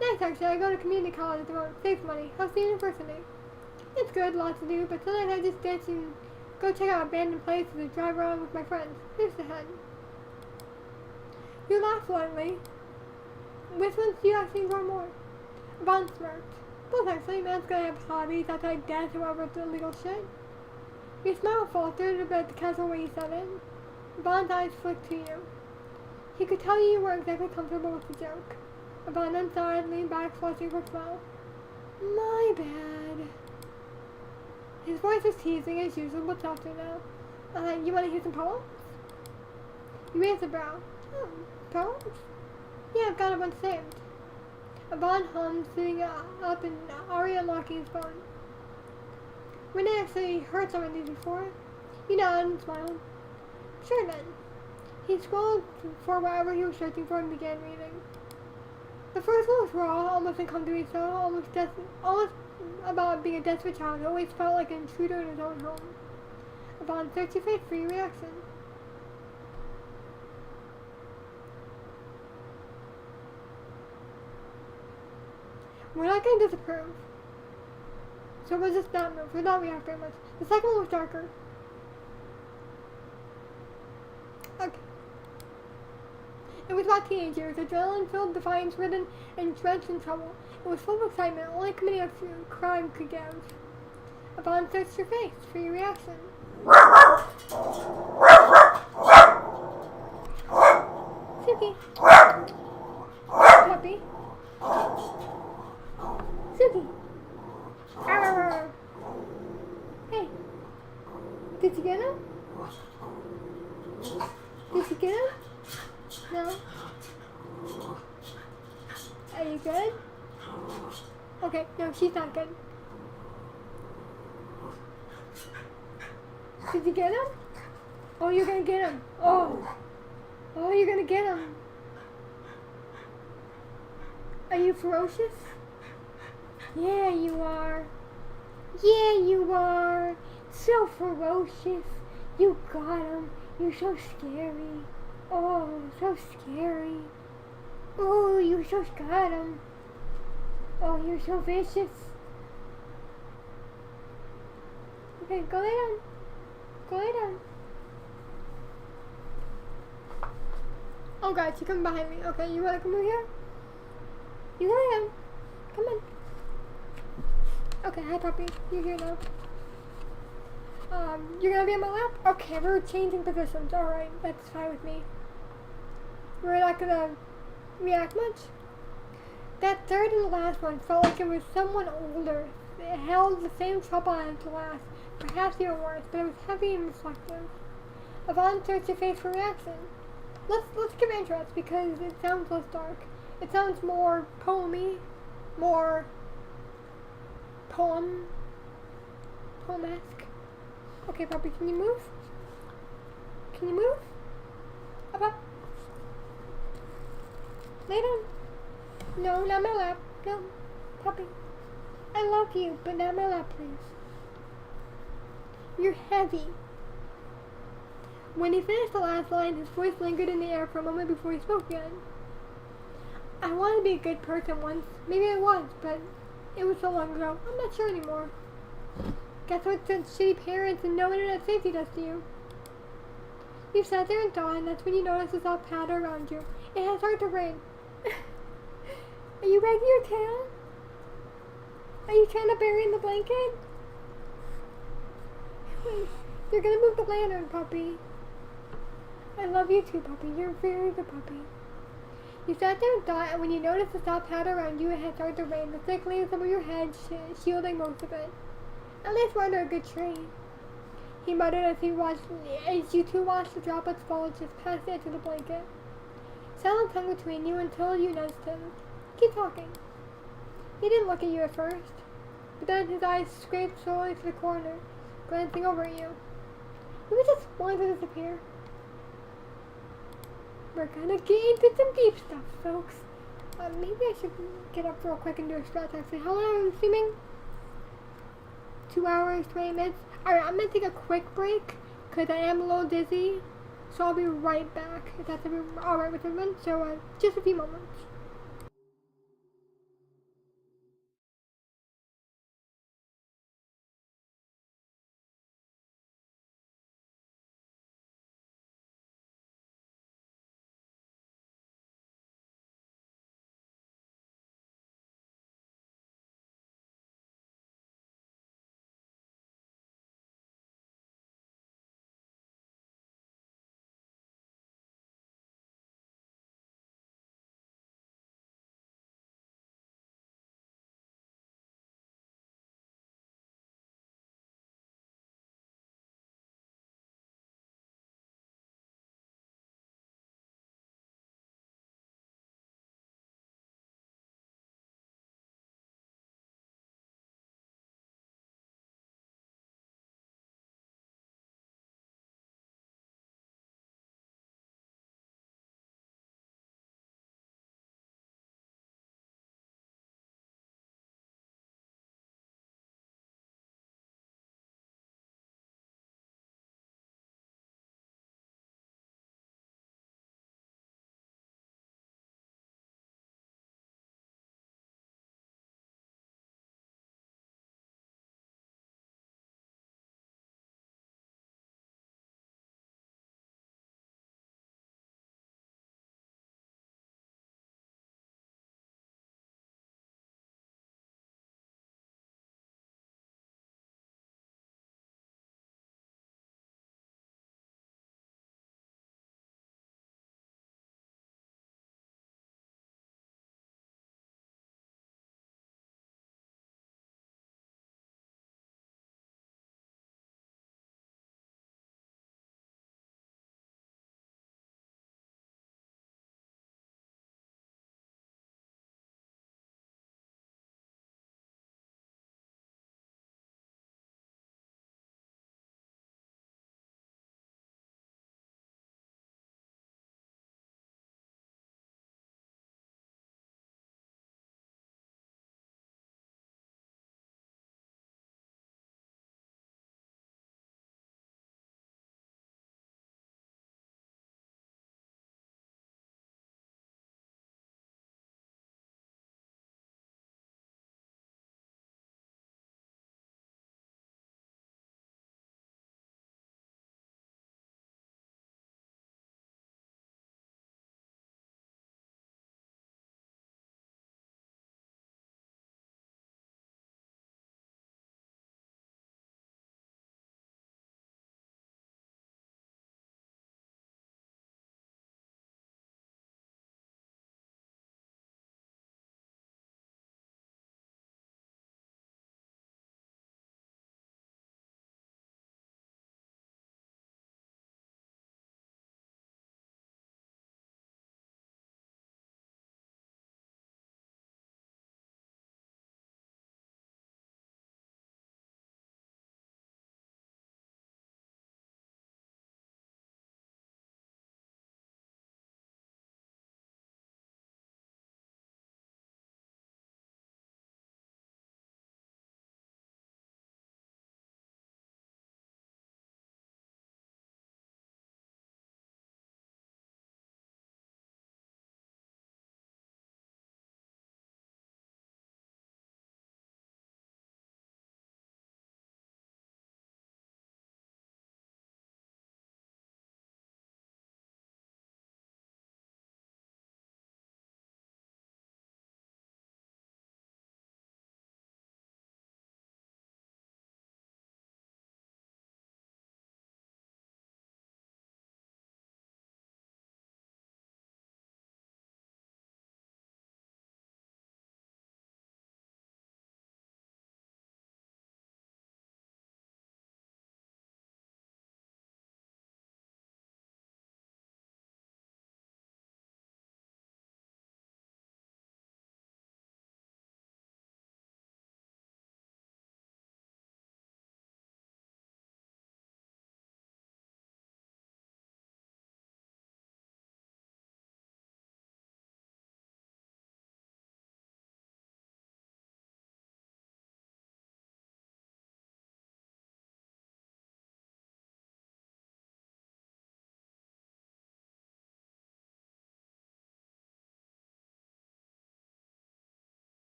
A: Nice, actually. I go to community college at the moment. Save money. How's the university? It's good, lots to do, but sometimes I just dance and go check out abandoned places and drive around with my friends. Here's the head. You laugh lightly. Which ones do you actually enjoy more? Vaughn smirked. Both actually. Man's gonna have hobbies outside death or over the legal shit. Your smile faltered about the casual way you said it. Vaughn's eyes flicked to you. He could tell you weren't exactly comfortable with the joke. Vaughn then sighed, leaned back, flushing her smile. My bad. His voice was teasing as usual, but softer now. You want to hear some poems? You raised a brow. Oh, poems? Yeah, I've got a bunch saved. Vaughn hummed, sitting up and Ari unlocking his phone. Renee actually heard some of these before. You nodded and smiled. Sure then. He scrolled for whatever he was searching for and began reading. The first one was raw, almost uncomfortably so, almost about being a desperate child who always felt like an intruder in his own home. Vaughn searched your face for your reaction. We're not going to disapprove. So we'll just not move. We'll not react very much. The second one was darker. Okay. It was about teenagers, adrenaline-filled, defiance-ridden, and drenched in trouble. It was full of excitement, only committing a crime could give. Yvonne searched your face for your reaction. Suki. Puppy. Suki. Arr. Hey. Did you get him? Did you get him? No? Are you good? Okay, no, she's not good. Did you get him? Oh, you're gonna get him. Oh, you're gonna get him. Are you ferocious? Yeah, you are. Yeah, you are. So ferocious. You got him. You're so scary. Oh, so scary. Oh, you so got him. Oh, you're so vicious. Okay, go lay down. Go lay down. Oh god, she's coming behind me. Okay, you wanna come over here? You lay down. Come on. Okay, hi puppy. You're here now. You're gonna be on my lap? Okay, we're changing positions. Alright, that's fine with me. We're not gonna react much. That third and last one felt like it was someone older. It held the same trouble as the last, perhaps even worse, but it was heavy and reflective. Yvonne searched your face for reaction. Let's give interest because it sounds less dark. It sounds more poemy, more poem-esque. Okay, puppy, can you move? Can you move? Up. Lay down. No, not my lap. No, puppy. I love you, but not my lap, please. You're heavy. When he finished the last line, his voice lingered in the air for a moment before he spoke again. I wanted to be a good person once. Maybe I was, but It was so long ago. I'm not sure anymore. Guess what shitty parents and no internet safety does to you? You sat there and thought, and that's when you noticed a soft patter around you. It had started to rain. Are you wagging your tail? Are you trying to bury in the blanket? You're gonna move the lantern, puppy. I love you too, puppy. You're a very good puppy. You sat there and thought, and when you noticed the soft powder around you, it had started to rain. The thick leaves over your head shielding most of it. At least we're under a good tree. He muttered as you two watched the droplets fall just past the edge of the blanket. Silence hung between you until you nudged him. Keep talking. He didn't look at you at first, but then his eyes scraped slowly to the corner, glancing over at you. He was just wanting to disappear. We're gonna get into some deep stuff, folks. Maybe I should get up real quick and do a stretch, actually. How long am I streaming? 2 hours, 20 minutes? Alright, I'm gonna take a quick break, because I am a little dizzy. So I'll be right back, if that's alright with everyone. So, just a few moments.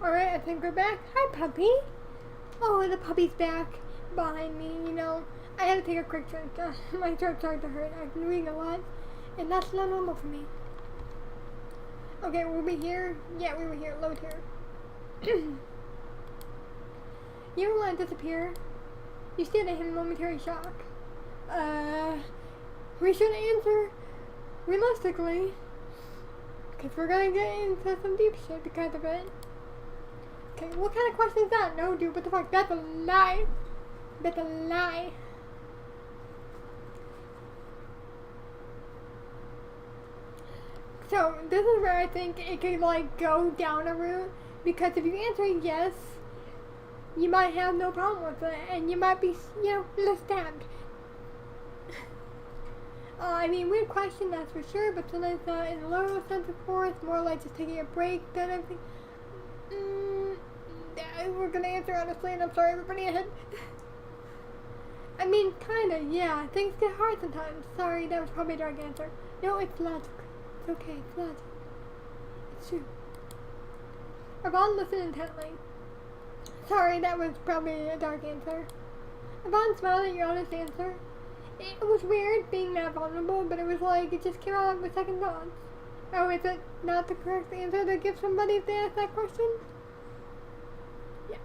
A: Alright, I think we're back. Hi, puppy. Oh, the puppy's back behind me, you know. I had to take a quick drink. My throat started to hurt. I've been reading a lot, and that's not normal for me. Okay, were we here? Yeah, we were here. Load here. You ever want to disappear? You stared at him in momentary shock. We should answer realistically, because we're gonna get into some deep shit because of it. Okay, what kind of question is that? No, dude, what the fuck? That's a lie. That's a lie. So, this is where I think it could, like, go down a route, because if you answer yes, you might have no problem with it, and you might be, you know, less stabbed. I mean, weird question, that's for sure, but sometimes in a literal sense, of course, more like just taking a break than everything. We're gonna answer honestly, and I'm sorry everybody ahead. I mean, kinda, yeah, things get hard sometimes. Sorry, that was probably a dark answer. No, it's logic. It's okay, it's logic. It's true. Yvonne listened intently. Sorry, that was probably a dark answer. Yvonne smiled at your honest answer. It was weird being that vulnerable, but it was like it just came out with second thoughts. Oh, is it not the correct answer to give somebody if they ask that question?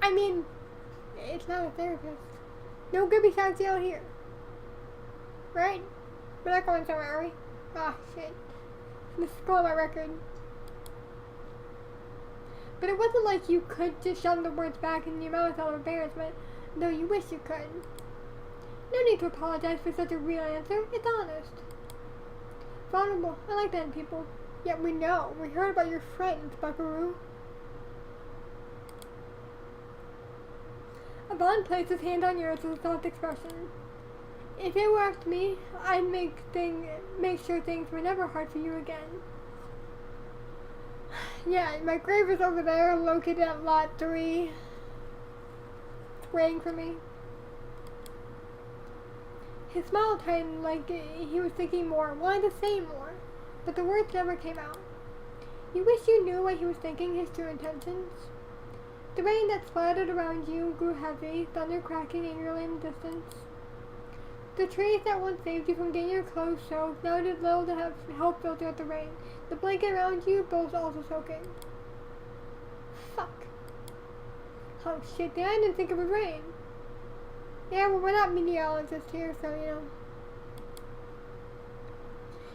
A: I mean, it's not a therapist. No goopy shots out here. Right? We're not going somewhere, are we? Ah, shit. This is going on my record. But it wasn't like you could just shove the words back in your mouth out of embarrassment, though you wish you could. No need to apologize for such a real answer. It's honest. Vulnerable. I like that in people. Yet we know. We heard about your friends, buckaroo. Yvonne placed his hand on yours with a soft expression. If it were up to me, I'd make sure things were never hard for you again. Yeah, my grave is over there, located at lot 3. It's waiting for me. His smile tightened like he was thinking more, wanted to say more, but the words never came out. You wish you knew what he was thinking, his true intentions. The rain that splattered around you grew heavy, thunder cracking angrily in the distance. The trees that once saved you from getting your clothes soaked now did little to help filter out the rain. The blanket around you, both also soaking. Fuck. Oh shit, I didn't think it would rain. Yeah, well, we're not meteorologists here, so you know.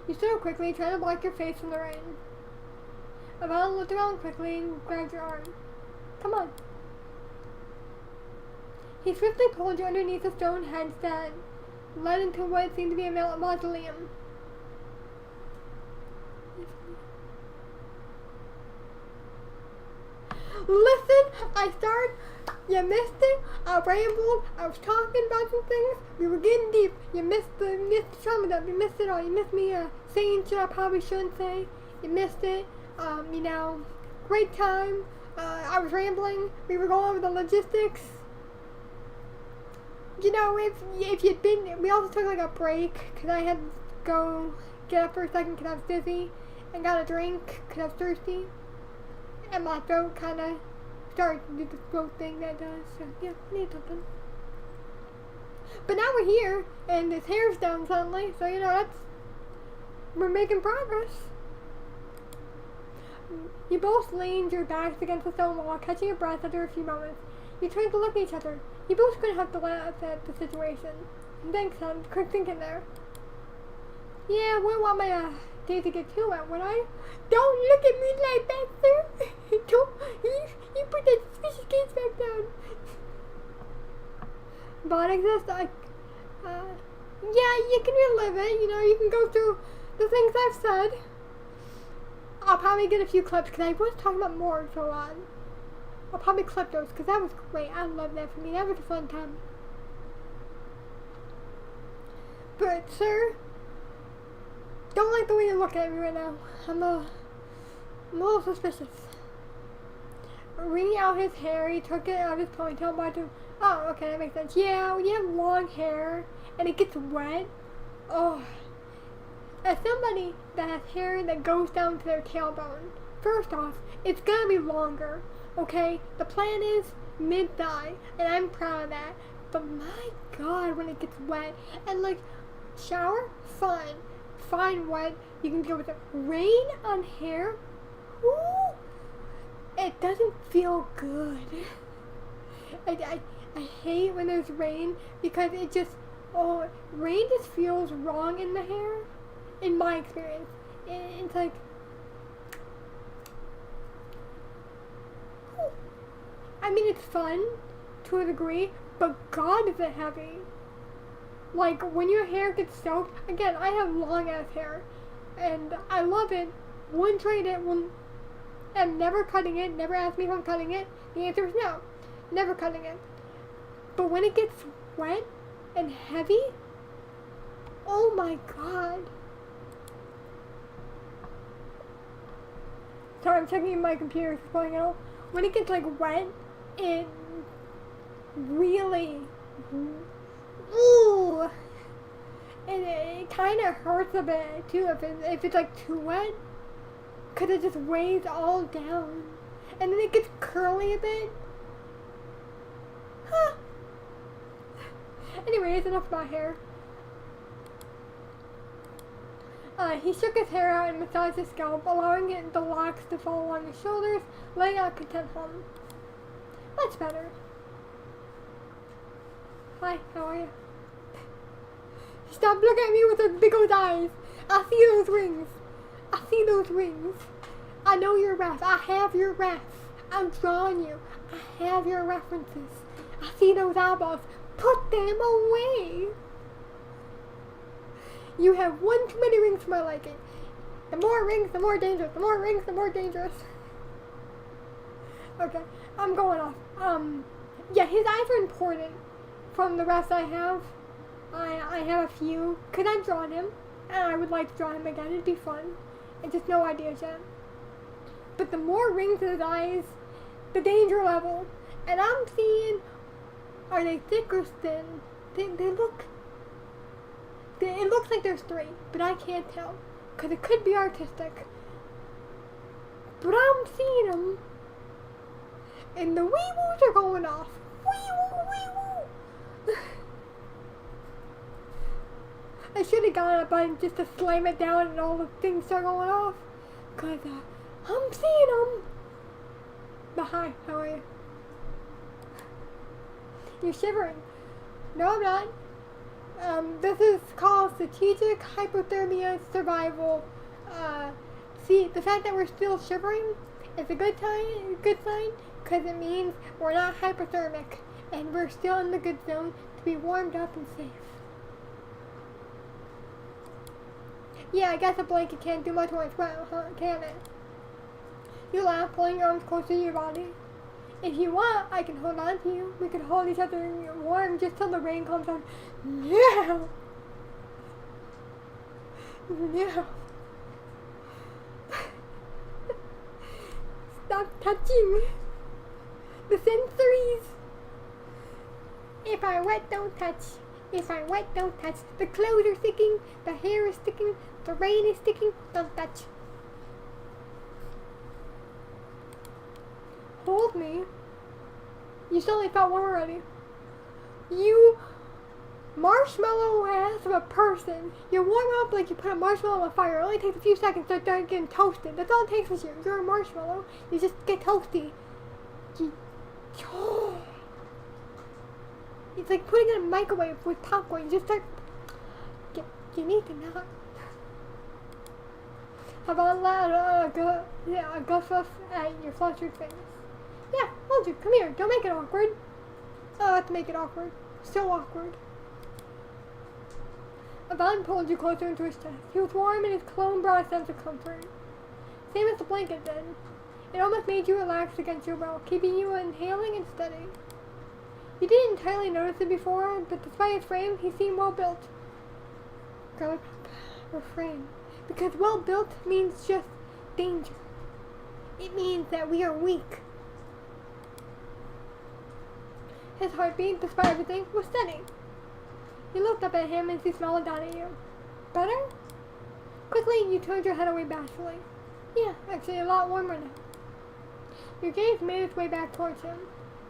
A: You stood up quickly, trying to block your face from the rain. Yvonne looked around quickly and grabbed your arm. Come on. He swiftly pulled you underneath the stone hedge that led into what seemed to be a mausoleum. Listen, I started, you missed it, I rambled, I was talking about some things, we were getting deep, you missed some of them, you missed it all, you missed me saying shit I probably shouldn't say, you missed it, you know, great time, I was rambling, we were going over the logistics. You know, if you'd been, we also took like a break, because I had to go get up for a second because I was dizzy, and got a drink because I was thirsty, and my throat kind of started to do the throat thing that does, so yeah, I need something. But now we're here, and his hair's down suddenly, so you know, we're making progress. You both leaned your backs against the stone wall, catching your breath after a few moments. You turned to look at each other. You both couldn't help to laugh at the situation. Thanks, son. Quick thinking there. Yeah, wouldn't want my day to get too wet, would I? Don't look at me like that, sir. You put that suspicious gaze back down. But exists, yeah, you can relive it. You know, you can go through the things I've said. I'll probably get a few clips because I was talking about more for a while. I'll probably clip those because that was great. I love that for me. That was a fun time. But, sir, don't like the way you look at me right now. I'm a little suspicious. Wringing out his hair, he took it out of his ponytail by the... Oh, okay, that makes sense. Yeah, when you have long hair and it gets wet, oh... As somebody that has hair that goes down to their tailbone, first off, it's gonna be longer. Okay? The plan is mid-thigh, and I'm proud of that. But my God, when it gets wet, and like, shower, fine. Fine wet, you can deal with it. Rain on hair, ooh, it doesn't feel good. I hate when there's rain because it just, rain just feels wrong in the hair, in my experience. It's like, I mean, it's fun to a degree, but God, is it heavy. Like, when your hair gets soaked, again, I have long ass hair, and I love it, wouldn't trade it, I'm never cutting it, never ask me if I'm cutting it, the answer is no, never cutting it. But when it gets wet and heavy, oh my God. Sorry, I'm checking my computer, it's going out. When it gets like wet, it really, ooh, it kind of hurts a bit too if it's like too wet, because it just weighs all down, and then it gets curly a bit. Huh. Anyways, enough about hair. He shook his hair out and massaged his scalp, allowing the locks to fall along his shoulders, letting out a content hum. Much better. Hi, how are you? Stop looking at me with those big old eyes. I see those rings. I see those rings. I know your refs. I have your refs. I'm drawing you. I have your references. I see those eyeballs. Put them away. You have one too many rings for my liking. The more rings, the more dangerous. The more rings, the more dangerous. Okay, I'm going off. Yeah, his eyes are important from the rest I have. I have a few, because I've drawn him, and I would like to draw him again. It'd be fun. And just no ideas yet. But the more rings in his eyes, the danger level. And I'm seeing, are they thick or thin? It looks like there's 3, but I can't tell, because it could be artistic. But I'm seeing them, and the wee-woos are going off. Wee-woo, wee-woo. I should have gotten a button just to slam it down and all the things start going off, because I'm seeing them. But hi, how are you? You're shivering. No, I'm not. This is called strategic hypothermia survival. See, the fact that we're still shivering is a good sign, because it means we're not hypothermic, and we're still in the good zone to be warmed up and safe. Yeah, I guess a blanket can't do much when it's wet, huh? Can it? You laugh, pulling your arms closer to your body. If you want, I can hold on to you. We can hold each other warm just till the rain comes on. Yeah. Yeah. Stop touching. The sensories. If I'm wet, don't touch. If I'm wet, don't touch. The clothes are sticking. The hair is sticking. The rain is sticking. Don't touch. Hold me. You suddenly felt warm already. You marshmallow ass of a person. You warm up like you put a marshmallow on fire. It only takes a few seconds to start getting toasted. That's all it takes with you. You're a marshmallow. You just get toasty. It's like putting it in a microwave with popcorn. You just start. You need to not. How about a guff at your flustered face? Yeah, hold you. Come here. Don't make it awkward. Oh, I have to make it awkward. So awkward. Avon pulled you closer into his chest. He was warm and his cologne brought a sense of comfort. Same as the blanket did. It almost made you relax against your will, keeping you inhaling and steady. You didn't entirely notice it before, but despite his frame, he seemed well built. Refrain. Because well built means just danger. It means that we are weak. His heartbeat, despite everything, was steady. You looked up at him and he smiled down at you. Better? Quickly, you turned your head away bashfully. Yeah, actually a lot warmer now. Your gaze made its way back towards him.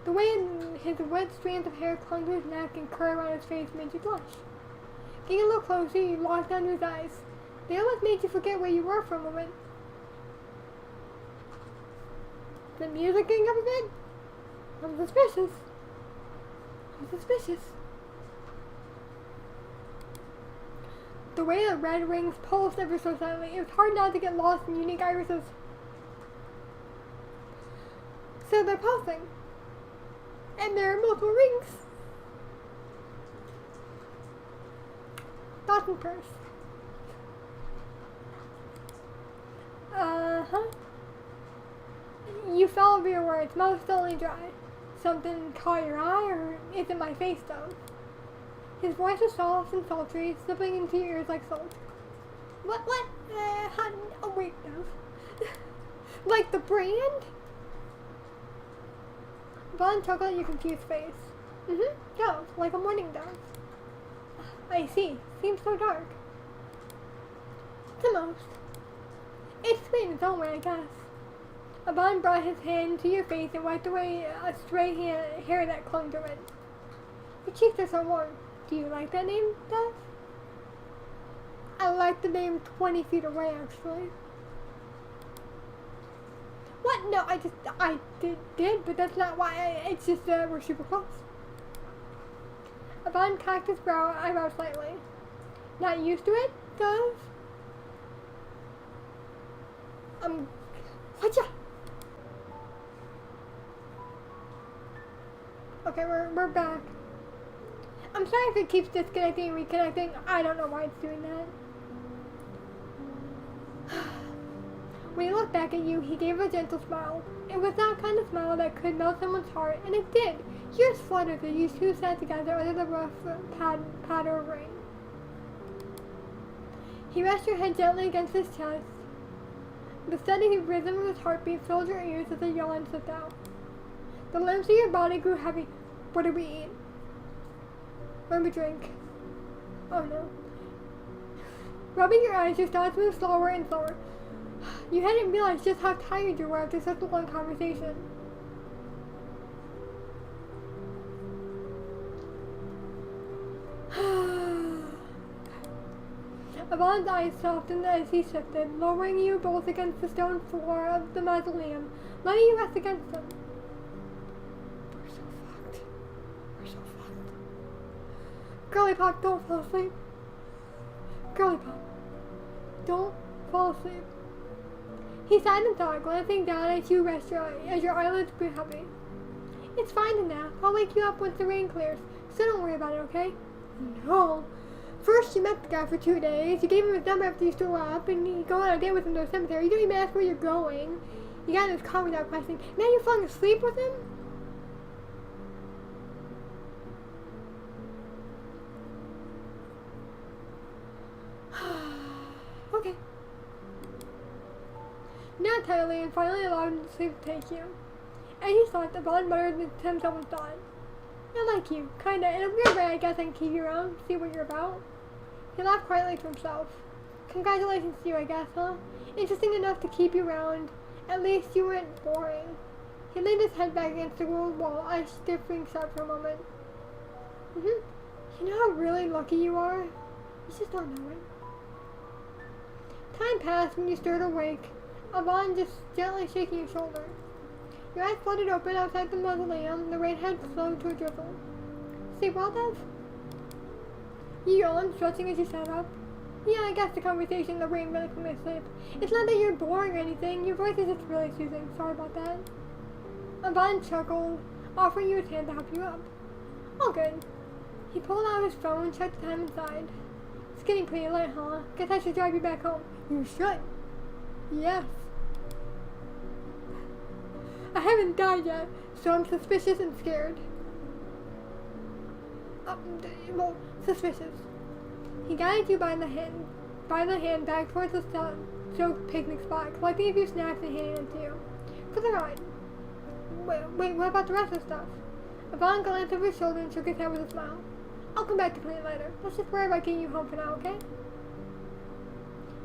A: The way his wet strands of hair clung to his neck and curled around his face made you blush. Getting a little closer, you locked onto his eyes. They almost made you forget where you were for a moment. The music getting up a bit? I'm suspicious. I'm suspicious. The way the red rings pulsed ever so silently, it was hard not to get lost in unique irises. So they're pulsing. And there are multiple rings. Thoughts and prayers. Uh-huh. You fell over your words, mouth still only dry. Something caught your eye, or is it my face though? His voice was soft and sultry, slipping into your ears like salt. What? Oh wait, no. Like the brand? Vaughn chuckled at your confused face. Dove, like a morning dove. I see. Seems so dark. The most. It's sweet in its own way, I guess. Aban brought his hand to your face and wiped away a stray hair that clung to it. Your cheeks are so warm. Do you like that name, Dove? I like the name 20 feet away, actually. What? No, I did, but that's not why. It's just we're super close. Aban cocked his eyebrow slightly. Not used to it, Dove? Whatcha? Okay, we're back. I'm sorry if it keeps disconnecting and reconnecting. I don't know why it's doing that. When he looked back at you, he gave a gentle smile. It was that kind of smile that could melt someone's heart, and it did. Yours fluttered as you two sat together under the rough patter of rain. He rested your head gently against his chest. The steady rhythm of his heartbeat filled your ears as a yawn slipped out. The limbs of your body grew heavy. What did we eat? What did we drink? Oh no. Rubbing your eyes, your thoughts moved slower and slower. You hadn't realized just how tired you were after such a long conversation. Avan's eyes softened as he shifted, lowering you both against the stone floor of the mausoleum, letting you rest against them. We're so fucked. We're so fucked. Girly Pop, don't fall asleep. Girly Pop, don't fall asleep. He sat in thought, glancing down as you rest as your eyelids grew heavy. It's fine to nap. I'll wake you up once the rain clears, so don't worry about it, okay? No. First, you met the guy for 2 days. You gave him his number after you threw up, and you go on a date with him to the cemetery. You don't even ask where you're going. You got in his car without questioning. Now you're falling asleep with him? Okay. Not entirely, and finally allowed him to sleep to take you. As you slept, the bond muttered to himself and thought, I like you, kinda. In a weird way, I guess I can keep you around, see what you're about. He laughed quietly to himself. Congratulations to you, I guess, huh? Interesting enough to keep you around. At least you weren't boring. He leaned his head back against the rolled wall, eyes stiffening shut for a moment. You know how really lucky you are? You just don't know it. Time passed when you stirred awake, Avan just gently shaking your shoulder. Your eyes floated open outside the mausoleum, the rain had slowed to a drizzle. Sleep well, Dev? You yawned, stretching as you sat up. Yeah, I guess the conversation in the rain really put me to sleep. It's not that you're boring or anything, your voice is just really soothing. Sorry about that. Avan chuckled, offering you his hand to help you up. All good. He pulled out his phone and checked the time inside. It's getting pretty late, huh? Guess I should drive you back home. You should. Yes. I haven't died yet, so I'm suspicious and scared. Well, suspicious. He guided you by the hand back towards the sun-soaked picnic spot, collecting a few snacks and handing them to you. For the ride. Wait, what about the rest of the stuff? Avan glanced over his shoulder and shook his head with a smile. I'll come back to clean it later. Let's just worry about getting you home for now, okay?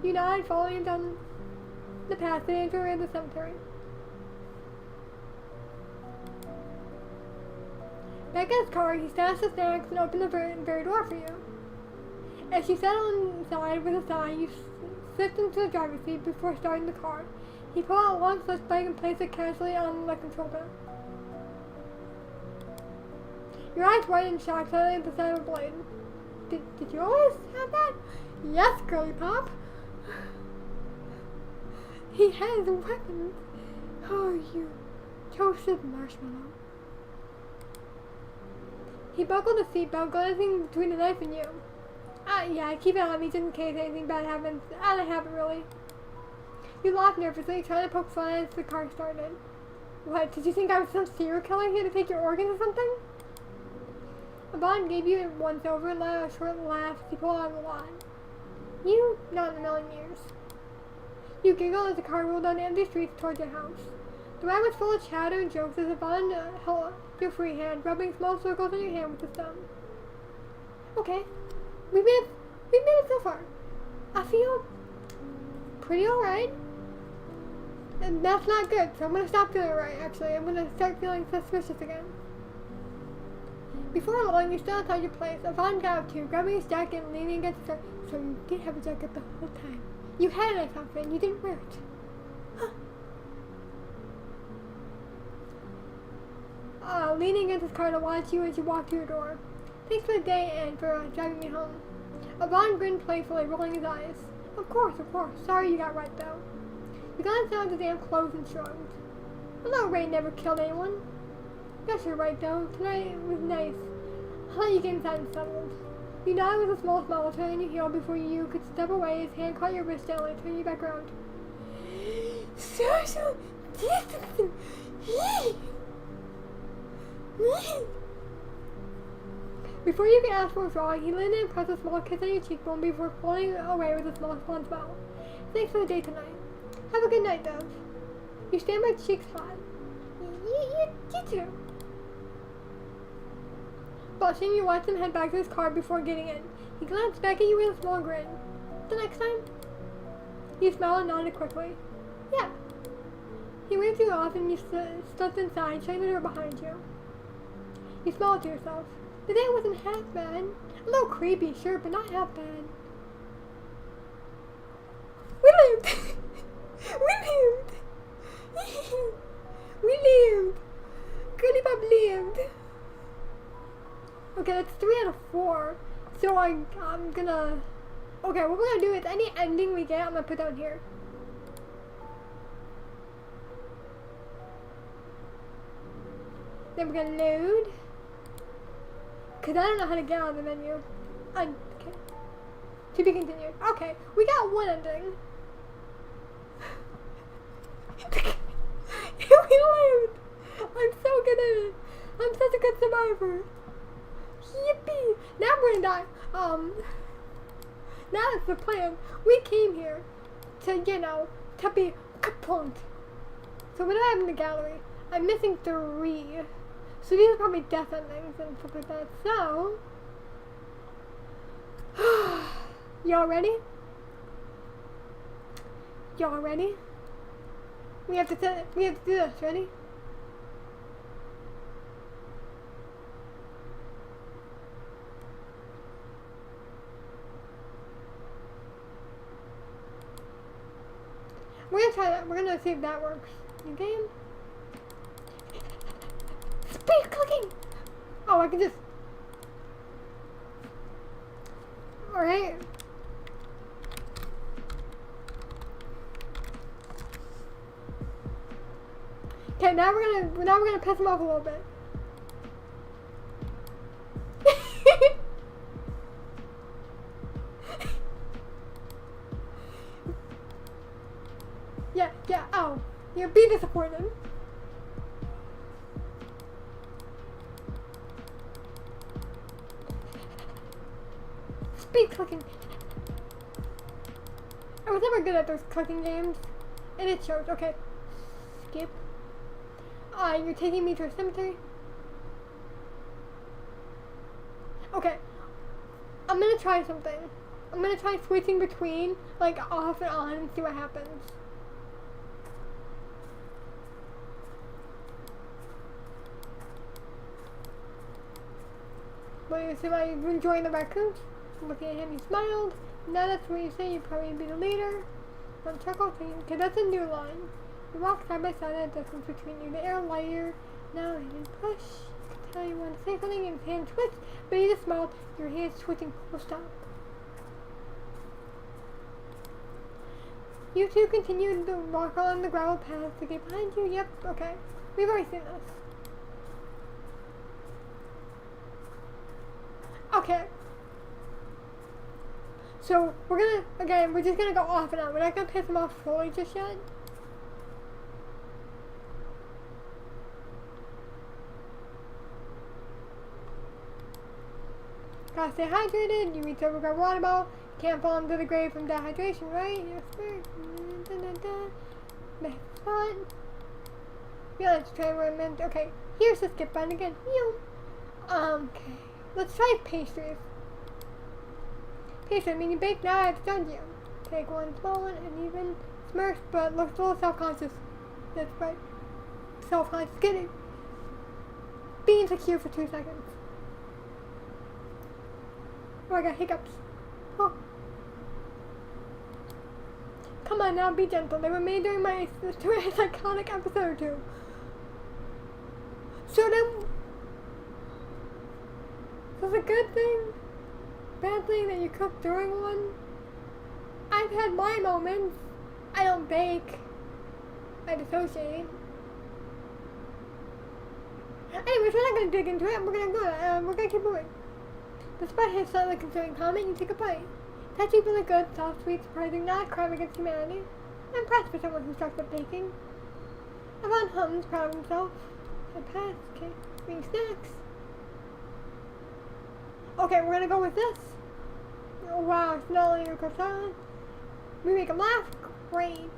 A: You nodded, following him down the path leading to the cemetery. Back in his car, he stashed the snacks and opened the very door for you. As you sat inside with a sigh, you slipped into the driver's seat before starting the car. He pulled out a long switch blade and placed it casually on the control panel. Your eyes widened in shock, suddenly at the sound of the blade. Did you always have that? Yes, girly pop. He has weapons. Oh, you toasted marshmallow. He buckled the seatbelt, glancing between the knife and you. Yeah, I keep it on me just in case anything bad happens. Out of habit, really. You laughed nervously, trying to poke fun as the car started. What, did you think I was some serial killer here to take your organs or something? Avon gave you a once-over and let out a short laugh as he pulled out of the lot. You? Not in a million years. You giggled as the car rolled down the empty streets towards your house. The ride was full of chatter and jokes as Avon held your free hand, rubbing small circles on your hand with his thumb. Okay. We made it so far. I feel pretty alright. And that's not good, so I'm gonna stop feeling alright, actually. I'm gonna start feeling suspicious again. Before long, you're still outside your place. Avon got up to you, grabbing his jacket and leaning against her. So you did have a jacket the whole time. You had a nice outfit and you didn't wear it. Huh. Leaning against his car to watch you as you walk to your door. Thanks for the day and for driving me home. Avon grinned playfully, rolling his eyes. Of course. Sorry you got wet, though. You glanced down at the damn clothes and shrugged. I know rain never killed anyone. Guess you're right, though. Tonight was nice. I'll let you get inside and settled. You nodded with a small smile, turning your heel before you could step away. His hand caught your wrist gently, turning you back around. Social distancing. Before you could ask what was wrong, he leaned in and pressed a small kiss on your cheekbone before pulling away with a small fond smile. Thanks for the day tonight. Have a good night, Dove. You stand my cheeks hot. You too. Blushing, you watched him head back to his car before getting in. He glanced back at you with a small grin. The next time? You smiled and nodded quickly. Yeah. He waved you off and you stepped inside, shutting the door behind you. You smiled to yourself. The day wasn't half bad. A little creepy, sure, but not half bad. We lived! We lived! Girly Pop lived! Okay, that's 3 out of 4. So I'm gonna... Okay, what we're gonna do is any ending we get, I'm gonna put down here. Then we're gonna load. Cause I don't know how to get out of the menu. Okay. To be continued. Okay, we got one ending. We lived! I'm so good at it. I'm such a good survivor. Yippee! Now we're gonna die. Now that's the plan. We came here to, to be kaput. So what do I have in the gallery? I'm missing 3. So these are probably death endings and stuff like that. So, y'all ready? Y'all ready? We have to do this. Ready? We're gonna try that. We're gonna see if that works. Okay. Speed clicking! Oh, I can just... Alright. Okay, now we're gonna piss him off a little bit. Yeah, oh. You're be disappointed. Speed clicking. I was never good at those clicking games. And it shows. Okay. Skip. You're taking me to a cemetery? Okay. I'm gonna try something. I'm gonna try switching between, like, off and on and see what happens. Well, you said, are you enjoying the raccoon? Looking at him, he smiled. Now that's what you say, you'd probably be the leader. Don't chuckle, okay, that's a new line. You walk side by side at a distance between you. The air lighter. Now he didn't push. You could tell you wanted to say something and his hand twitched, but he just smiled. Your hand's twitching. We'll stop. You two continued to walk on the gravel path to get behind you. Yep, okay. We've already seen this. Okay. So, we're just gonna go off and on. We're not gonna piss him off fully just yet. Gotta stay hydrated. You reach over, grab a water bottle. Can't fall into the grave from dehydration, right? Yes, sir. That's fun. Yeah, let's try where I meant. Okay, here's the skip button again. Okay. Let's try pastries. Pastry, I mean, you bake now, I've stunned you. Take one small one and even smirks, but looks a little self-conscious. That's right. Self-conscious. Get it. Be insecure for 2 seconds. Oh, I got hiccups. Oh. Come on now, be gentle. They were made during my iconic episode or 2. So then, is it a good thing? Bad thing that you cook during one? I've had my moments. I don't bake. I dissociate. Anyways, we're not gonna dig into it. We're gonna keep moving. Despite his slightly concerning comment, you take a bite. Touchy, really good, soft, sweet, surprising, not a crime against humanity. I'm impressed for someone who struck up baking. Yvonne hums, proud of himself. I pass. Okay, eating snacks. Okay, we're gonna go with this. Oh wow, it's not only a croissant. We make him laugh. Great.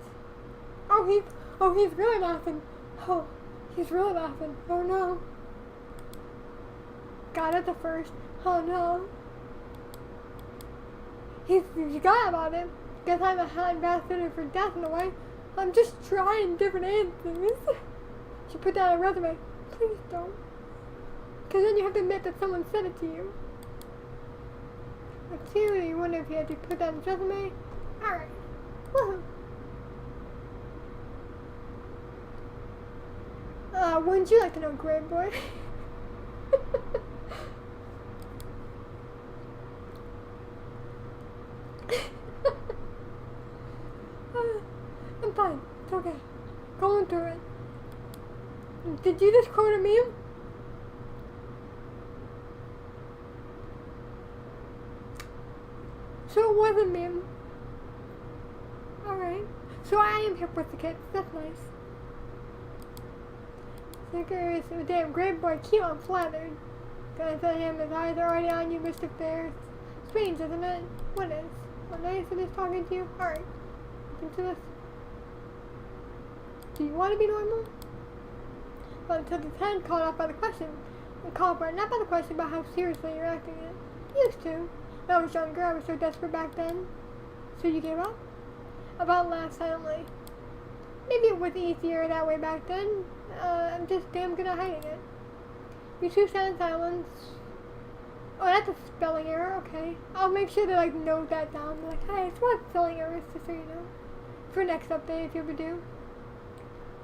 A: Oh, he's really laughing. Oh, he's really laughing. Oh no. Got it the first. Oh no. He forgot about it. Guess I'm a hot ambassador for death in a way. I'm just trying different answers. Should put that on a resume. Please don't. Because then you have to admit that someone said it to you. But seriously, you wonder if you had to put that on his resume? Alright. Woohoo. Wouldn't you like to know, grade boy? I'm fine. It's okay. Going through it. Did you just quote a meme? So it was a meme. Alright. So I am hip with the kids. That's nice. Snickers. Damn, great boy. Cute. I'm flattered. Gonna tell him his eyes are already on you, Mr. Ferris. Strange, isn't it? What is? What nice it is talking to you? Alright. Listen to this. Do you want to be normal? But until his head caught off by the question. And caught by not by the question, but how seriously you're acting it. Used to. When I was younger, I was so desperate back then. So you gave up? About laughed silently. Maybe it was easier that way back then. I'm just damn good at hiding it. You two sat in silence. Oh, that's a spelling error. Okay. I'll make sure to note that down. Like, hey, it's what spelling errors, just so you know. For next update, if you ever do.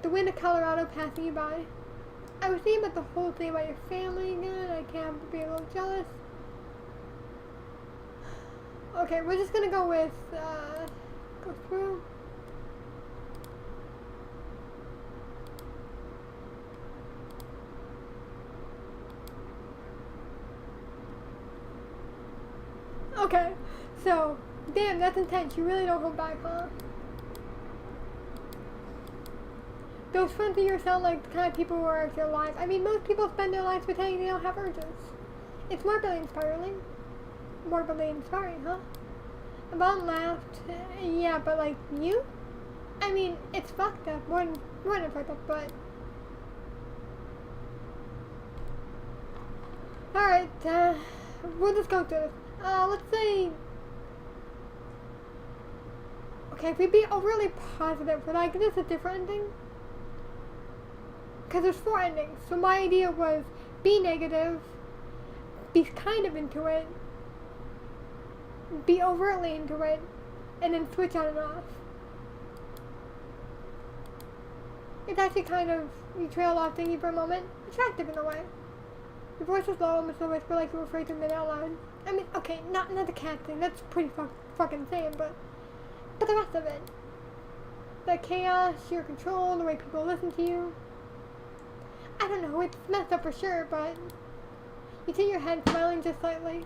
A: The wind of Colorado passing you by. I was thinking about the whole thing about your family again. I can't help but be a little jealous. Okay, we're just gonna go with, go through. Okay, so, damn, that's intense. You really don't hold back, huh? Those friends of yours sound like the kind of people who are out their lives. I mean, most people spend their lives pretending they don't have urges. It's morbidly inspiring. Morbidly inspiring, huh? About laughed. Yeah, but you? I mean, it's fucked up. More than fucked up, but... Alright, we'll just go through this. Let's say... Okay, if we be overly positive, would I give this a different ending? Because there's 4 endings. So my idea was be negative, be kind of into it, be overtly into it, and then switch on and off. It's actually kind of, you trailed off thingy for a moment, attractive in a way. Your voice is low, almost a whisper like you were afraid to admit out loud. I mean, okay, not the cat thing, that's pretty fucking insane, but the rest of it. The chaos, your control, the way people listen to you. I don't know, it's messed up for sure, but you turn your head, smiling just slightly.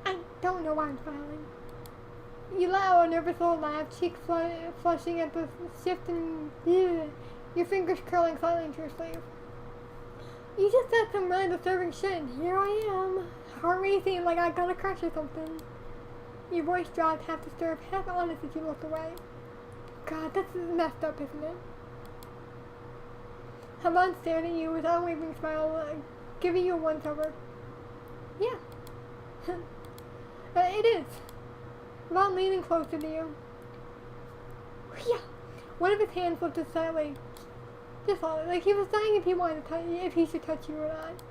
A: I don't know why I'm smiling. You let out a nervous little laugh, cheeks flushing at the shift in your fingers curling slightly into your sleeve. You just said some really disturbing shit, and here I am, heart racing like I got a crush or something. Your voice dropped, half disturbed, half honest as you looked away. God, that's messed up, isn't it? Haman stared at you with an unwavering smile, giving you a once-over. Yeah. It is. Haman leaning closer to you. Yeah. One of his hands lifted slightly. Just like he was saying if he wanted to touch you, if he should touch you or not.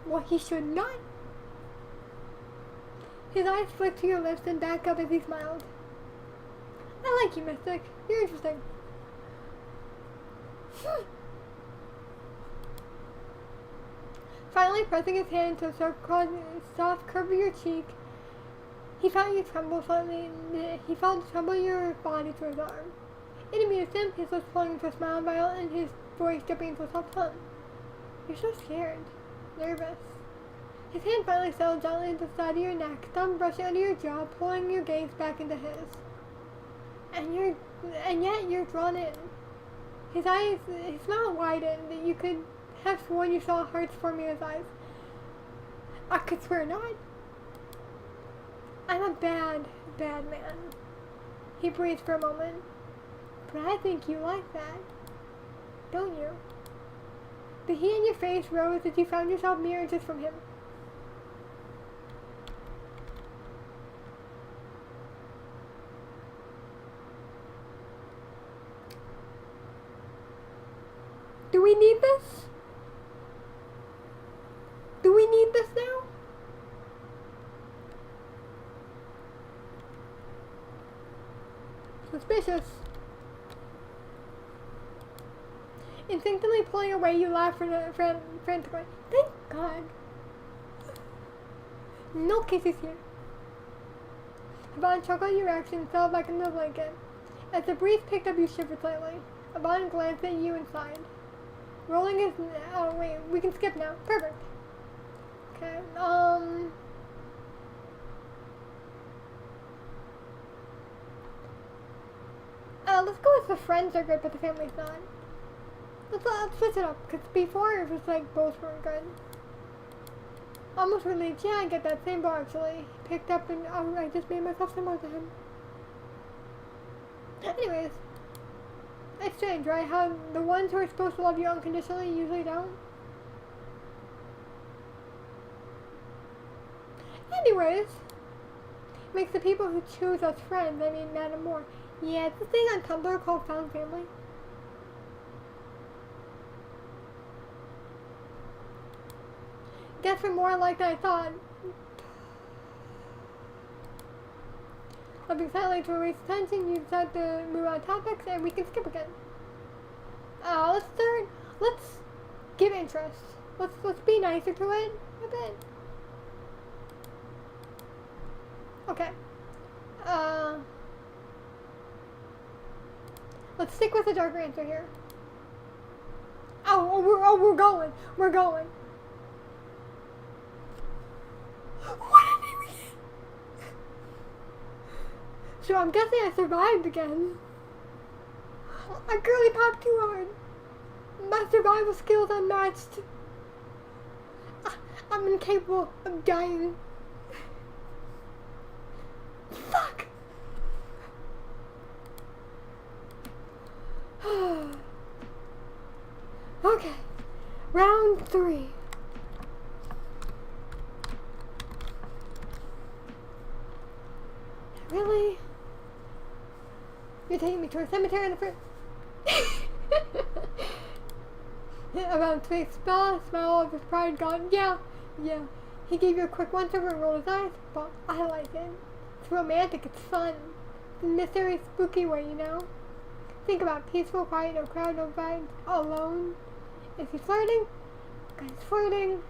A: Well, he should not. His eyes flicked to your lips and back up as he smiled. I like you, Mystic. You're interesting. Finally pressing his hand to a soft curve of your cheek, he felt you tremble slightly. He felt to tremble your body to his arm. It amused him, his lips pulling into a smile violet and his voice dripping into a soft hum. You're so scared. Nervous. His hand finally settled gently into the side of your neck, thumb brushing under your jaw, pulling your gaze back into his. And yet you're drawn in. His smile widened. You could have sworn you saw hearts forming in his eyes. I could swear not. I'm a bad man. He breathed for a moment. But I think you like that. Don't you? The heat in your face rose as you found yourself near just from him. Do we need this? Do we need this now? Suspicious. Instinctively pulling away, you laugh frantically. Thank God. No kisses here. Yvonne chuckled at your reaction and fell back into the blanket. As the breeze picked up, you shivered slightly. Yvonne glanced at you and sighed. Rolling his... Oh, wait. We can skip now. Perfect. Okay. Let's go with the friends are good, but the family's not. Let's switch it up, because before it was like both weren't good. Almost relieved. Yeah, I get that. Same bar, actually. Picked up and I just made myself similar to him. Anyways. It's strange, right? How the ones who are supposed to love you unconditionally usually don't. Anyways. Makes the people who choose us friends, I mean, matter more. Yeah, it's a thing on Tumblr called Found Family. Guess we're more alike than I thought. Looking silently to erase tension, you decide to move on topics and we can skip again. Let's give interest. Let's be nicer to it a bit. Okay. Let's stick with the darker answer here. We're going. We're going. What did we get? So I'm guessing I survived again. I girly popped too hard. My survival skills unmatched. I'm incapable of dying. Fuck! Okay. Round 3. Really? You're taking me to a cemetery in the front. Around Twigs' smile of his pride gone. Yeah. He gave you a quick once-over and rolled his eyes, but I like it. It's romantic, it's fun. It's a mysterious, spooky way, you know? Think about it. Peaceful, quiet, no crowd, no vibes, alone. Is he flirting? He's flirting.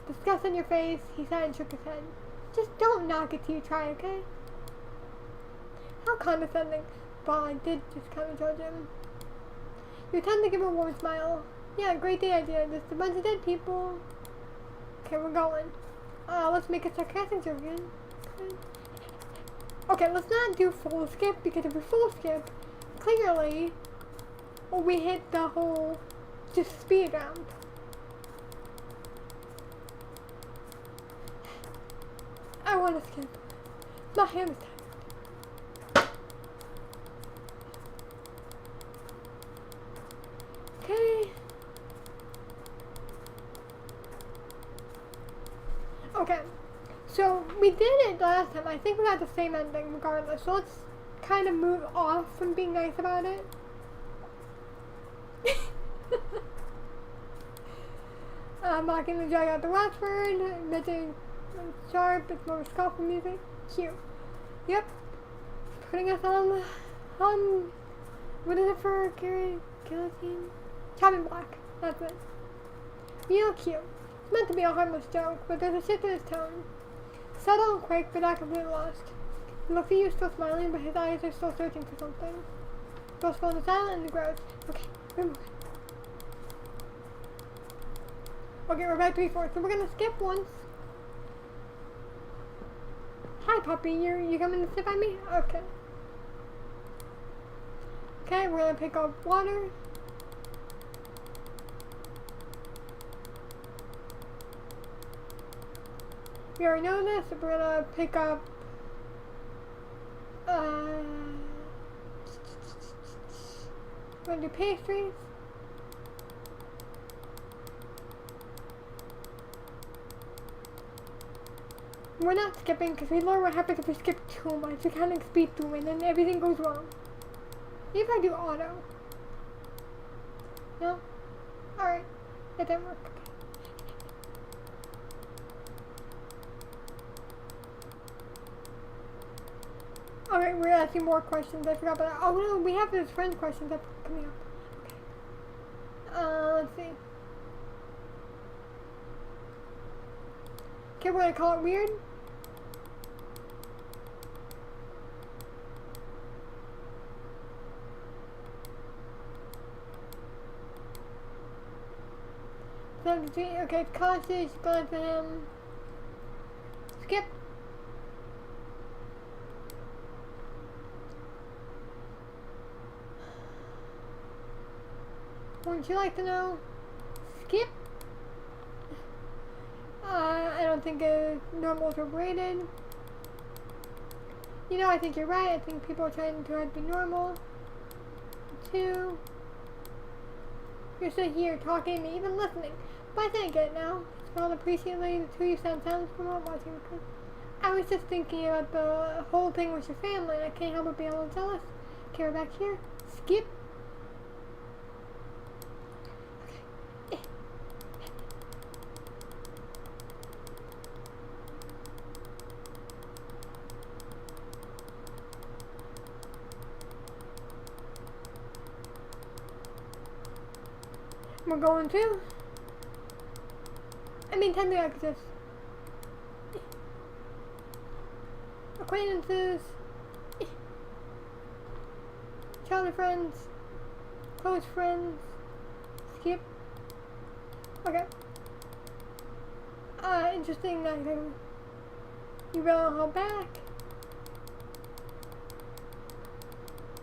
A: Disgust on your face. He sighed and shook his head. Just don't knock it till you try, okay? How condescending. But I did just kind of judge him. You tend to give a warm smile. Yeah, great day idea. Just a bunch of dead people. Okay, we're going. Let's make a sarcastic joke again. Okay, let's not do full skip, because if we full skip, clearly, we hit the whole just speed ramp. I want to skip. My hand is tired. Okay. Okay. So we did it last time. I think we got the same ending regardless. So let's kind of move off from being nice about it. I'm not going to drag out the last word. Mentioning sharp, it's more scuffle music. Cute. Yep. Putting us on, what is it for guillotine? Chopping block. That's it. Real cute. It's meant to be a harmless joke, but there's a shift in his tone. Subtle and quick, but not completely lost. He looks at you still smiling, but his eyes are still searching for something. Both phone is silent and grows. Okay, we're moving. Okay, we're back to 3/4, so we're gonna skip once. Hi puppy, you coming to sit by me? Okay. Okay, we're gonna pick up water. We already know this, so we're gonna pick up we're gonna do pastries. We're not skipping because we learn what happens if we skip too much. We kind of speed through and then everything goes wrong. If I do auto. No? Alright. That didn't work. Okay. Alright, we're asking more questions. I forgot about that. Oh no, we have those friend questions that are coming up. Okay. Let's see. Okay, we're gonna call it weird. Okay, cautious, glance at him. Skip. Wouldn't you like to know? Skip. I don't think normal is overrated. You know, I think you're right. I think people are trying to be normal. 2. You're still here talking to me, even listening. But I think I get it now. Smiled appreciatively. The 2 of you sound silent from watching. I was just thinking about the whole thing with your family, and I can't help but be a little jealous. Okay, we're back here. Skip. We're going to. I mean, technically I could just. Acquaintances. Childhood friends. Close friends. Skip. Okay. Interesting that you really don't hold back.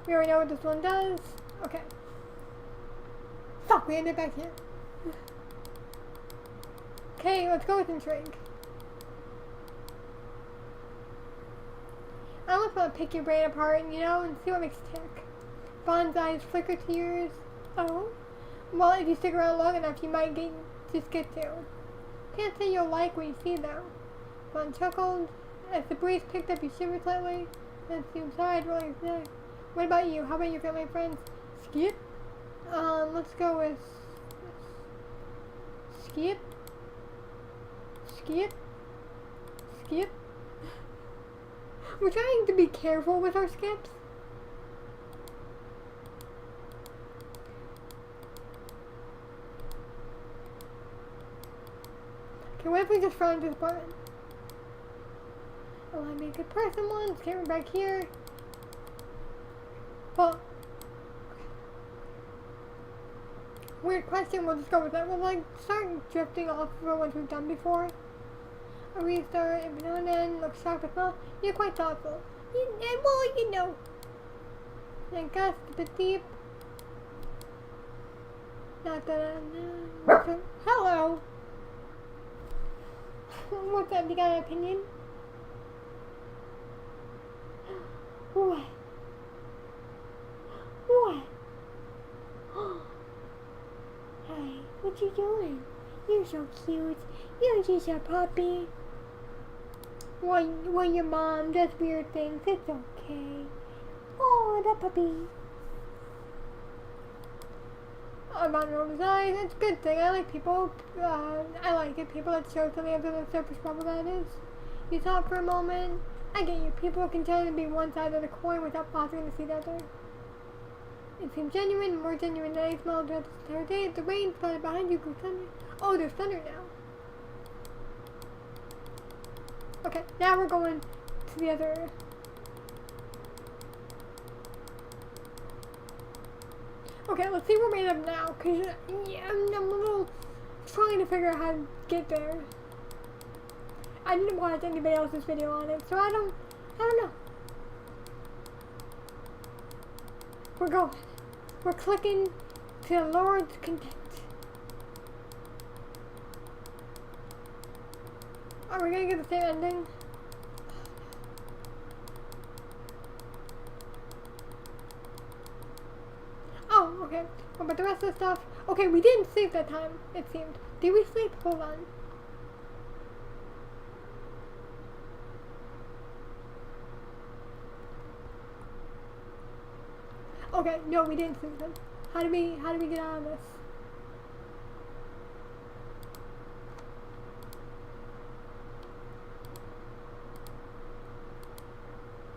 A: We already know what this one does. Okay. Fuck, we ended back here. Okay, let's go with intrigue. I almost want to pick your brain apart, you know, and see what makes it tick. Bond's eyes flicker to yours. Oh? Well, if you stick around long enough, you might just get to. Can't say you'll like what you see, though. Bond chuckled. As the breeze picked up, he shivered slightly. Then seemed tired, rolling his neck. What about you? How about your family and friends? Skip? Let's go with skip. skip. Skip. We're trying to be careful with our skips. Okay, what if we just find this button? Oh, I make a person once. Okay, we're back here. Well, weird question. We'll just go with that. We'll like start drifting off of what we've done before. A restart every now and then. Looks sharp as well. You're quite thoughtful. Well, you know. I guess a bit deep. Not that I know. Hello. What's up? You got an opinion? What? What? Hi, what you doing? You're so cute. You're just a puppy. Well, your mom does weird things. It's okay. Oh, that puppy. I'm on Rome's eyes. It's a good thing. I like people. I like it. People that show something other than surface level, that is. You thought for a moment. I get you. People can tend to be one side of the coin without pausing to see the other. It seemed genuine, more genuine than I smelled throughout the entire day. The rain flooded behind you grew thunder. Oh, there's thunder now. Okay, now we're going to the other. Okay, let's see what we're made of now, because yeah, I'm a little trying to figure out how to get there. I didn't watch anybody else's video on it, so I don't know. We're going. We're clicking to the Lord's content. Are we gonna get the same ending? Oh, okay. What about the rest of the stuff? Okay, we didn't sleep that time, it seemed. Did we sleep? Hold on. Okay, no, we didn't sleep then. How do we get out of this?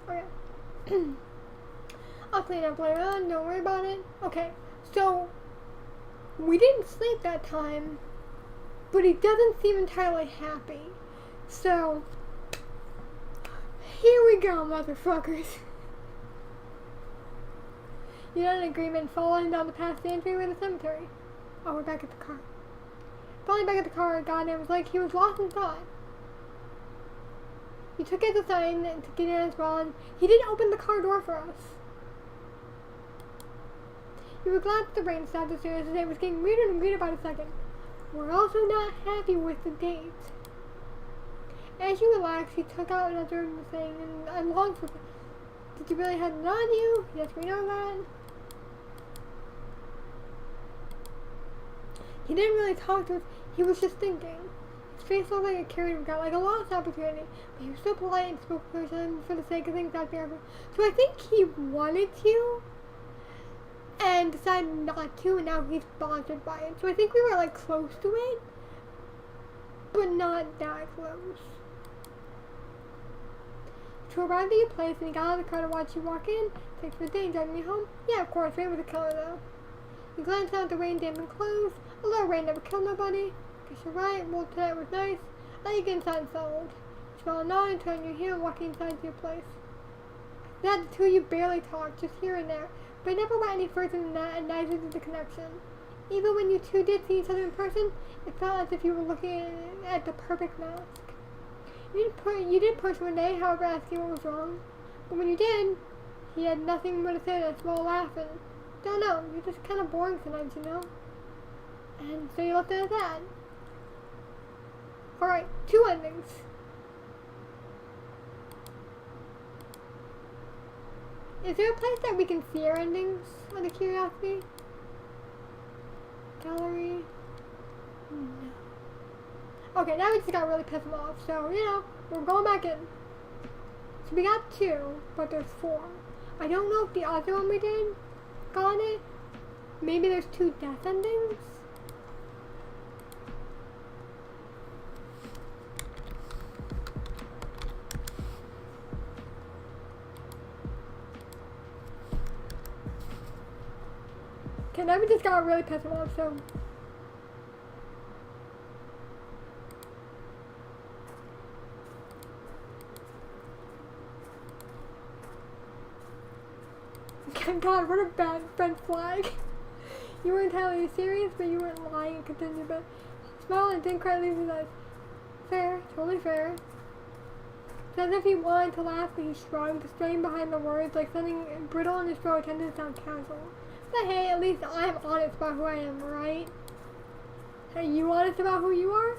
A: Okay. I'll clean up later on, don't worry about it. Okay, so we didn't sleep that time, but he doesn't seem entirely happy. So here we go, motherfuckers. You're not in agreement following down the past entryway of the cemetery. Oh, we're back at the car. Finally back at the car, goddamn, it was like he was lost in thought. He took it as a sign to get in as well, and he didn't open the car door for us. You were glad that the rain stopped as soon as the day was getting weirder and weirder by the second. We're also not happy with the date. As you relaxed, he took out another thing, and I longed for it. Did you really have it on you? Yes, we know that. He didn't really talk to us, he was just thinking. His face looked like a carried regret, like a lost opportunity, but he was so polite and spoke for the sake of things not fair. So I think he wanted to, and decided not to, and now he's bothered by it. So I think we were like close to it, but not that close. To arrive at your place, and he got out of the car to watch you walk in. Thanks for the day, driving me home. Yeah, of course, rain was a killer though. You glanced out at the rain dampened clothes. A little rain never killed nobody. Guess you're right, well tonight was nice. Let you get inside and settled. You smell a nod and turn your heel and walking inside to your place. That the two of you barely talked, just here and there, but it never went any further than that, and neither did the connection. Even when you two did see each other in person, it felt as if you were looking at the perfect mask. You did push one day, however, asking what was wrong. But when you did, he had nothing more to say than a small laugh and, don't know, you're just kind of boring sometimes, you know? And so you left it at that. Alright, 2 endings. Is there a place that we can see our endings, out of curiosity? Gallery? No. Okay, now we just got really pissed off, so, you know, we're going back in. So we got 2, but there's 4. I don't know if the other one we did got it. Maybe there's 2 death endings? Okay, now we just got really pissed him off, so. God, what a bad red flag. You weren't entirely serious, but you weren't lying and continued, but he smiled and didn't quite leave his eyes. Fair, totally fair. It's as if he wanted to laugh, but he shrugged, straying behind the words like something brittle in his throat tended to sound casual. But hey, at least I'm honest about who I am, right? Are you honest about who you are?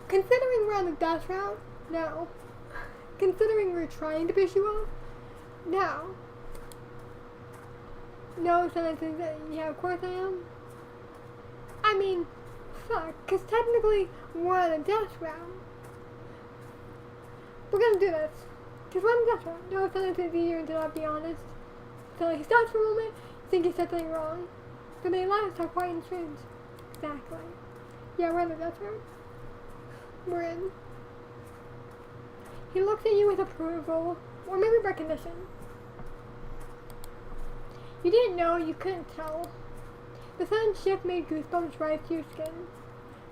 A: Considering we're on the death route? No. Considering we're trying to piss you off? No. No, sentences that, yeah, of course I am. I mean, fuck, because technically we're on a death round. We're gonna do this. Because we're on a death round. No sentences easier to not be honest. So he stops for a moment, think he said something wrong. But they laugh, talk quiet and strange. Exactly. Yeah, we're on the death round. We're in. He looks at you with approval, or maybe recognition. You didn't know, you couldn't tell. The sudden shift made goosebumps rise to your skin.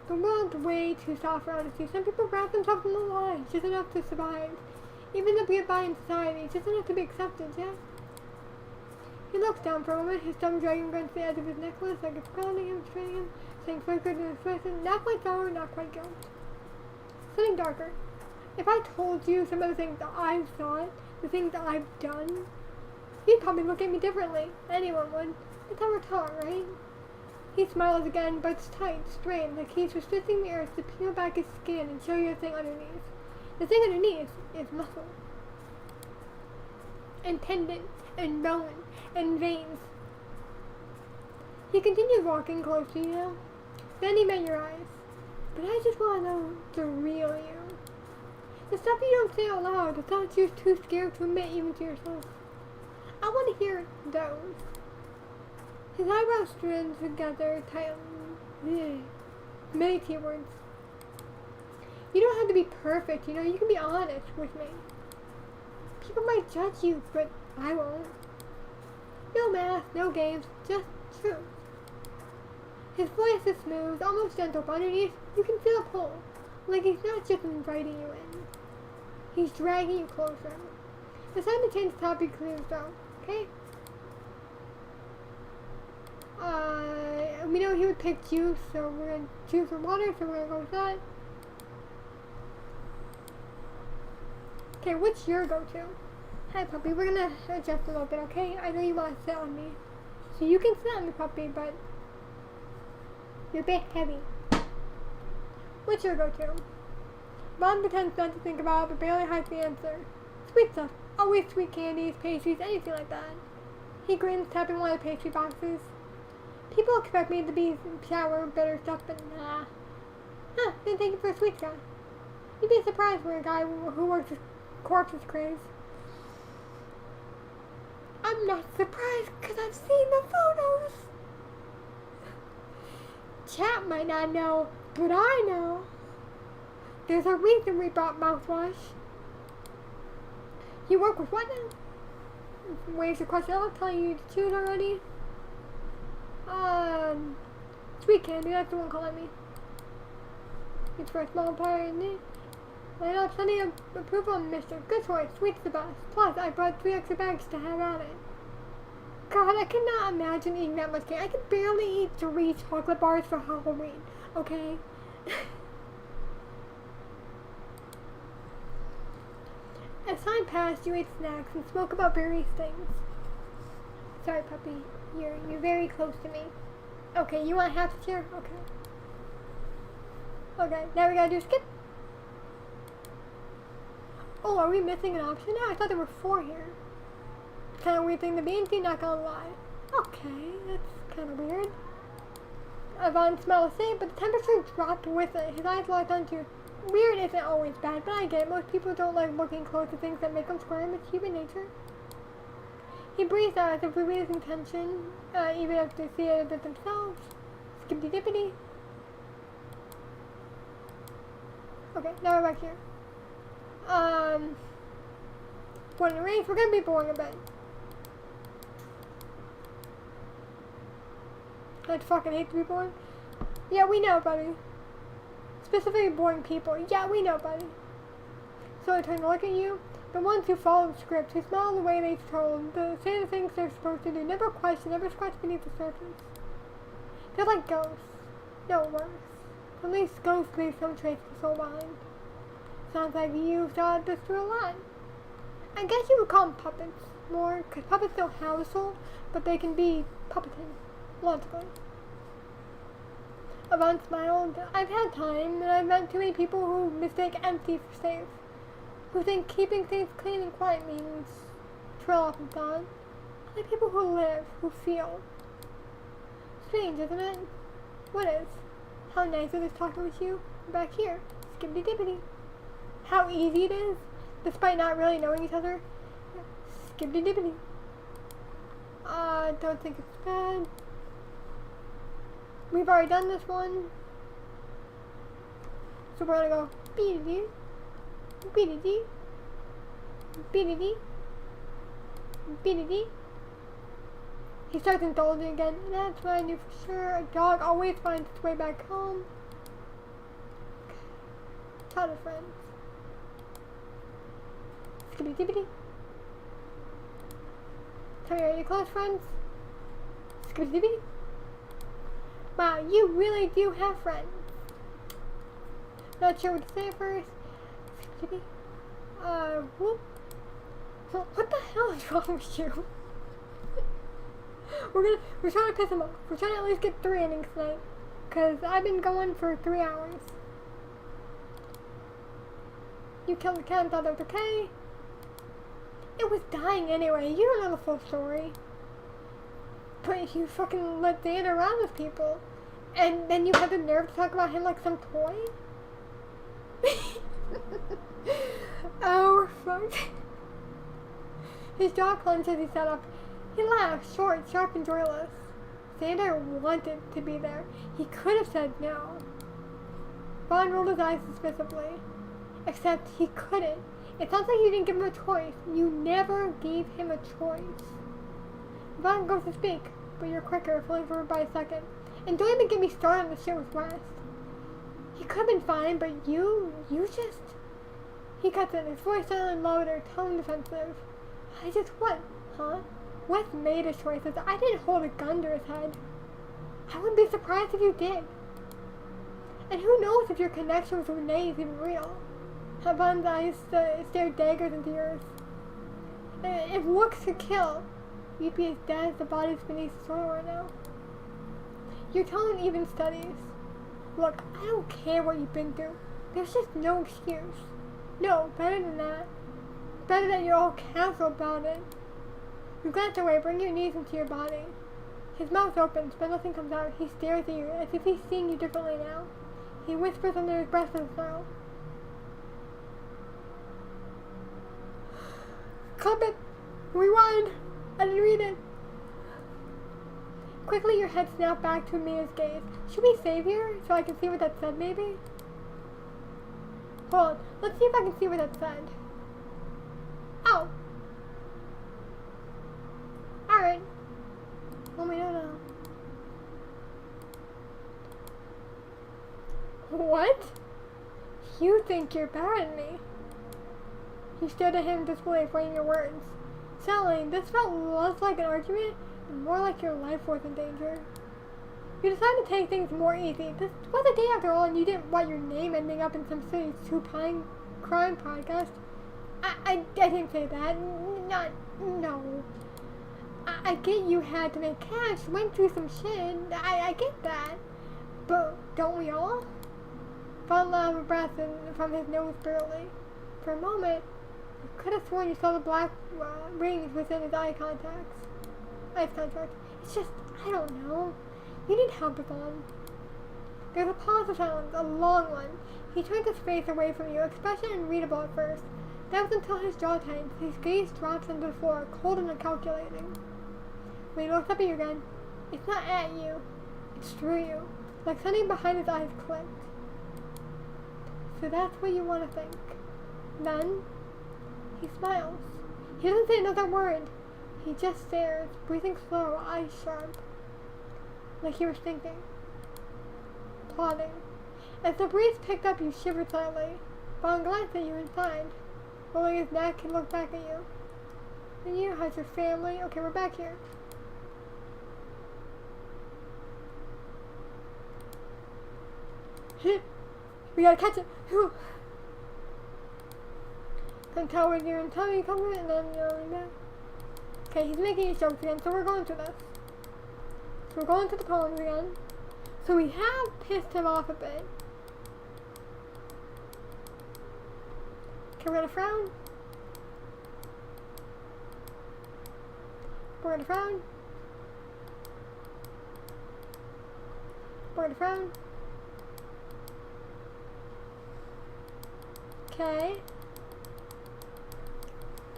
A: The world's way too soft around us. Some people wrap themselves in the line, just enough to survive. Even to get by in society, just enough to be accepted, yeah? He looks down for a moment, his thumb dragging against the edge of his necklace, like it's grounding him, straining him, saying flickered in his face, not quite sorrow, not quite guilt. Something darker. If I told you some of the things that I've thought, the things that I've done, you'd probably look at me differently. Anyone would. That's how we're taught, right? He smiles again, but it's tight, strained, like he's resisting the urge to peel back his skin and show you the thing underneath. The thing underneath is muscle. And tendon, and bone, and veins. He continued walking close to you now. Then he met your eyes. But I just want to know the real you. The stuff you don't say out loud, the thoughts you're too scared to admit even to yourself. I want to hear those. His eyebrows straightened together, tightly. Many keywords. You don't have to be perfect, you know, you can be honest with me. People might judge you, but I won't. No math, no games, just truth. His voice is smooth, almost gentle, but underneath, you can feel a pull. Like he's not just inviting you in. He's dragging you closer. It's time to change the topic clears though, okay? We know he would pick juice, so we're gonna choose for water, so we're gonna go with that. Okay, what's your go-to? Hi puppy, we're gonna adjust a little bit, okay? I know you want to sit on me. So you can sit on me, puppy, but you're a bit heavy. What's your go-to? Ron pretends not to think about it, but barely hides the answer. Sweet stuff. Always sweet candies, pastries, anything like that. He grins, tapping one of the pastry boxes. People expect me to be sour, bitter stuff, but nah. Huh, didn't take you for a sweet guy. You'd be surprised for a guy who works with corpses craze. I'm not surprised, because I've seen the photos. Chat might not know, but I know. There's a reason we bought mouthwash. You work with what now? Waves the question. I'll tell you to choose already. Sweet candy, that's the one calling me. It's for a small part, isn't it? I know plenty of approval and mischief. Good choice, sweet's the best. Plus, I brought 3 extra bags to have at it. God, I cannot imagine eating that much candy. I could barely eat 3 chocolate bars for Halloween, okay? As time passed, you ate snacks and spoke about various things. Sorry, puppy. You're very close to me. Okay, you want half a chair? Okay. Okay, now we gotta do skip. Oh, are we missing an option now? I thought there were 4 here. Kind of weird thing to be into, not gonna lie. Okay, that's kind of weird. Yvonne smelled the same, but the temperature dropped with it. His eyes locked onto you. Weird isn't always bad, but I get it. Most people don't like looking close to things that make them squirm. It's human nature. He breathed out as if releasing tension, even if they see it a bit themselves. Skippity dippity. Okay, now we're back here. Born and raised, we're gonna be boring a bit. I'd fucking hate to be boring. Yeah, we know, buddy. Specifically boring people. Yeah, we know, buddy. So I turn to look at you. The ones who follow the script, who smile the way they're told, say the things they're supposed to do, never question, never scratch beneath the surface. They're like ghosts. No, worse. At least ghosts leave some trace of the soul behind. Sounds like you thought this through a lot. I guess you would call them puppets more, because puppets don't have a soul, but they can be puppeted, logically. Yvonne smiled. I've had time, and I've met too many people who mistake empty for safe, who think keeping things clean and quiet means trail off and thought. I like people who live, who feel. Strange, isn't it? What is? How nice it is talking with you back here, skibbity dibbity. How easy it is, despite not really knowing each other. Skibbity dibbity. Don't think it's bad. We've already done this one. So we're gonna go beedity, beedity, beedity, beedity. He starts indulging again, and that's what I knew for sure. A dog always finds its way back home. Ton of friends. Skibbity dibbity. Tell me, are you close friends? Skibbity dibbity. Wow, you really do have friends. Not sure what to say at first. Skibbity. Whoop. What the hell is wrong with you? We're trying to piss him off. We're trying to at least get 3 innings tonight. Cause I've been going for 3 hours. You killed the cat and thought that was okay. It was dying anyway. You don't know the full story. But you fucking let Dan around with people. And then you had the nerve to talk about him like some toy? Oh, we're fucked. His jaw clenched as he sat up. He laughed, short, sharp, and joyless. Xander wanted to be there. He could have said no. Vaughn rolled his eyes suspiciously. Except he couldn't. It sounds like you didn't give him a choice. You never gave him a choice. Vaughn goes to speak, but you're quicker, filling for by a second. And don't even get me started on the shit with West. He could have been fine, but you just... He cuts in, his voice sounded louder, tone defensive. What? Huh? West made his choices. I didn't hold a gun to his head. I wouldn't be surprised if you did. And who knows if your connection with Renee is even real. Vaughn's eyes stared daggers into yours. If looks could kill, you'd be as dead as the bodies beneath the soil right now. Your tone even studies. Look, I don't care what you've been through. There's just no excuse. No, better than that. Better that you're all casual about it. You glance away, bring your knees into your body. His mouth opens, but nothing comes out. He stares at you, as if he's seeing you differently now. He whispers under his breath and smile. Clip it! Rewind! I didn't read it! Quickly your head snapped back to Mia's gaze. Should we save here, so I can see what that said, maybe? Hold on, let's see if I can see what that said. Oh! Alright. Well, we don't know. What? You think you're better than me? You stared at him in disbelief, weighing your words. Sally, this felt less like an argument and more like your life was in danger. You decided to take things more easy. This was a day after all, and you didn't want your name ending up in some city's true crime podcast. I didn't say that. No. I get you had to make cash, went through some shit. I get that. But don't we all? Vaughn let out a breath from his nose barely. For a moment, you could have sworn you saw the black rings within his eye contact. It's just, I don't know. You need help, Vaughn. There's a pause of silence, a long one. He turned his face away from you, expression unreadable at first. That was until his jaw tightened. His gaze drops onto the floor, cold and calculating. When he looked up at you again, it's not at you, it's through you. Like something behind his eyes clicked. So that's what you want to think. Then, he smiles. He doesn't say another word. He just stares, breathing slow, eyes sharp. like he was thinking, plotting. As the breeze picked up, he shivered slightly. Vaughn glanced at you and sighed, rolling his neck and looked back at you. And you, how's your family? Okay, we're back here. We gotta catch it. Can tell when you're in tummy comfort and then you're back. Okay, he's making his jokes again, so we're going through this. So we're going to the poems again. So we have pissed him off a bit. Okay, we're gonna frown. We're gonna frown. We're gonna frown. Okay.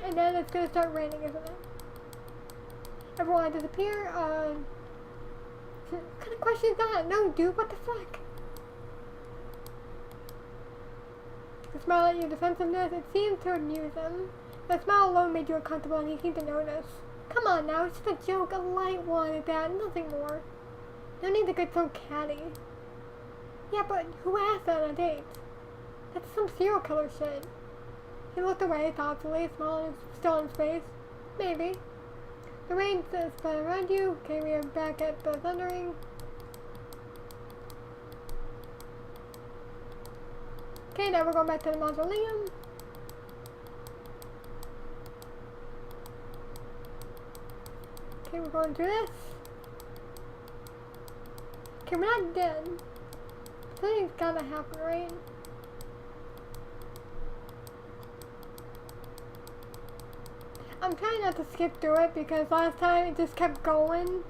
A: And then it's gonna start raining, isn't it? Everyone disappear. What kind of question is that? No, dude, what the fuck? The smile at your defensiveness, it seemed to amuse him. The smile alone made you uncomfortable and he seemed to notice. Come on now, it's just a joke, a light one at that, nothing more. No need to get so catty. Yeah, but who asked that on a date? That's some serial killer shit. He looked away thoughtfully, a smile still on his face. Maybe. The rain is spread around you. Okay, we are back at the thundering. Okay, now we're going back to the mausoleum. Okay, we're going through this. Okay, we're not dead. Something's gotta happen, right? I'm trying not to skip through it because last time it just kept going.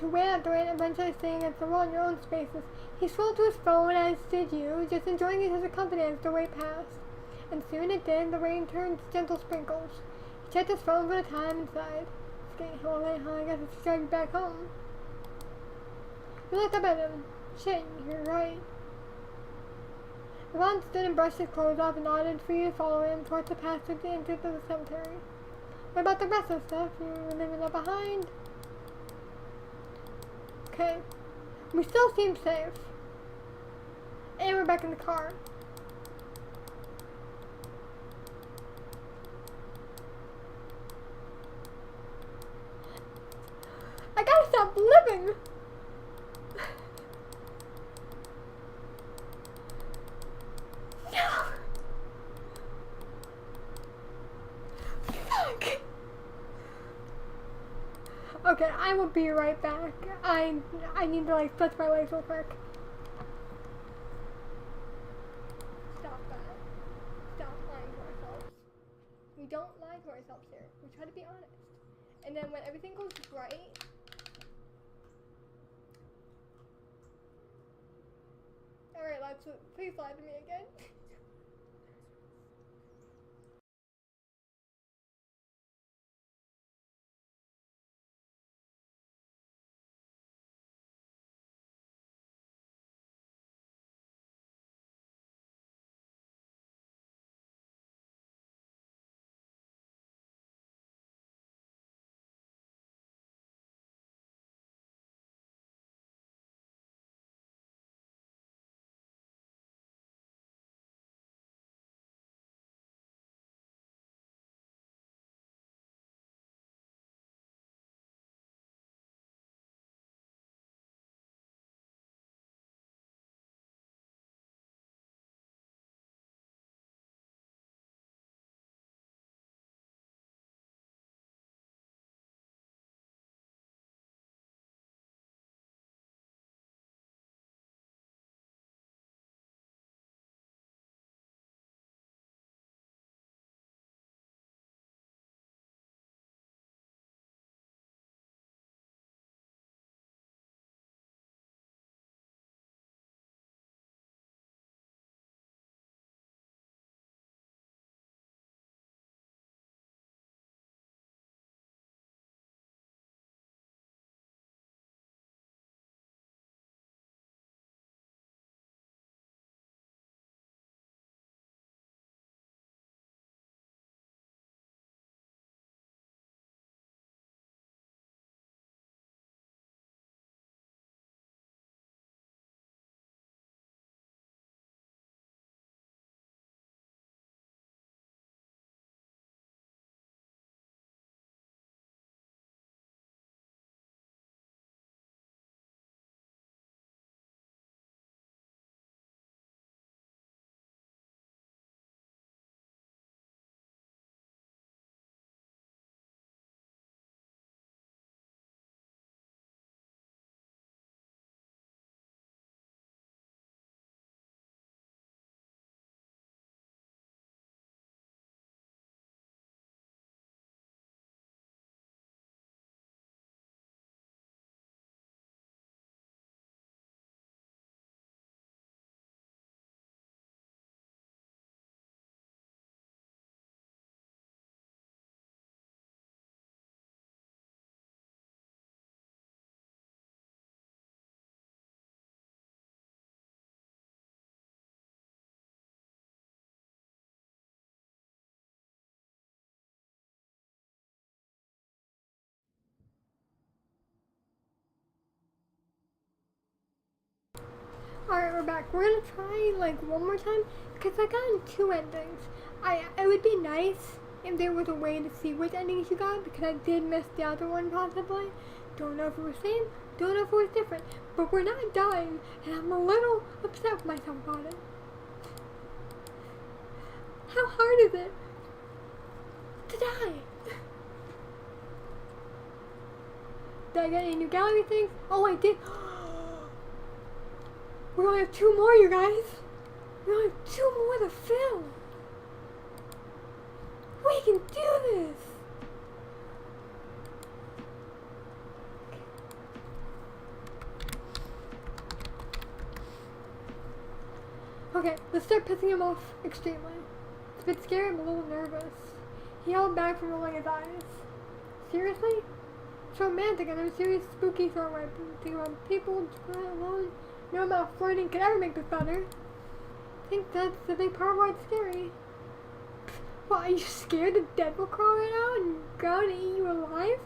A: You ran at the rain, eventually staying at the wall in your own spaces. He strolled to his phone, as did you, just enjoying each other's company as the way passed. And soon it did, the rain turned to gentle sprinkles. He checked his phone for the time and sighed. It's getting hell late, huh? I guess it's driving back home. You looked up at him. Shit, you're right. Yvonne stood and brushed his clothes off and nodded for you to follow him towards the passage into the cemetery. What about the rest of the stuff? You were leaving that behind? Okay. We still seem safe. And we're back in the car. I gotta stop living! No! Fuck! Okay, I will be right back. I need to like stretch my legs real quick. Stop that. Stop lying to ourselves. We don't lie to ourselves here. We try to be honest. And then when everything goes right, alright, please lie to me again. Alright, we're back. We're gonna try like one more time because I got 2 endings. It would be nice if there was a way to see which endings you got because I did miss the other one possibly. Don't know if it was the same, don't know if it was different, but we're not dying and I'm a little upset with myself about it. How hard is it to die? Did I get any new gallery things? Oh, I did. We only have 2 more, you guys. We only have 2 more to fill. We can do this. Okay, let's start pissing him off extremely. It's a bit scary, I'm a little nervous. He held back from rolling his eyes. Seriously? It's romantic and I'm serious spooky sort of way. Think about people alone. No amount of flirting could ever make this better. I think that's the big part why it's scary. What, are you scared the dead will crawl right out and go and eat you alive?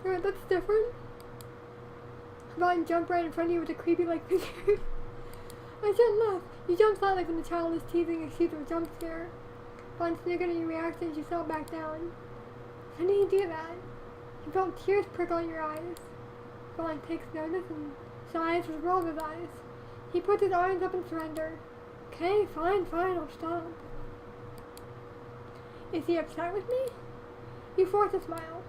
A: Alright, that's different. How about I jump right in front of you with a creepy like figure? I shouldn't laugh. You jump slightly when the child is teasing and shoots a jump scare. Upon sniggering your reaction, you fell back down. How do you do that? You felt tears prickle in your eyes. Vaughn takes notice and sighs with roll of his eyes. He puts his arms up in surrender. Okay, fine, I'll stop. Is he upset with me? You force a smile.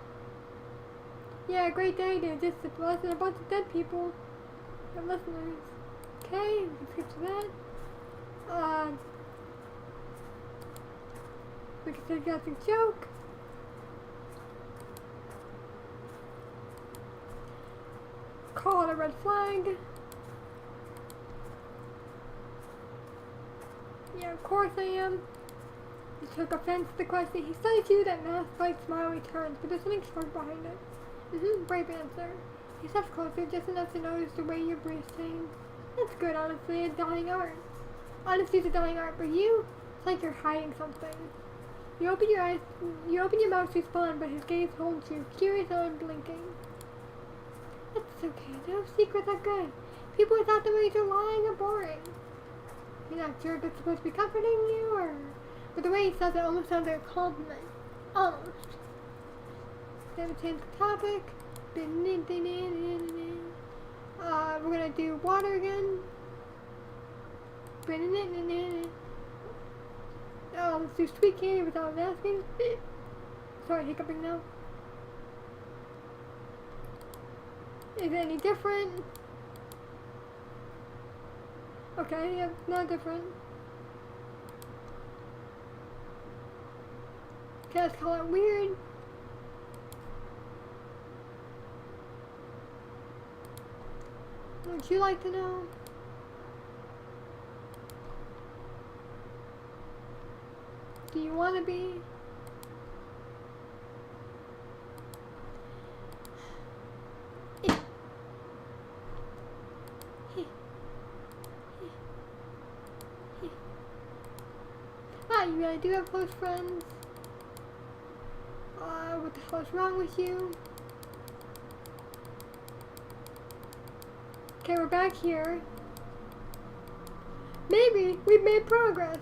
A: Yeah, great day, dude. Just a blessing, a bunch of dead people. And listeners. Okay, we can skip to that. We can say that's a joke. Call it a red flag. Yeah, of course I am. He took offense to the question. He studied you that mask like smile returns, but there's something short behind it. Brave answer. He steps closer just enough to notice the way your breath changes. That's good, honestly, a dying art. Honesty's a dying art, but you, it's like you're hiding something. You open your eyes, you open your mouth to respond, but his gaze holds you, curious and unblinking. That's okay, no secrets are good. People without the ways are lying or boring. You're not sure if it's supposed to be comforting you or... But the way he says it almost sounds like a compliment. Almost. Then we change the topic. We're gonna do water again. Oh, let's do sweet candy without asking. Sorry, hiccuping now. Is it any different? Okay, yeah, not different. Okay, let's call it weird. Would you like to know? Do you want to be? You really do have close friends. What the hell is wrong with you? Okay, we're back here. Maybe we've made progress.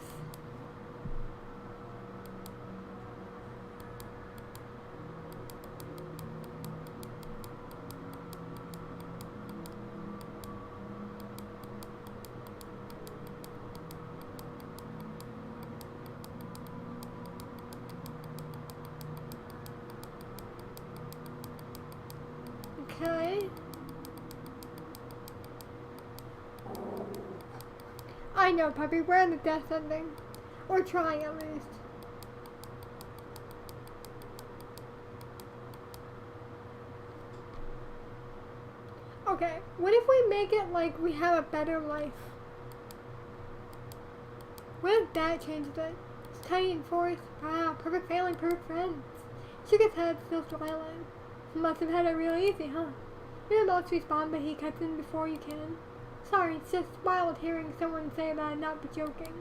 A: Okay. I know, puppy. We're in the death ending. Or trying, at least. Okay, what if we make it like we have a better life? What if that changes it? It's tiny and forced. Wow, perfect family, perfect friends. Shook his head, still smiling. Must have had it real easy, huh? You're about to respond, but he cuts in before you can. Sorry, it's just wild hearing someone say that and not be joking.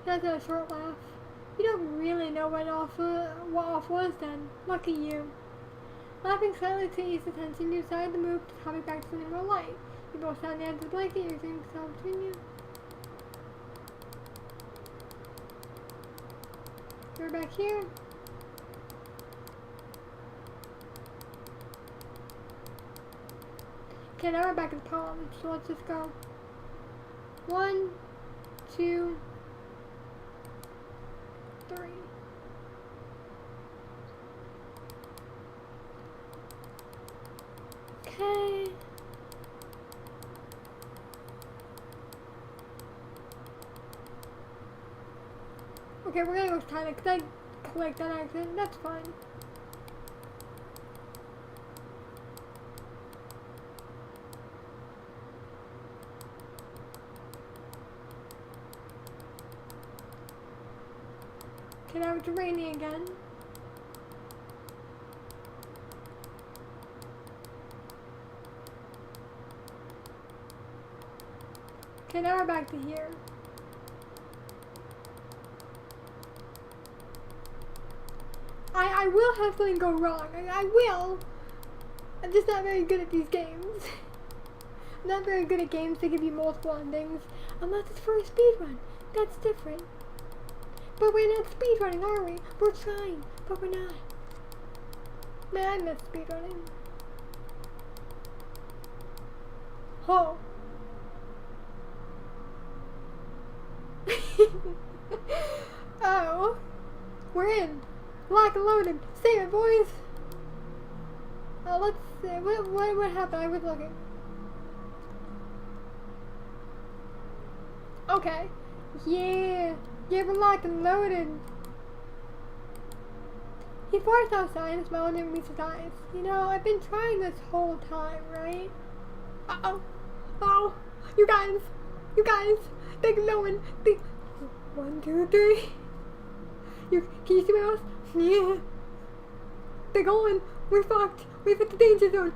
A: He has a short laugh. You don't really know what awful is then. Lucky you. Laughing slightly to ease the tension, you decided to move the topic back to something more light. You both sound the end of the blanket, your dreams come between you. We're back here. Okay, now we're back in the poem, so let's just go. 1, 2, 3. Okay. Okay, we're gonna go with time because I clicked on accident. That's fine. Okay, now it's raining again. Okay, now we're back to here. I will have something go wrong. I will. I'm just not very good at these games. I'm not very good at games that give you multiple endings. Unless it's for a speedrun. That's different. But we're not speedrunning, are we? We're trying, but we're not. Man, I miss speedrunning. Oh. Oh. We're in. Lock and loaded. Save it, boys. Let's see. What happened? I was looking. Okay. Yeah. Yeah, we're locked and loaded. He forced outside and smiled and meets his eyes. You know, I've been trying this whole time, right? Uh-oh. Oh. You guys. They're going. 1, 2, 3. Can you see my mouse? Yeah. They're going. We're fucked. We've hit the danger zone.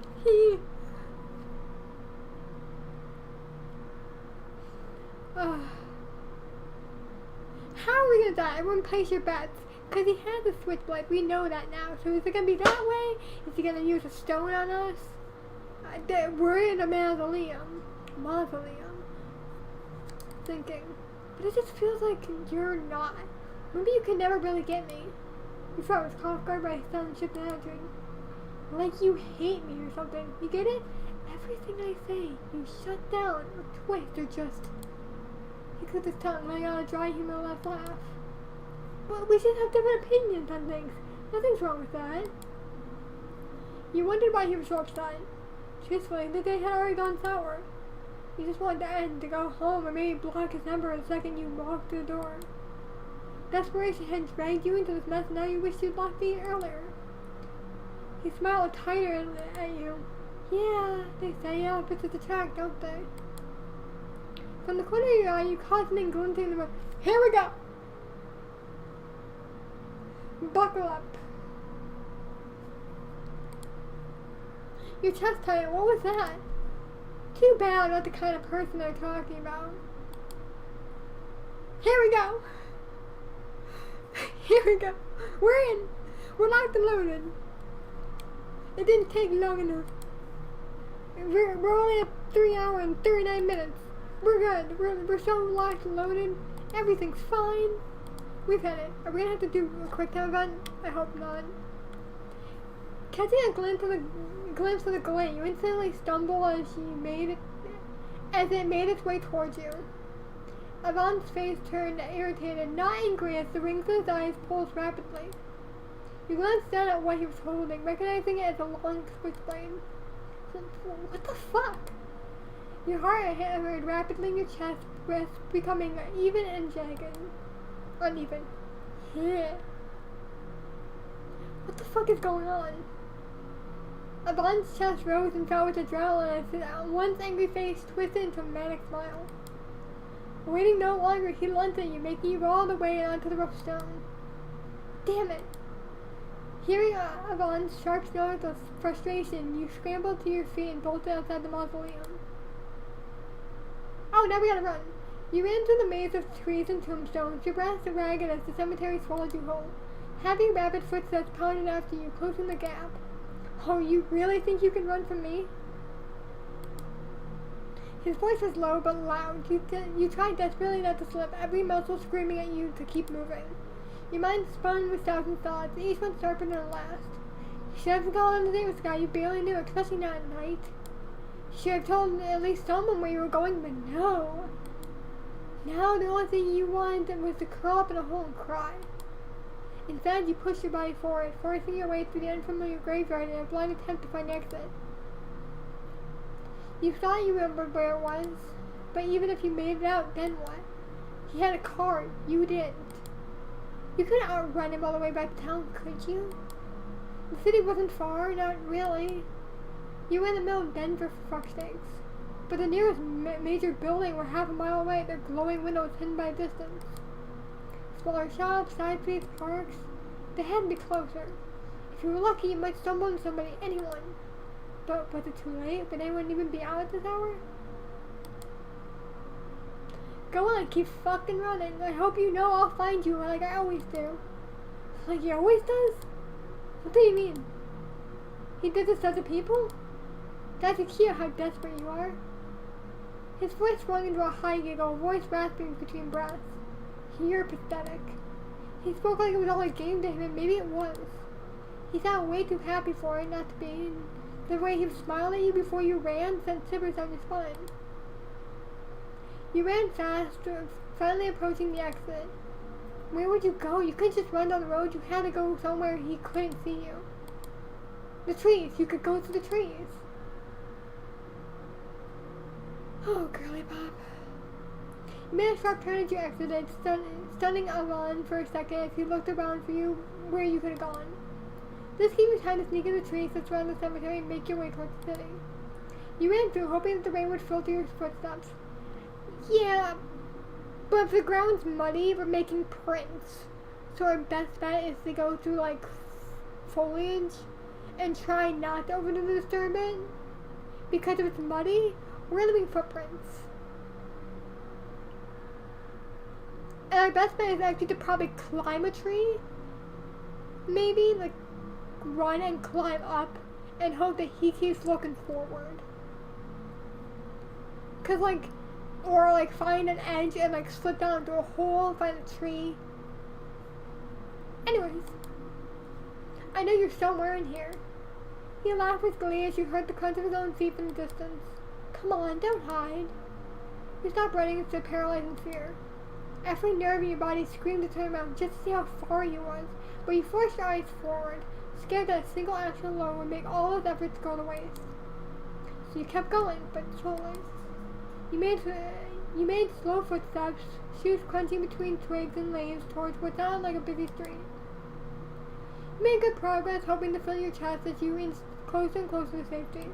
A: How are we gonna die? Everyone place your bets. Because he has a switchblade. We know that now. So is it gonna be that way? Is he gonna use a stone on us? We're in a mausoleum. Thinking. But it just feels like you're not. Maybe you can never really get me. Before I was caught off guard by a sudden shift in attitude. Like you hate me or something. You get it? Everything I say, you shut down or twist or just... He clicked his tongue, letting out a dry, humor laugh. But we should have different opinions on things. Nothing's wrong with that. You wondered why he was so upset. Truthfully, the day had already gone sour. You just wanted to end, to go home, or maybe block his number the second you walked through the door. Desperation had dragged you into this mess, and now you wish you'd locked me earlier. He smiled tighter at you. Yeah, they say opposites attract, don't they? From the corner of your eye, you caught something glinting in the room. Here we go! Buckle up. Your chest tightened. What was that? Too bad I'm not the kind of person they're talking about. Here we go! Here we go! We're in! We're locked and loaded. It didn't take long enough. We're only at 3 hours and 39 minutes. We're good. We're so locked and loaded. Everything's fine. We've hit it. Are we gonna have to do a quick time event? I hope not. Catching a glimpse of the glade, you instantly stumble as it made its way towards you. Avon's face turned irritated, not angry, as the rings of his eyes pulsed rapidly. You glanced down at what he was holding, recognizing it as a long switchblade. What the fuck? Your heart hammered rapidly in your chest, breath becoming even and jagged. Uneven. Yeah. What the fuck is going on? Avon's chest rose and fell with adrenaline as his once angry face twisted into a manic smile. Waiting no longer, he lunged at you, making you roll all the way onto the rough stone. Damn it! Hearing Avon's sharp note of frustration, you scrambled to your feet and bolted outside the mausoleum. Oh, now we gotta run! You ran through the maze of trees and tombstones, your breath ragged as the cemetery swallowed you whole. Heavy, rapid footsteps pounded after you, closing the gap. Oh, you really think you can run from me? His voice was low but loud. You tried desperately not to slip, every muscle screaming at you to keep moving. Your mind spun with thousand thoughts, each one sharper than the last. You should have gone on a date with a guy you barely knew, especially not at night. You should have told at least someone where you were going, but no. Now the only thing you wanted was to curl up in a hole and cry. Instead, you pushed your body forward, forcing your way through the unfamiliar graveyard in a blind attempt to find exit. You thought you remembered where it was, but even if you made it out, then what? He had a car, you didn't. You couldn't outrun him all the way back to town, could you? The city wasn't far, not really. You were in the middle of Denver, for fuck's sakes. But the nearest major building were half a mile away, their glowing windows hidden by distance. Smaller shops, side streets, parks, they had to be closer. If you were lucky, you might stumble on somebody, anyone. But was it too late? Would anyone even be out at this hour? Go on, keep fucking running. I hope you know I'll find you like I always do. Like he always does? What do you mean? He did this to other people? That's a key of how desperate you are. His voice swung into a high giggle, voice rasping between breaths. You're pathetic. He spoke like it was all a game to him, and maybe it was. He sounded way too happy for it not to be. The way he smiled at you before you ran sent shivers down your spine. You ran fast, finally approaching the exit. Where would you go? You couldn't just run down the road. You had to go somewhere he couldn't see you. The trees. You could go to the trees. Oh, girly pop. You made a sharp turn as you exited, stunning Alon for a second as he looked around for you where you could have gone. This gave you time to sneak in the trees that surround the cemetery and make your way towards the city. You ran through, hoping that the rain would filter your footsteps. Yeah, but if the ground's muddy, we're making prints. So our best bet is to go through, like, foliage and try not to disturb it. Because if it's muddy, we're leaving footprints. And our best bet is actually to probably climb a tree. Maybe, like, run and climb up and hope that he keeps looking forward. Cause, like, or, like, find an edge and, like, slip down into a hole, find a tree. Anyways, I know you're somewhere in here. He laughed with glee as you heard the crunch of his own feet from the distance. Come on, don't hide. You stopped running into paralyzing fear. Every nerve in your body screamed to turn around just to see how far you was, but you forced your eyes forward, scared that a single action alone would make all those efforts go to waste. So you kept going, but slowly. You made slow footsteps, shoes crunching between twigs and leaves towards what sounded like a busy street. You made good progress, hoping to fill your chest as you inched closer and closer to safety.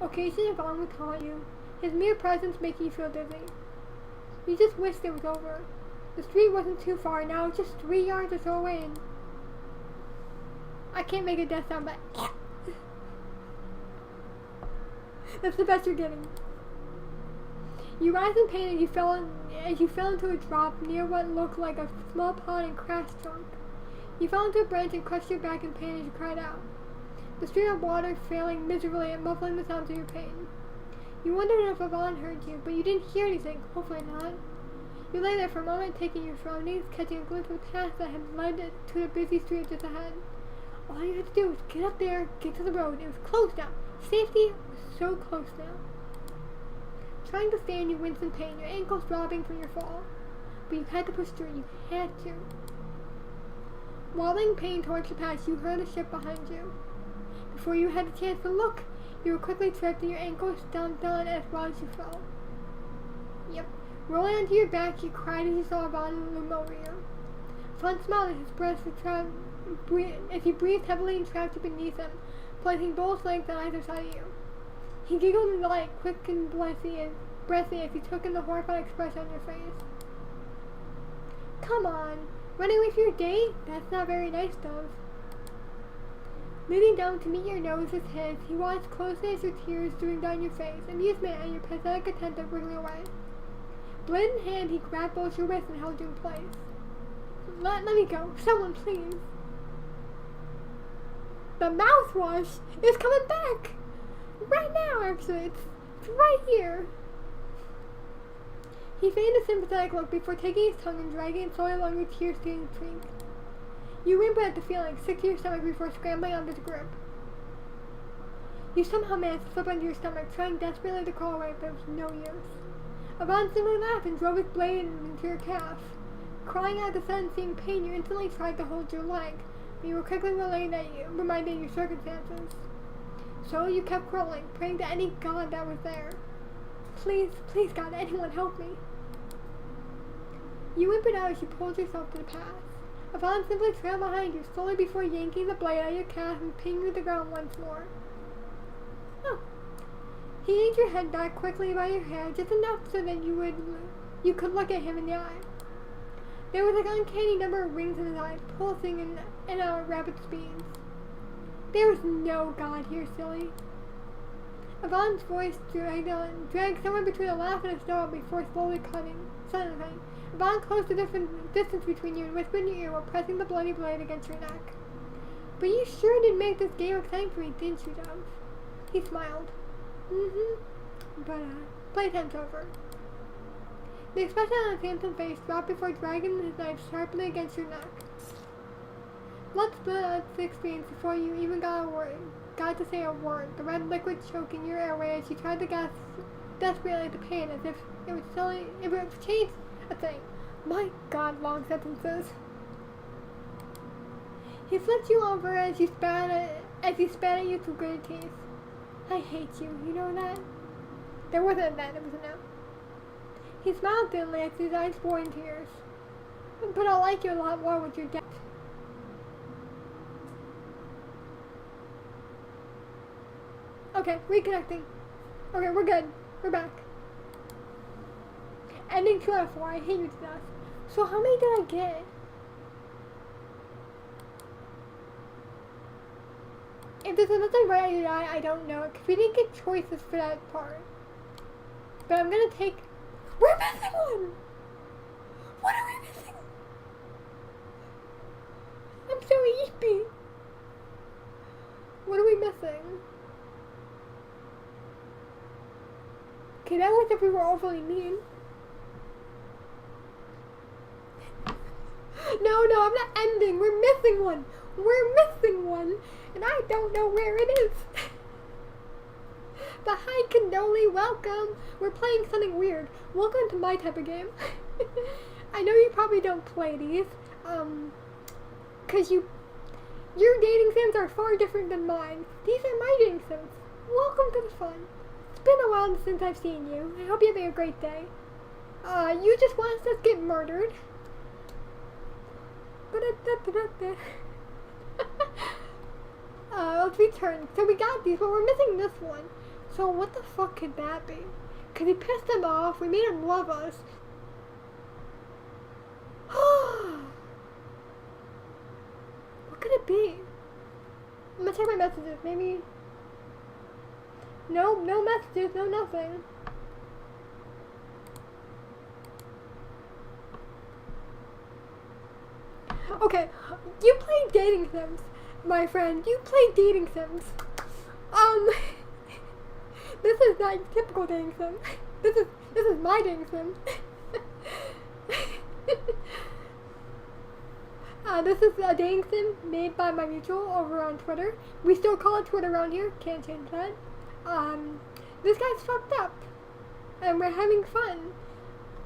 A: Occasionally Yvonne would taunt you, his mere presence making you feel dizzy. You just wished it was over. The street wasn't too far now, just 3 yards or so away, and I can't make a death sound, but that's the best you're getting. You writhed in pain as you fell into a drop near what looked like a small pond and crashed drunk. You fell into a branch and crushed your back in pain as you cried out. The stream of water failing miserably and muffling the sounds of your pain. You wondered if Yvonne heard you, but you didn't hear anything. Hopefully not. You lay there for a moment, taking your surroundings, catching a glimpse of a path that had led to the busy street just ahead. All you had to do was get up there, get to the road. It was close now. Safety was so close now. Trying to stand, you winced in pain, your ankles dropping from your fall. But you had to push through. You had to. Wobbling pain towards the path, you heard a ship behind you. Before you had a chance to look, you were quickly tripped and your ankles stomped on as well as you fell. Yep. Rolling onto your back, you cried as you saw Yvonne Lumoria. Fun smiled as his breath as he breathed heavily and trapped you beneath him, placing both legs on either side of you. He giggled in delight, quick and breathy as he took in the horrified expression on your face. Come on, running away from your date? That's not very nice, Dove. Leaning down to meet your nose with his, he watched closely as your tears streamed down your face, amusement at your pathetic attempt at wriggling away. Blade in hand, he grabbed both your wrists and held you in place. Let me go. Someone, please. The mouthwash is coming back! Right now, actually. It's right here. He feigned a sympathetic look before taking his tongue and dragging it slowly along your tear-stained cheek. You whimpered at the feeling, sick to your stomach before scrambling under the grip. You somehow managed to slip under your stomach, trying desperately to crawl away, but it was no use. Avon simply laughed and drove his blade into your calf. Crying out the sudden seeing pain, you instantly tried to hold your leg, but you were quickly reminded of your circumstances. So you kept crawling, praying to any god that was there. Please, please God, anyone help me. You whimpered out as you pulled yourself to the path. Avon simply trailed behind you, slowly before yanking the blade out of your calf and pinning you to the ground once more. Oh. He yanked your head back quickly by your hair, just enough so that you could look at him in the eye. There was an uncanny number of rings in his eyes, pulsing in and out at rapid speeds. There was no God here, silly. Avon's voice dragged somewhere between a laugh and a snarl before suddenly cutting. Avon closed the distance between you and whispered in your ear while pressing the bloody blade against your neck. But you sure did make this game exciting for me, didn't you, Dove? He smiled. But, playtime's over. The expression on his handsome face dropped before dragging his knife sharply against your neck. Blood spilled out its experience before you even got to say a word, the red liquid choking your airway as you tried to gasp desperately at the pain as if it would change a thing. My God, long sentences. He flipped you over as he spat at you through gritted teeth. I hate you, you know that? There wasn't a that, it was a no. He smiled thinly as his eyes bore in tears. But I'll like you a lot more with your death. Okay, reconnecting. Okay, we're good. We're back. Ending 2 out of 4. I hate you to death. So how many did I get? If there's another right I die, I don't know. Because we didn't get choices for that part. But I'm gonna take... We're missing one! What are we missing? I'm so eepy. What are we missing? Okay, that was if we were overly mean. No, I'm not ending. We're missing one. We're missing one. And I don't know where it is. But hi, cannoli, welcome. We're playing something weird. Welcome to my type of game. I know you probably don't play these. Cause your dating sims are far different than mine. These are my dating sims. Welcome to the fun. It's been a while since I've seen you. I hope you're having a great day. You just want us to get murdered. Let's return. So we got these, but we're missing this one. So what the fuck could that be? Cause we pissed him off, we made him love us. What could it be? I'm gonna check my messages, maybe. No messages, no nothing. Okay, you play dating sims, my friend. You play dating sims. This is not your typical dating sim. This is my dating sim. This is a dating sim made by my mutual over on Twitter. We still call it Twitter around here. Can't change that. This guy's fucked up, and we're having fun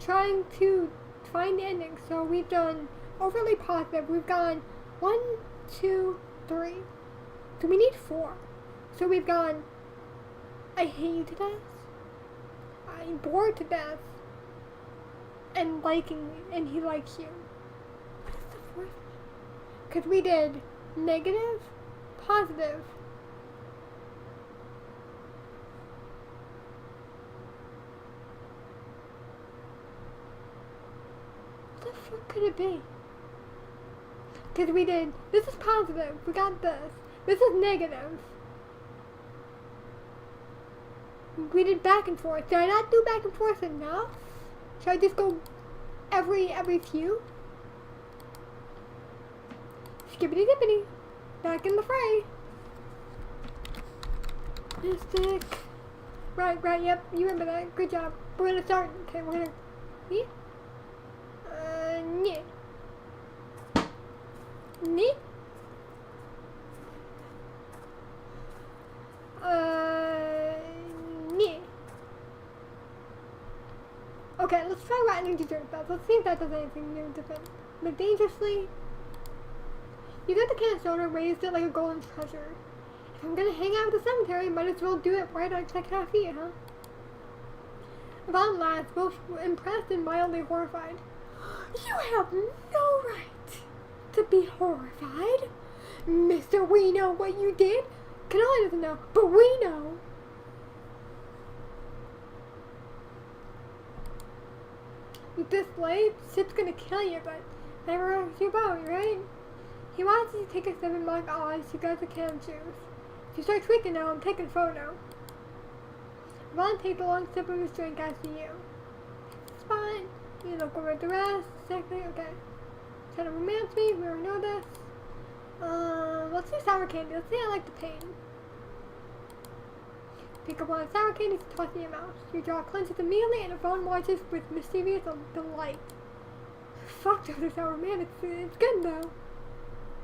A: trying to find the ending. So we've done overly positive. We've gone 1, 2, 3. So we need 4. So we've gone I hate you to death, I'm bored to death, and liking me, and he likes you. What is the 4th? Because we did negative, positive. What the fuck could it be? Because we did, this is positive, we got this. This is negative. We did back and forth. Did I not do back and forth enough? Should I just go every few? Skippity dippity. Back in the fray. Mystic. Right, yep, you remember that. Good job. We're gonna start. Okay, we're gonna. Yeah. Yeah. Yeah. Yeah. Okay, let's try writing dessert fast. Let's see if that does anything new different. But dangerously. You got the can of soda, raised it like a golden treasure. If I'm gonna hang out at the cemetery, might as well do it right out like cafe, huh? About last, both impressed and mildly horrified. You have no right to be horrified. Mister, we know what you did. Canoli doesn't know, but we know. With this blade, Sip's gonna kill you, but never rocks your boat, right? He wants you to take a sip and mock odds. You got the can juice. If you start tweaking now, I'm taking a photo. Ron takes a long sip of his drink after you. It's fine. You look over at the rest. Exactly, okay. Trying to romance me, we already know this. Let's do sour candy. Let's say I like the pain. Pick up one of the sour candies and toss it in your mouth. Your jaw clenches immediately and the phone watches with mischievous delight. Fuck, those are so romantic. It's good though.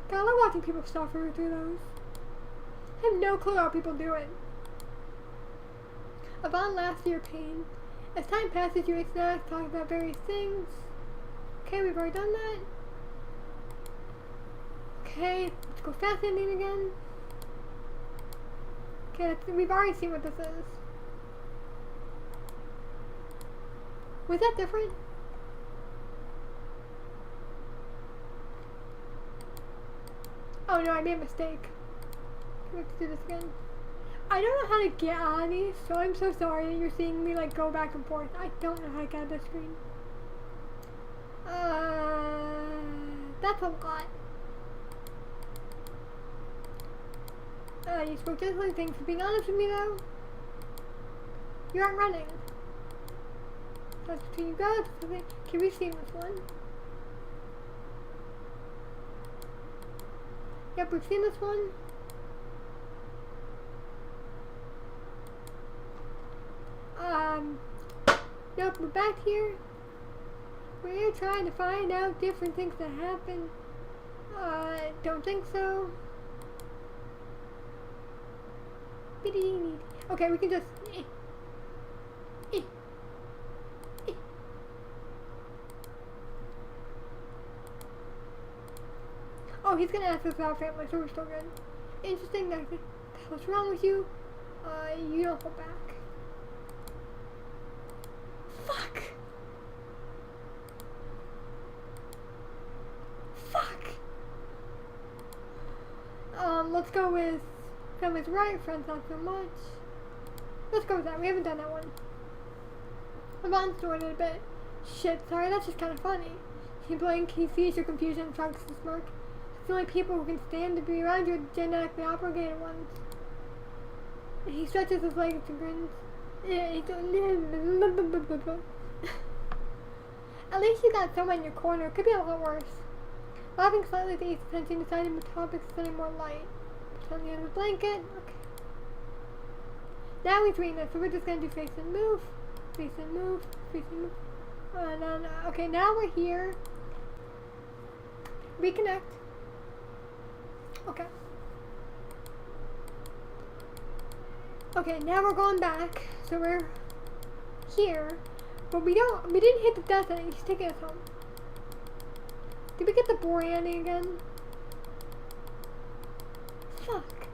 A: God, I love watching people suffer through those. I have no clue how people do it. Avant laughs at your pain. As time passes, you eat snacks, talk about various things. Okay, we've already done that. Okay, let's go fast ending again. Okay, we've already seen what this is. Was that different? Oh no, I made a mistake. We have to do this again. I don't know how to get out of these, so I'm so sorry that you're seeing me like go back and forth. I don't know how to get out of this screen. That's a lot. You spoke just like things. For being honest with me though, you aren't running. That's between you guys. Can we see this one? Yep, we've seen this one. Nope, we're back here. We're trying to find out different things that happen. Don't think so. Okay, we can just... Oh, he's gonna ask us about family, so we're still good. Interesting, what's wrong with you? You don't hold back. Fuck! Let's go with family's right, friends not so much. Let's go with that. We haven't done that one. Yvonne's doing it a bit. Shit, sorry, that's just kind of funny. He blinks, he sees your confusion and shrugs his smirk. It's the only people who can stand to be around you genetically obligated ones. And he stretches his legs and grins. At least you got someone in your corner. It could be a lot worse. Laughing slightly to ease attention, deciding the topics is getting more light. Put on the end of the blanket. Okay. Now he's reading this, so we're just gonna do face and move. Face and move. Face and move. And then, okay, now we're here. Reconnect. Okay. Okay, now we're going back. So we're here. But we didn't hit the death ending. He's taking us home. Did we get the boring ending again? Fuck.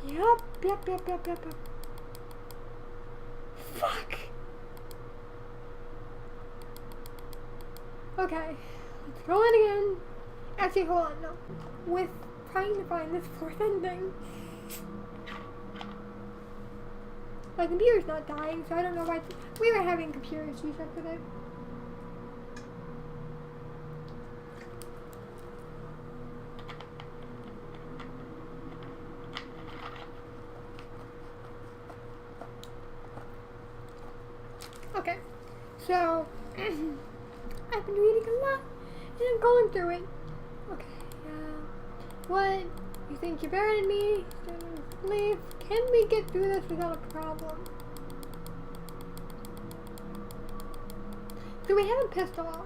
A: Yep. Fuck. Okay. Let's go in again. Actually, hold on, no. With trying to find this fourth ending. My computer's not dying, so I don't know why we were having computer issues yesterday. Okay, so I've been reading a lot and I'm going through it. Okay, what You think you're better than me? Leave. Can we get through this without a problem? So we haven't pissed off.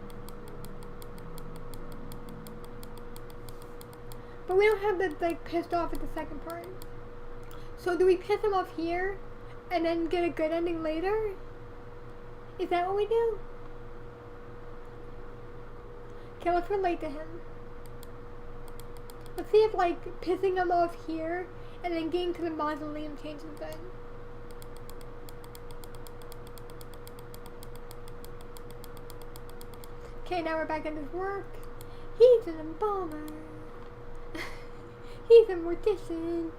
A: But we don't have the, like, pissed off at the second part. So do we piss him off here and then get a good ending later? Is that what we do? Okay, let's relate to him. Let's see if, like, pissing him off here and then getting to the mausoleum changes things. Okay, now we're back at his work. He's an embalmer. He's a mortician.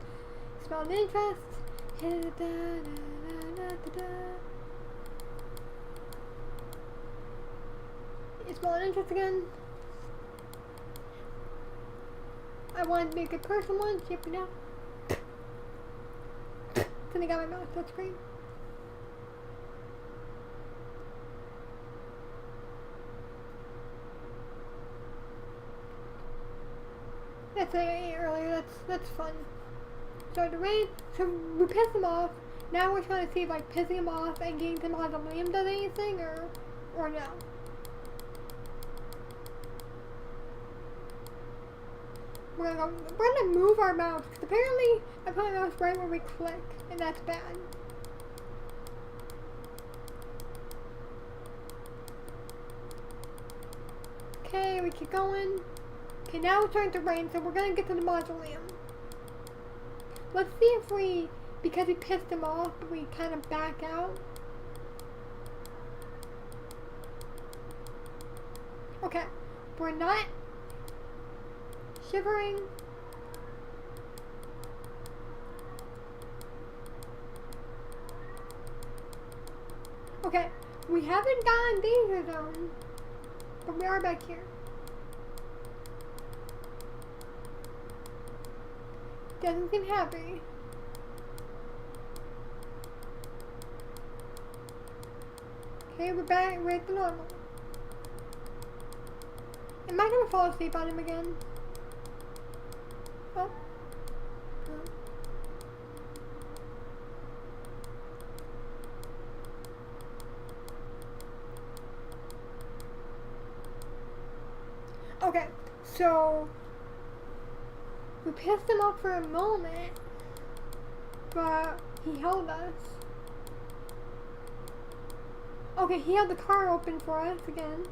A: Small interest. Small interest again. I wanted to be a good person once. Yep, you know. Something got my mouth. That's great. That's what I ate earlier. That's fun. Started to rain, so we pissed him off. Now we're trying to see if, like, pissing him off and getting to mausoleum does anything, or no. We're gonna move our mouse, because apparently I put my mouse right where we click, and that's bad. Okay, we keep going. Okay, now it's starting to rain, so we're gonna get to the mausoleum. Let's see if we, because we pissed him off, we kind of back out. Okay, we're not shivering. Okay, we haven't gotten danger zone, but we are back here. Doesn't seem happy. Okay, we're back. We're at the normal. Am I gonna fall asleep on him again? Oh. Okay, so we pissed him off for a moment, but he held us. Okay, he held the car open for us again.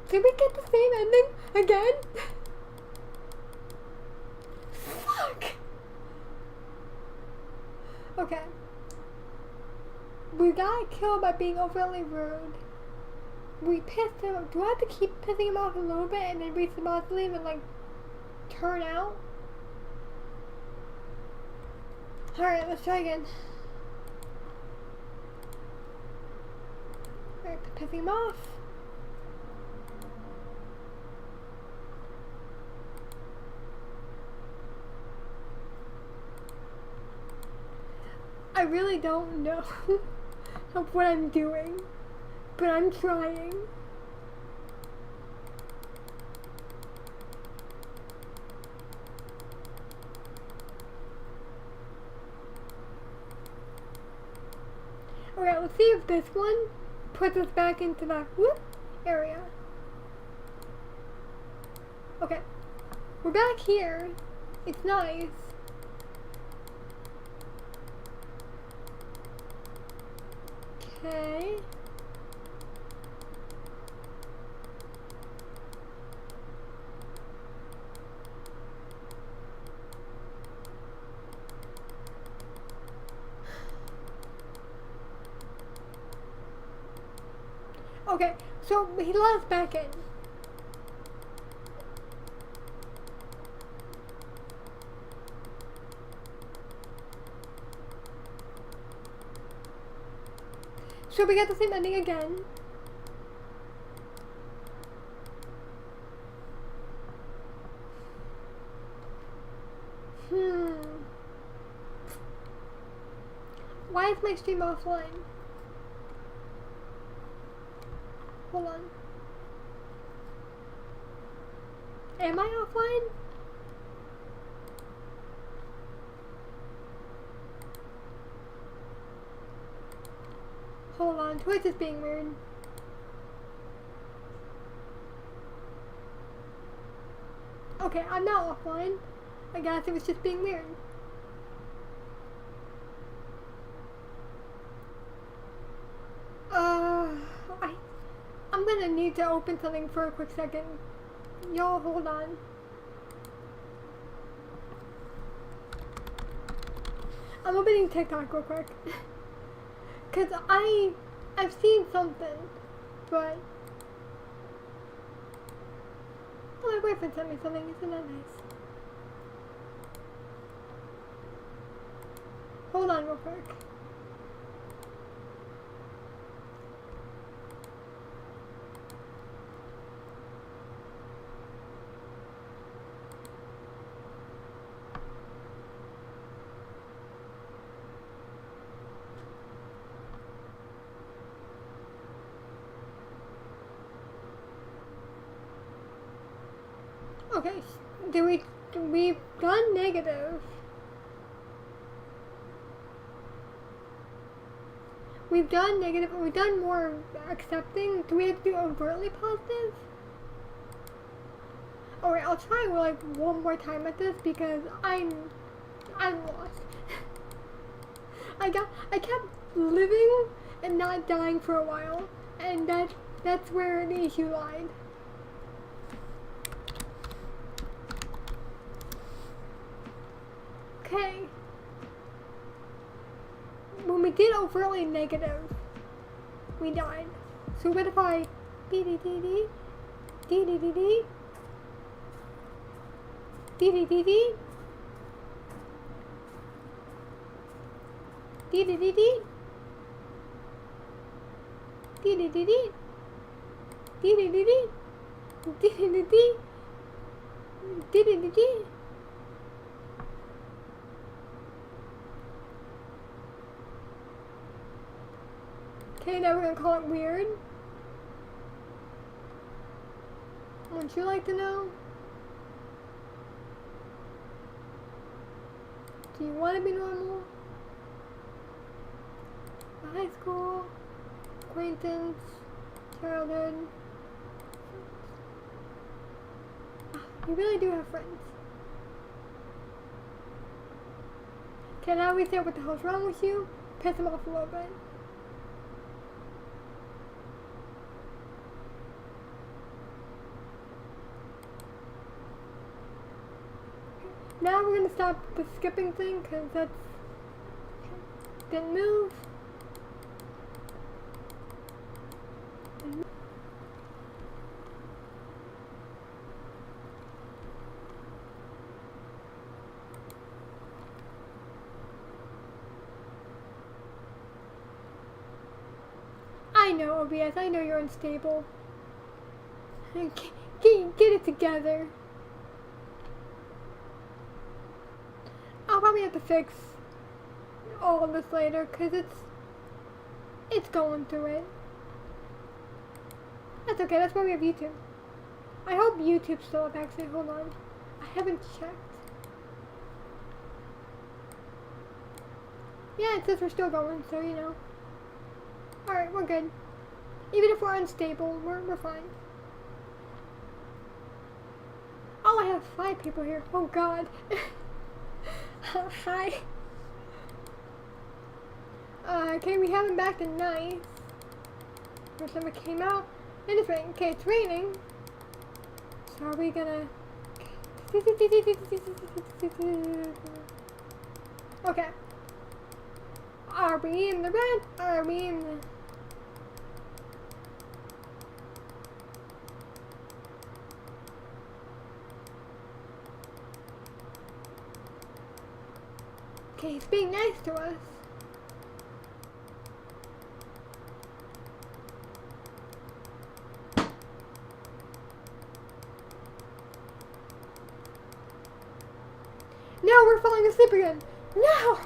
A: Did we get the same ending again? Fuck! Okay. We got killed by being overly rude. We pissed him off. Do I have to keep pissing him off a little bit and then reach the mausoleum and, like, turn out? Alright, let's try again. Alright, pissing him off. I really don't know what I'm doing, but I'm trying. Okay, let's see if this one puts us back into the whoop area. Okay, we're back here. It's nice. Okay. Okay, so he let us back in. So we get the same ending again. Why is my stream offline? Hold on. Am I offline? Hold on, Twitch is being weird. Okay, I'm not offline. I guess it was just being weird. I'm gonna need to open something for a quick second. Y'all hold on. I'm opening TikTok real quick. Cause I've seen something, but oh, my boyfriend sent me something. Isn't that nice? Hold on real quick. Okay, we've done negative. We've done negative, and we've done more accepting. Do we have to do overtly positive? Alright, I'll try like one more time at this because I'm lost. I kept living and not dying for a while, and that's where the issue lied. Okay. When we did overtly negative, we died. So what if I D-D-D-D, D-D-D-D, D-D-D-D, D-D-D-D, D-D-D-D, D-D-D-D, D-D-D-D, D-D-D-D. Okay, now we're gonna call it weird. Wouldn't you like to know? Do you want to be normal? High school, acquaintance, childhood. You really do have friends. Okay, now we say what the hell's wrong with you. Piss them off a little bit. Now we're gonna stop the skipping thing because that's didn't move. I know, OBS, I know you're unstable. Get it together. I'll probably have to fix all of this later because it's going through it. That's okay, that's why we have YouTube. I hope YouTube's still up actually, hold on. I haven't checked. Yeah, it says we're still going, so you know. Alright, we're good. Even if we're unstable, we're fine. Oh, I have 5 people here. Oh god. Hi. Okay, we have him back to nice. First time it came out, and it's raining. Okay, it's raining. So are we gonna... Okay. Are we in the red? Are we in the... Okay, he's being nice to us. No, we're falling asleep again. No!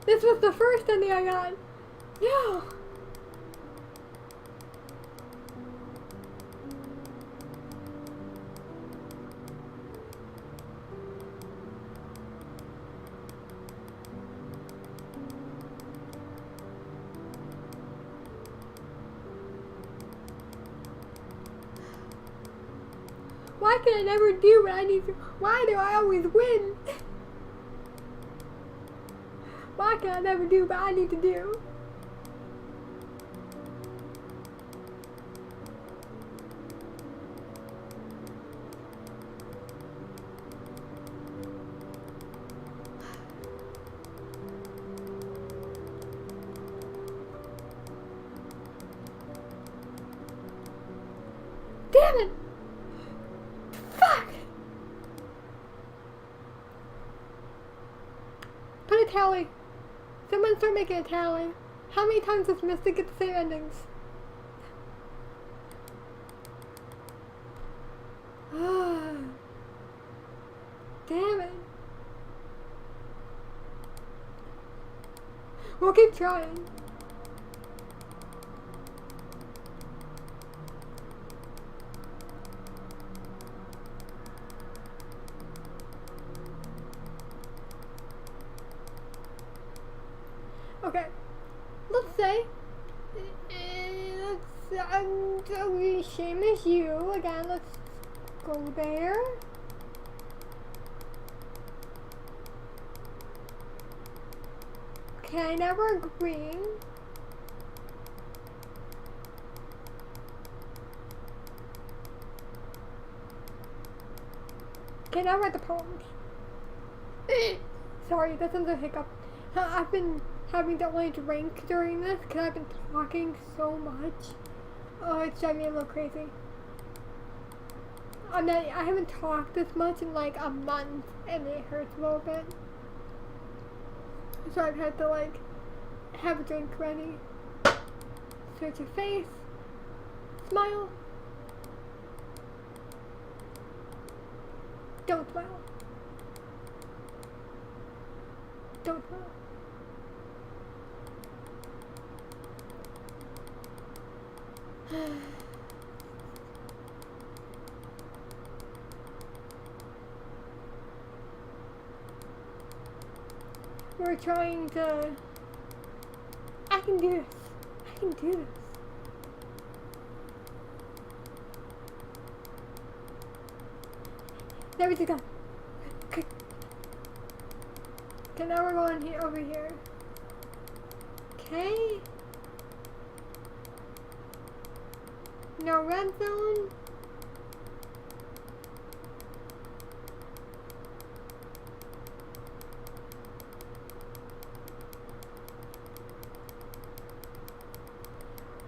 A: This was the first ending I got. No. Why can I never do what I need to? Why do I always win? Why can I never do what I need to do? Damn it! Fuck! Put a tally. Someone start making a tally. How many times does Mystic get the same endings? Damn it. We'll keep trying. Okay, let's say, same as you, again, let's go there. Okay, now we're agreeing. Okay, now we're at the poems. Sorry, that's another hiccup. I've been having to only drink during this because I've been talking so much. Oh, it's driving me a little crazy. I haven't talked this much in like a month and it hurts a little bit. So I've had to like have a drink ready. Search your face. Smile. Don't smile. Don't smile. We're trying to... I can do this. I can do this. There we go. Okay, now we're going here, over here. Okay. No red zone.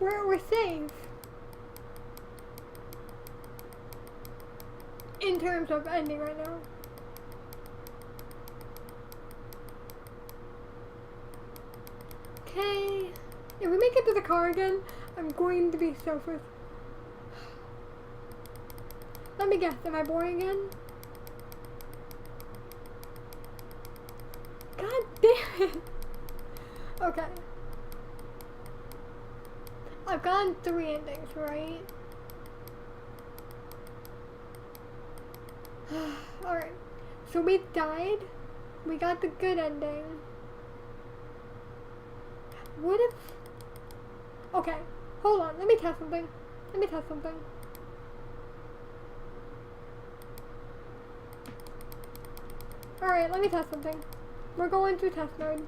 A: We're safe. In terms of ending right now. Okay. If we make it to the car again, I'm going to be so frustrated. Let me guess, am I boring again? God damn it! Okay. I've gotten 3 endings, right? Alright. So we died. We got the good ending. What if... Okay. Hold on. Let me test something. Let me test something. Alright, let me test something. We're going to test mode.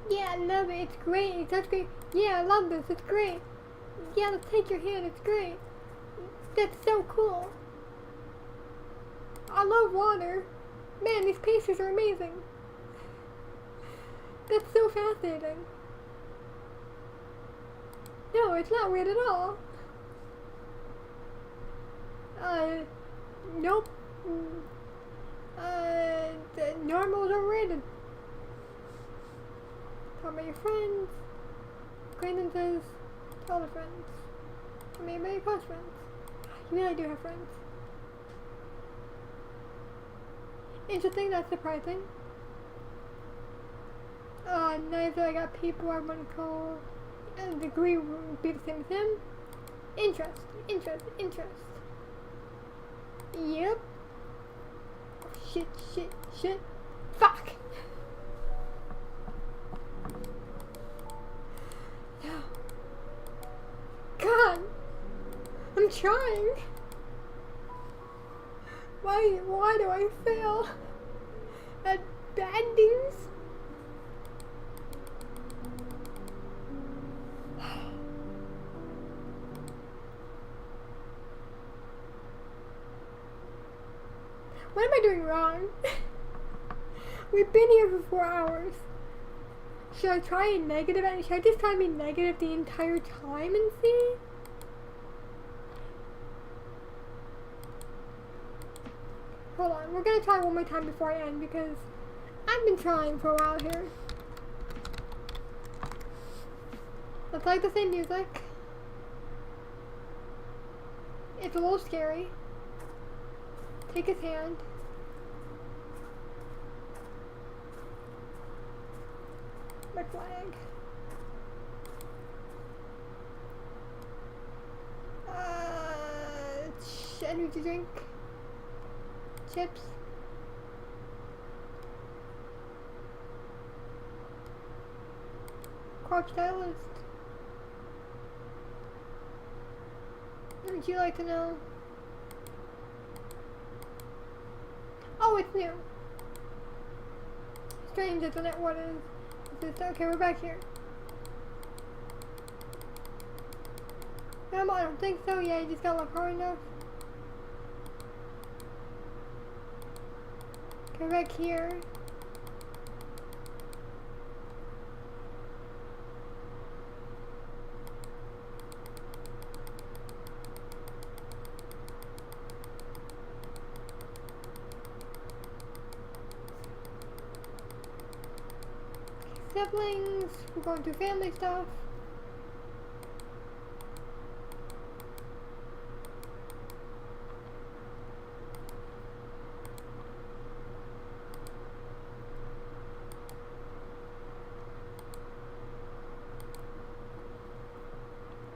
A: Yeah, I love it. It's great. It's such great. Yeah, I love this. It's great. Yeah, let's take your hand. It's great. That's so cool. I love water. Man, these pastries are amazing. That's so fascinating. No, it's not weird at all. Nope. Normal's overrated. Talk about your friends, acquaintances, tell the friends. I mean, maybe close friends. You really do have friends. Interesting, not surprising. Neither I got people I want to call degree would be the same as him. Interest. Yep. Oh, shit. Fuck! No. God! I'm trying! Why do I fail at bad things? What am I doing wrong? We've been here for 4 hours. Should I try a negative? Should I just try to be negative the entire time and see? Hold on, we're gonna try one more time before I end because I've been trying for a while here. Let's like the same music. It's a little scary. Take his hand. My flag. Energy drink. Chips. Crop stylist. Would you like to know? Oh, it's new. Strange, isn't it? What is this? Okay, we're back here. No, I don't think so. Yeah, you just gotta look hard enough. Okay, back here. Siblings, we're going through family stuff.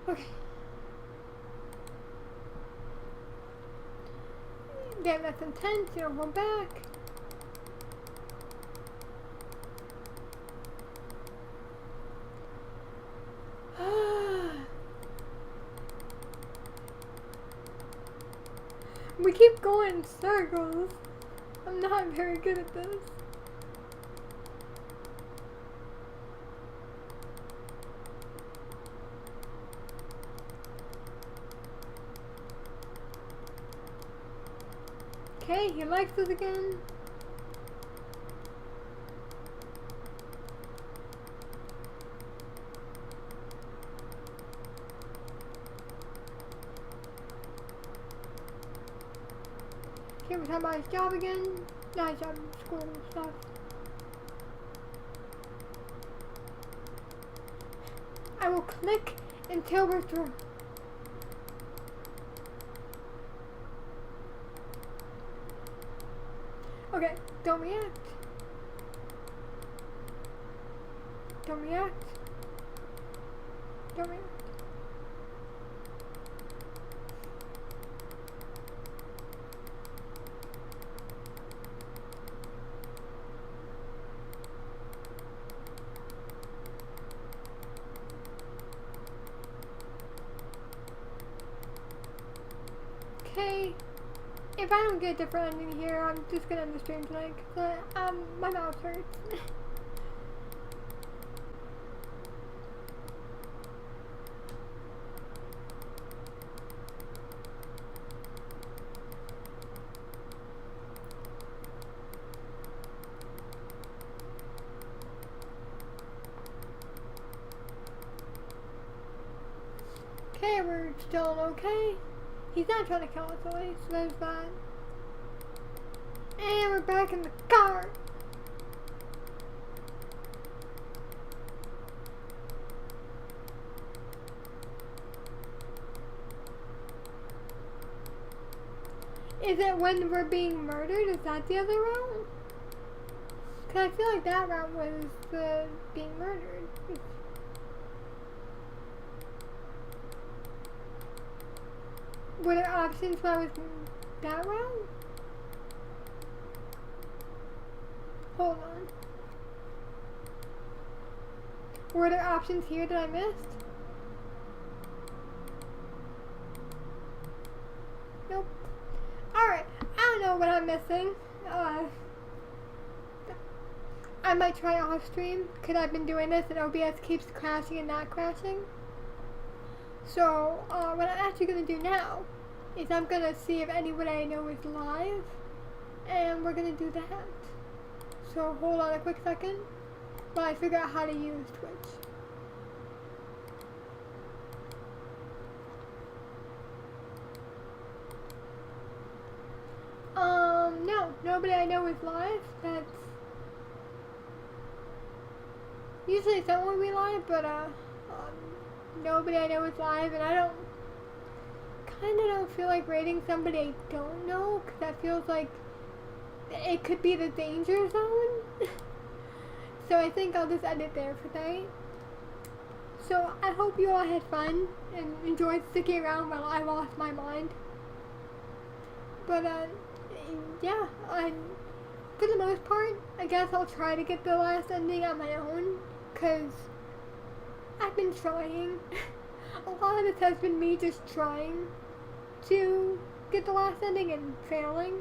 A: Okay. Damn, that's intense, you don't hold back. We keep going in circles. I'm not very good at this. Okay, he likes us again. Okay, we're talking about his job again. Not his job, school and stuff. I will click until we're through. Okay, don't react. Don't react. Don't react. Okay. If I don't get a different ending here, I'm just gonna end the stream tonight, cause my mouth hurts. Okay, we're still okay. He's not trying to kill us at least, so there's that. And we're back in the car. Is it when we're being murdered? Is that the other route? Because I feel like that route was the being murdered. Were there options when I was that route? Hold on. Were there options here that I missed? Nope. Alright, I don't know what I'm missing. I might try off stream because I've been doing this and OBS keeps crashing and not crashing. So, what I'm actually going to do now is I'm going to see if anyone I know is live, and we're going to do that. So, hold on a quick second while I figure out how to use Twitch. No, nobody I know is live. That's usually someone will be live, but nobody I know is live, and I kind of don't feel like rating somebody I don't know, because that feels like it could be the danger zone. So I think I'll just end it there for tonight. So I hope you all had fun and enjoyed sticking around while I lost my mind. But yeah, for the most part, I guess I'll try to get the last ending on my own, because I've been trying. A lot of this has been me just trying to get the last ending and failing.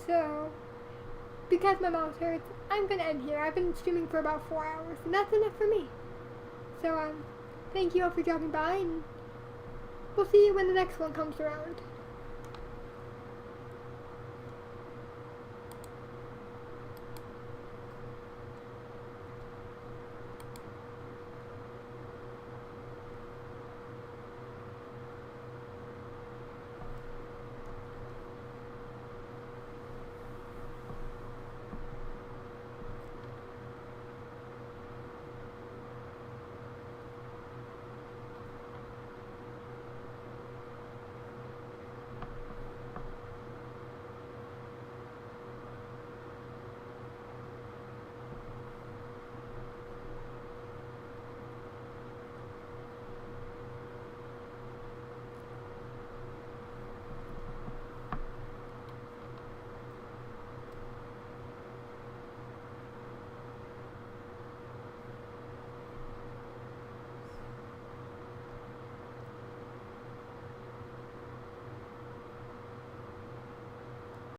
A: So, because my mouth hurts, I'm gonna end here. I've been streaming for about 4 hours, and that's enough for me. So, thank you all for dropping by, and we'll see you when the next one comes around.